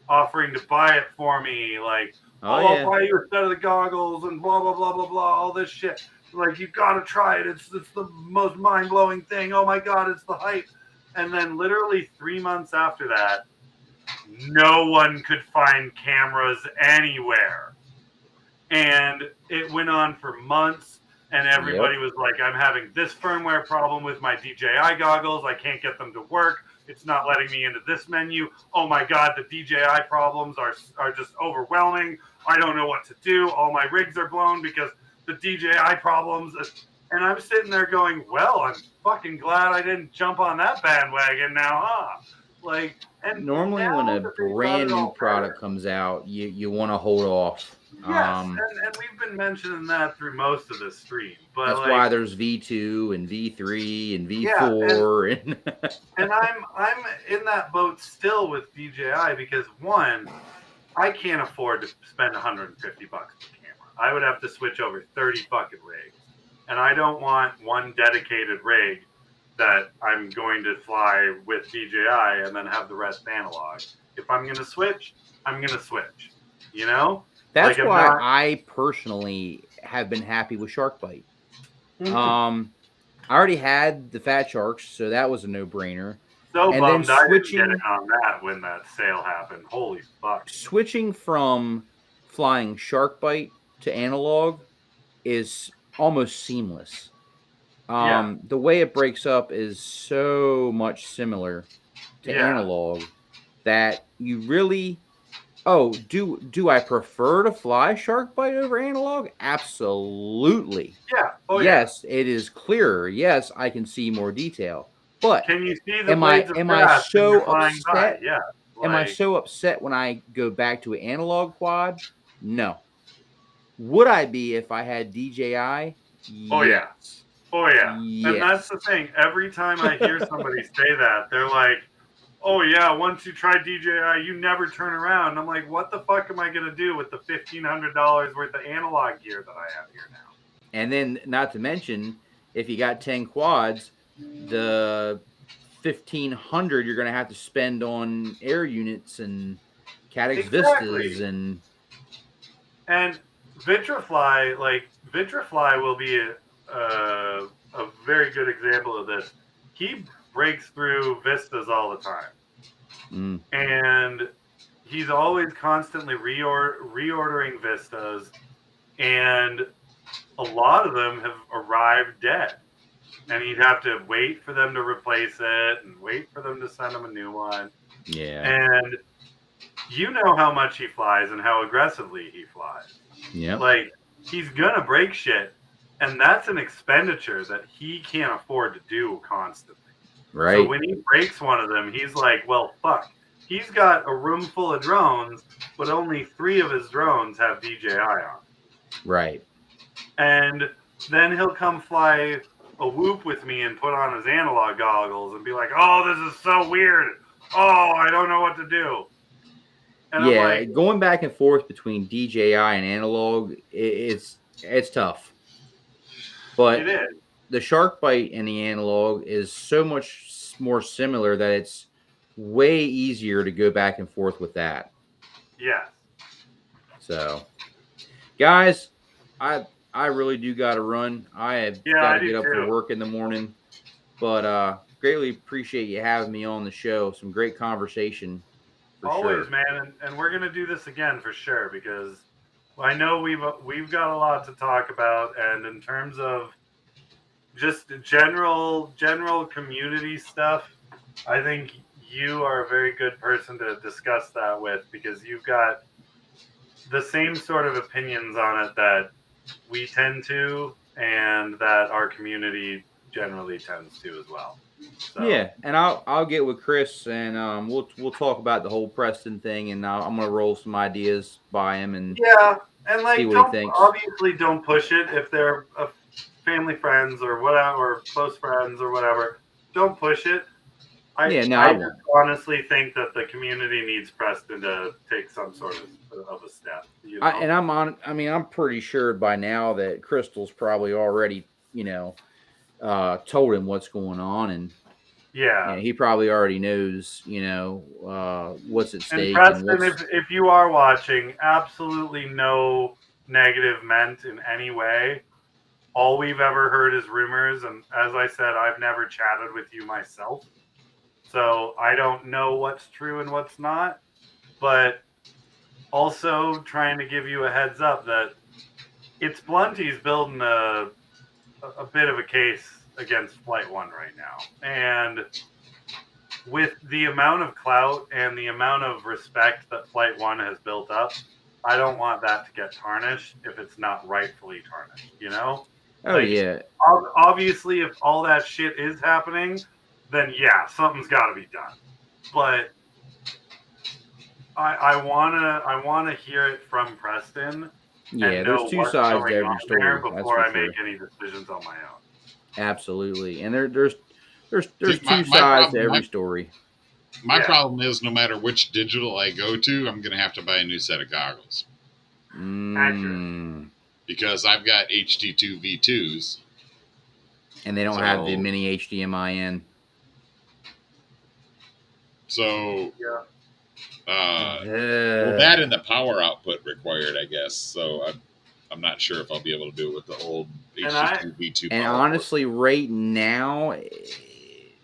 offering to buy it for me, like, I'll buy you a set of the goggles and blah blah blah blah blah, all this shit. Like, you gotta try it. It's the most mind blowing thing. Oh my god, it's the hype. And then literally 3 months after that, no one could find cameras anywhere. And it went on for months, and everybody was like, I'm having this firmware problem with my DJI goggles. I can't get them to work. It's not letting me into this menu. Oh my god, the DJI problems are just overwhelming. I don't know what to do. All my rigs are blown because the DJI problems. And I'm sitting there going, well, I'm fucking glad I didn't jump on that bandwagon now, huh? Like, and normally when a brand new product comes out, you want to hold off. Yes, and we've been mentioning that through most of this stream. But that's why there's V2 and V3 and V4 and I'm in that boat still with DJI because one, I can't afford to spend $150 per camera. I would have to switch over 30 fucking rigs. And I don't want one dedicated rig that I'm going to fly with DJI and then have the rest analog. If I'm going to switch, I'm going to switch. You know? That's like, why I personally have been happy with SharkBite. I already had the Fat Sharks, so that was a no-brainer. So and bummed I didn't get it on that when that sale happened. Holy fuck. Switching from flying SharkBite to analog is almost seamless. The way it breaks up is so much similar to analog that you really... Oh, do I prefer to fly SharkBite over analog? Absolutely. Yeah. Yes, it is clearer. Yes, I can see more detail. But can you see the am I so upset? Yeah. Am I so upset when I go back to an analog quad? No. Would I be if I had DJI? Oh yeah. Yes. Oh yeah. And that's the thing. Every time I hear somebody say that, they're like, oh yeah, once you try DJI, you never turn around. I'm like, what the fuck am I going to do with the $1,500 worth of analog gear that I have here now? And then, not to mention, if you got 10 quads, the $1,500 you're going to have to spend on air units and Caddx Vistas and Vitrafly. Like, Vitrafly will be a very good example of this. He breaks through Vistas all the time. And he's always constantly reordering Vistas, and a lot of them have arrived dead. And he'd have to wait for them to replace it and wait for them to send him a new one. Yeah. And you know how much he flies and how aggressively he flies. Yeah. Like, he's going to break shit, and that's an expenditure that he can't afford to do constantly. Right. So when he breaks one of them, he's like, well, fuck. He's got a room full of drones, but only 3 of his drones have DJI on. Right. And then he'll come fly a Whoop with me and put on his analog goggles and be like, oh, this is so weird. Oh, I don't know what to do. And yeah, I'm like, going back and forth between DJI and analog, it's tough. But it is. The SharkBite and the analog is so much more similar that it's way easier to go back and forth with that. Yes. So, guys, I really do got to run. I have got to get up for work in the morning. But greatly appreciate you having me on the show. Some great conversation. Always, sure. Man. And we're going to do this again for sure, because I know we've got a lot to talk about. And in terms of just general community stuff, I think you are a very good person to discuss that with, because you've got the same sort of opinions on it that we tend to, and that our community generally tends to as well. So. Yeah, and I'll get with Chris, and we'll talk about the whole Preston thing, and I'm gonna roll some ideas by him and and like, obviously don't push it if they're family friends or whatever, or close friends or whatever. don't push it. I I won't. just honestly think that the community needs Preston to take some sort of a step. You know? I'm pretty sure by now that Crystal's probably already, told him what's going on, and yeah. he probably already knows, what's at And stake and Preston, what's. if you are watching, absolutely no negative meant in any way. All we've ever heard is rumors, and as I said, I've never chatted with you myself, so I don't know what's true and what's not. But also trying to give you a heads up that it's Blunty's building a bit of a case against Flight One right now, and with the amount of clout and the amount of respect that Flight One has built up, I don't want that to get tarnished if it's not rightfully tarnished, you know? Oh Like, yeah, obviously, if all that shit is happening, then yeah, something's got to be done. But I wanna hear it from Preston and know There's two what's sides to going every on there story. That's before for I sure. make any decisions on my own. Absolutely, and there's See, two sides to every story. My problem is no matter which digital I go to, I'm going to have to buy a new set of goggles. Accurate. Because I've got HD2 V2s. And they don't have the mini HDMI in. So, yeah. Well, that and the power output required, I guess. So I'm not sure if I'll be able to do it with the old HD2 V2 And power honestly, right now,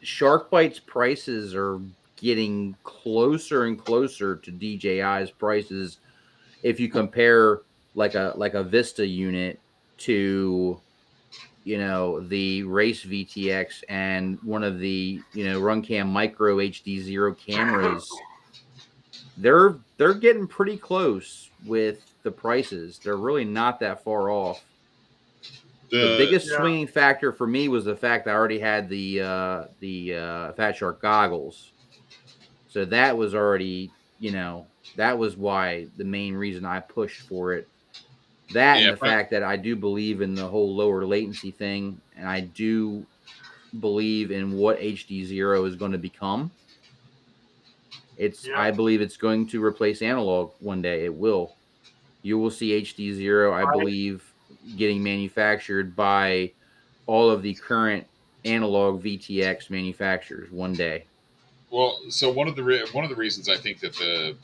SharkBite's prices are getting closer and closer to DJI's prices. If you compare like a Vista unit to the Race VTX and one of the Runcam Micro HD0 cameras, they're getting pretty close with the prices. They're really not that far off. The biggest swinging factor for me was the fact I already had the Fat Shark goggles, so that was already that was why the main reason I pushed for it. That and the fact that I do believe in the whole lower latency thing, and I do believe in what HD0 is going to become. I believe it's going to replace analog one day. It will. You will see HD0, I believe, getting manufactured by all of the current analog VTX manufacturers one day. Well, so one of the reasons I think that the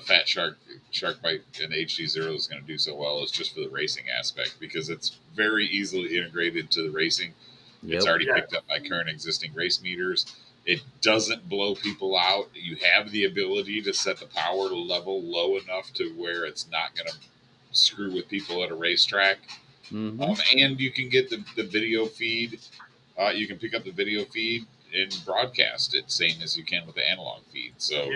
Fat SharkBite and HD0 is going to do so well is just for the racing aspect, because it's very easily integrated to the racing. Yep. It's already picked up by current existing race meters. It doesn't blow people out. You have the ability to set the power level low enough to where it's not going to screw with people at a racetrack. And you can get the video feed. You can pick up the video feed and broadcast it, same as you can with the analog feed. So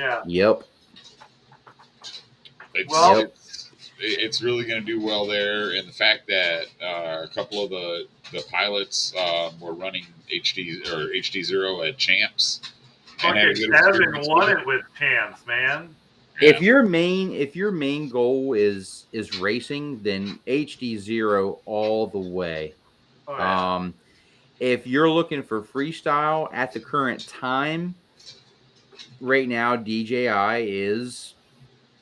it's really going to do well there. And the fact that a couple of the pilots were running HD0 at champs. Fucking Kevin won it with champs, man. Yeah. If your main goal is racing, then HD0 all the way. Oh, yeah. If you're looking for freestyle at the current time, right now DJI is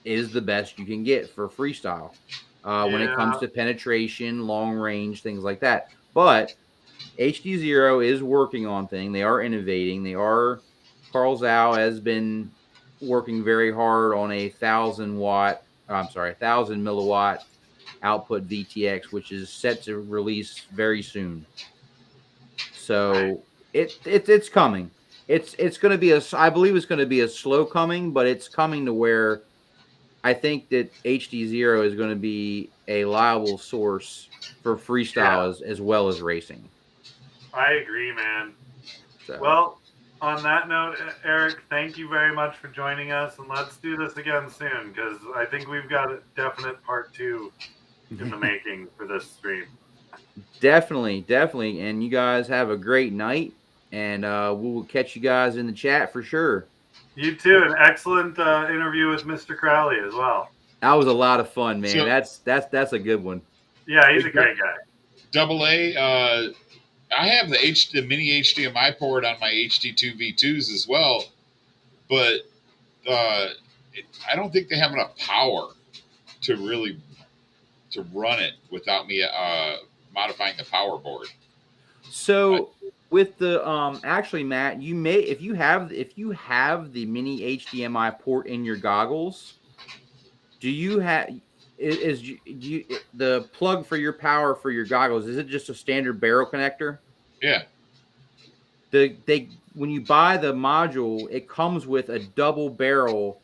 the best you can get for freestyle when it comes to penetration, long range, things like that. But HD0 is working on things. They are innovating. Carl Zhao has been working very hard on a 1,000 milliwatt output VTX, which is set to release very soon. So it's coming. It's going to be I believe it's going to be a slow coming, but it's coming to where I think that HD0 is going to be a reliable source for freestyle as well as racing. I agree, man. So. Well, on that note, Eric, thank you very much for joining us, and let's do this again soon, because I think we've got a definite part 2 in the making for this stream. Definitely. And you guys have a great night, and we will catch you guys in the chat for sure. You too. An excellent interview with Mr. Crowley as well. That was a lot of fun, man. So, that's a good one. Yeah, he's a great guy. Double A, I have the mini HDMI port on my HD2 V2s as well, but I don't think they have enough power to really to run it without me modifying the power board. So with the actually, Matt, you may if you have the mini HDMI port in your goggles, do you have the plug for your power for your goggles? Is it just a standard barrel connector? Yeah. When you buy the module, it comes with a double barrel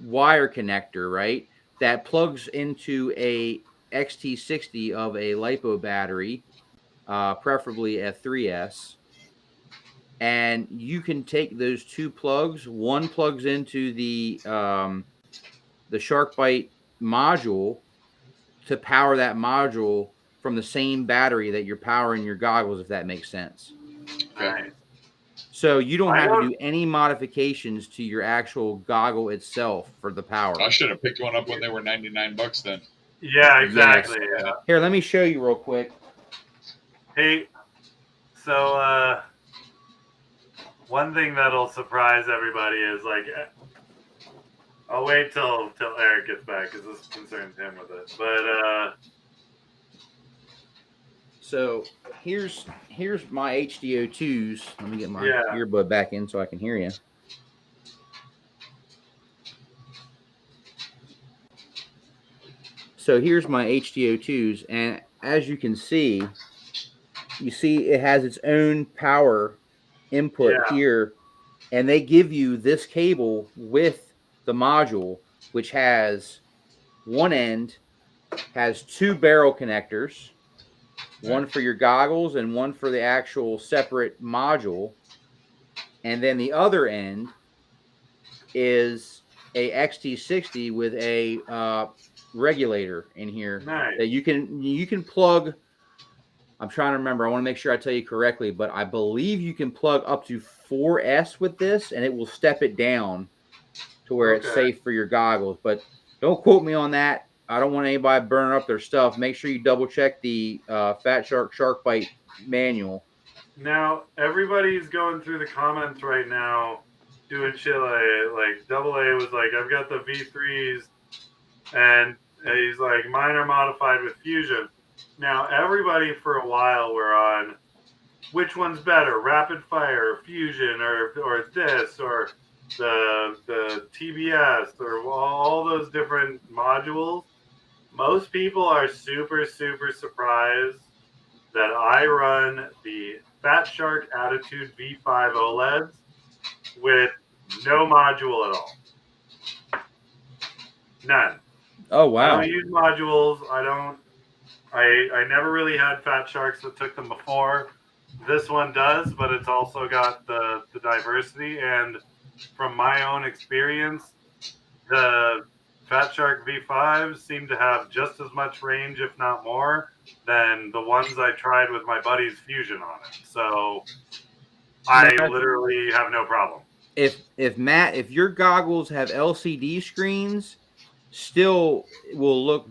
wire connector, right? That plugs into a XT60 of a LiPo battery, preferably a 3S. And you can take those two plugs. One plugs into the SharkBite module to power that module from the same battery that you're powering your goggles, if that makes sense. Okay. Nice. So you don't have to do any modifications to your actual goggle itself for the power. I should have picked one up when they were $99 then. Yeah, exactly. Yes. Yeah. Here, let me show you real quick. Hey, so one thing that'll surprise everybody is like, I'll wait till Erik gets back because this concerns him with it. But so here's my HDO2s. Let me get my earbud back in so I can hear you. So here's my HDO2s, and as you can see, it has its own power input here, and they give you this cable with the module, which has one end has two barrel connectors, one for your goggles and one for the actual separate module, and then the other end is a XT60 with a regulator in here that you can plug. I'm trying to remember. I want to make sure I tell you correctly, but I believe you can plug up to 4S with this, and it will step it down to where it's safe for your goggles. But don't quote me on that. I don't want anybody burning up their stuff. Make sure you double check the Fat Shark SharkBite manual. Now everybody's going through the comments right now, doing shit like Double A was like, I've got the V3s, and he's like, mine are modified with Fusion. Now everybody for a while were on, which one's better, Rapid Fire, Fusion, or this, or the TBS, or all those different modules. Most people are super, super surprised that I run the Fat Shark Attitude V5 OLEDs with no module at all. None. Oh, wow. I don't use modules. I never really had Fat Sharks that took them before. This one does, but it's also got the diversity. And from my own experience, the Fat Shark V5s seem to have just as much range, if not more, than the ones I tried with my buddy's Fusion on it. So I literally have no problem. If Matt, if your goggles have LCD screens, still will look,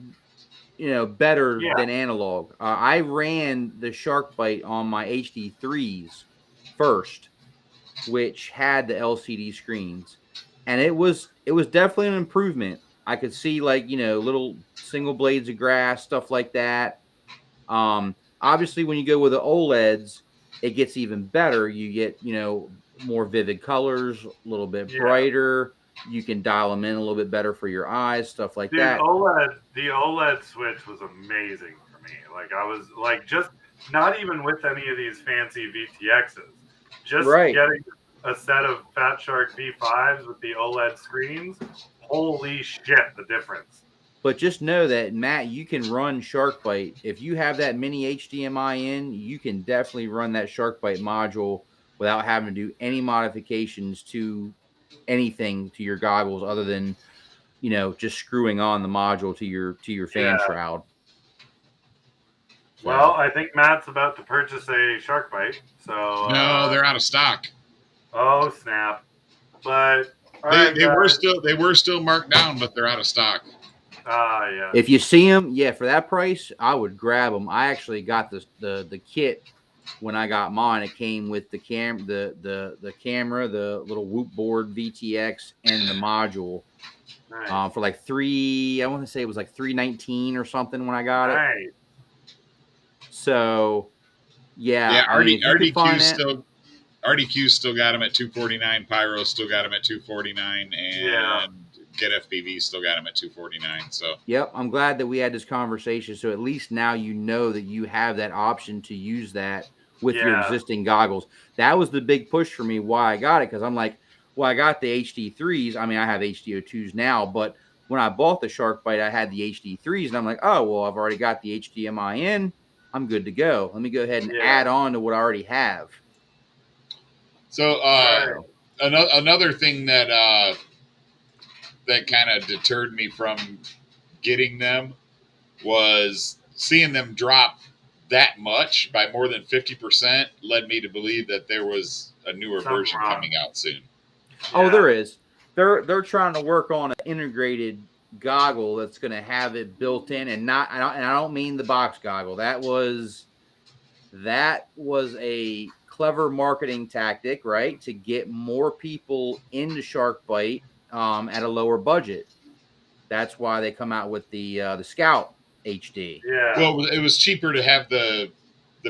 better than analog. I ran the SharkBite on my HD3s first, which had the LCD screens, and it was definitely an improvement. I could see little single blades of grass, stuff like that. Obviously, when you go with the OLEDs, it gets even better. You get more vivid colors, a little bit brighter. You can dial them in a little bit better for your eyes, stuff like that. The OLED switch was amazing for me. Like I was like, just not even with any of these fancy VTXs, just getting a set of Fat Shark V5s with the OLED screens. Holy shit, the difference. But just know that, Matt, you can run SharkBite. If you have that mini HDMI in, you can definitely run that SharkBite module without having to do any modifications to anything to your goggles other than, just screwing on the module to your fan shroud. So. Well, I think Matt's about to purchase a SharkBite. So no, they're out of stock. Oh, snap. But they were still marked down, but they're out of stock. Yeah. If you see them, for that price, I would grab them. I actually got the kit when I got mine, it came with the camera, the little whoop board VTX, and the module. Nice. For like I want to say it was like $319 or something when I got it. Nice. So yeah, Yeah, I mean, if you could find that, RDQ still got them at $249. Pyro still got them at $249, and Yeah. Get FPV still got them at $249. So yep, I'm glad that we had this conversation. So at least now you know that you have that option to use that with your Yeah. existing goggles. That was the big push for me why I got it, because I'm like, well, I got the HD3s. I mean, I have HDO2s now, but when I bought the Shark Bite, I had the HD3s, and I'm like, oh, well, I've already got the HDMI in. I'm good to go. Let me go ahead and add on to what I already have. So Right. another thing that that kind of deterred me from getting them was seeing them drop that much by more than 50% led me to believe that there was a newer Something version wrong. coming out soon. Oh, Yeah. there is. They're trying to work on an integrated goggle that's going to have it built in, and I don't mean the box goggle. That was a clever marketing tactic, right, to get more people into Shark Bite at a lower budget. That's why they come out with the Scout HD. Yeah. Well, it was cheaper to have the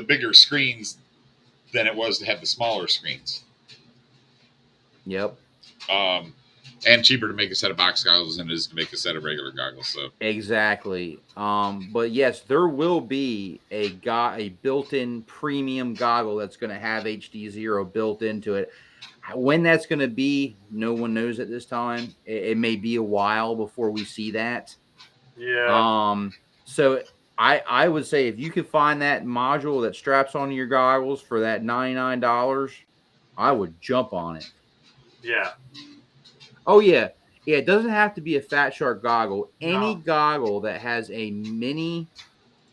bigger screens than it was to have the smaller screens. Yep. And cheaper to make a set of box goggles than it is to make a set of regular goggles. So Exactly. But yes, there will be a built-in premium goggle that's going to have HD0 built into it. When that's going to be, no one knows at this time. It may be a while before we see that. Yeah. So I would say if you could find that module that straps onto your goggles for that $99, I would jump on it. Yeah. Oh yeah. Yeah, it doesn't have to be a Fat Shark goggle. Any No. goggle that has a mini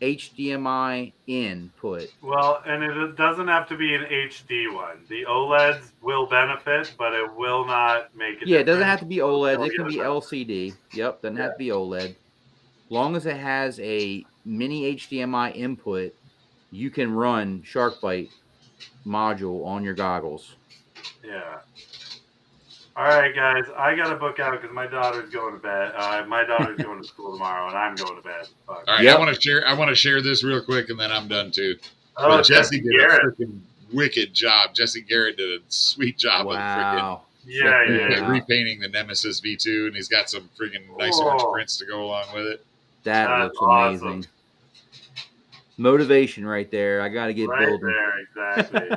HDMI input. Well, and it doesn't have to be an HD one. The OLEDs will benefit, but it will not make a Yeah, it doesn't difference. have to be OLED. It can be It'll LCD. Yep, doesn't have to be OLED. Long as it has a mini HDMI input, you can run SharkBite module on your goggles. Yeah. All right, guys. I got to book out because my daughter's going to bed. My daughter's going to school tomorrow, and I'm going to bed. Fuck. all right, Yep. I want to share this real quick, and then I'm done too. Oh, But Jesse did Garrett. a freaking wicked job. Jesse Garrett did a sweet job Wow. Yeah, of repainting the Nemesis V2, and he's got some freaking nice orange prints to go along with it. That That's looks amazing. awesome. Motivation right there. I got to get Right building. there, exactly.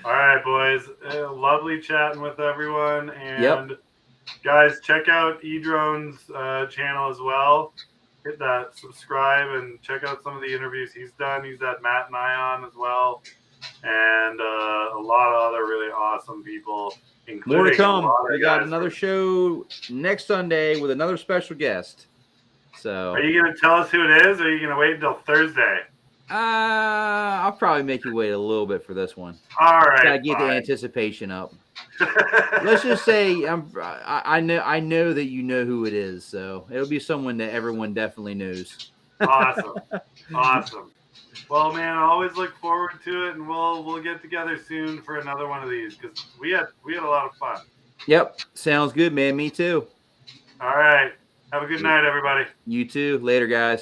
All right, boys. Lovely chatting with everyone. And guys, check out eDrone's channel as well. Hit that subscribe and check out some of the interviews he's done. He's had Matt and I on as well. And a lot of other really awesome people, including More to come. We got guys another show next Sunday with another special guest. So, Are you going to tell us who it is, or are you going to wait until Thursday? I'll probably make you wait a little bit for this one. All right. Gotta get the anticipation up. Let's just say I know that you know who it is, so it'll be someone that everyone definitely knows. Awesome. Well, man, I always look forward to it, and we'll get together soon for another one of these because we had a lot of fun. Yep, sounds good, man. Me too. All right. Have a good night, everybody. You too. Later, guys.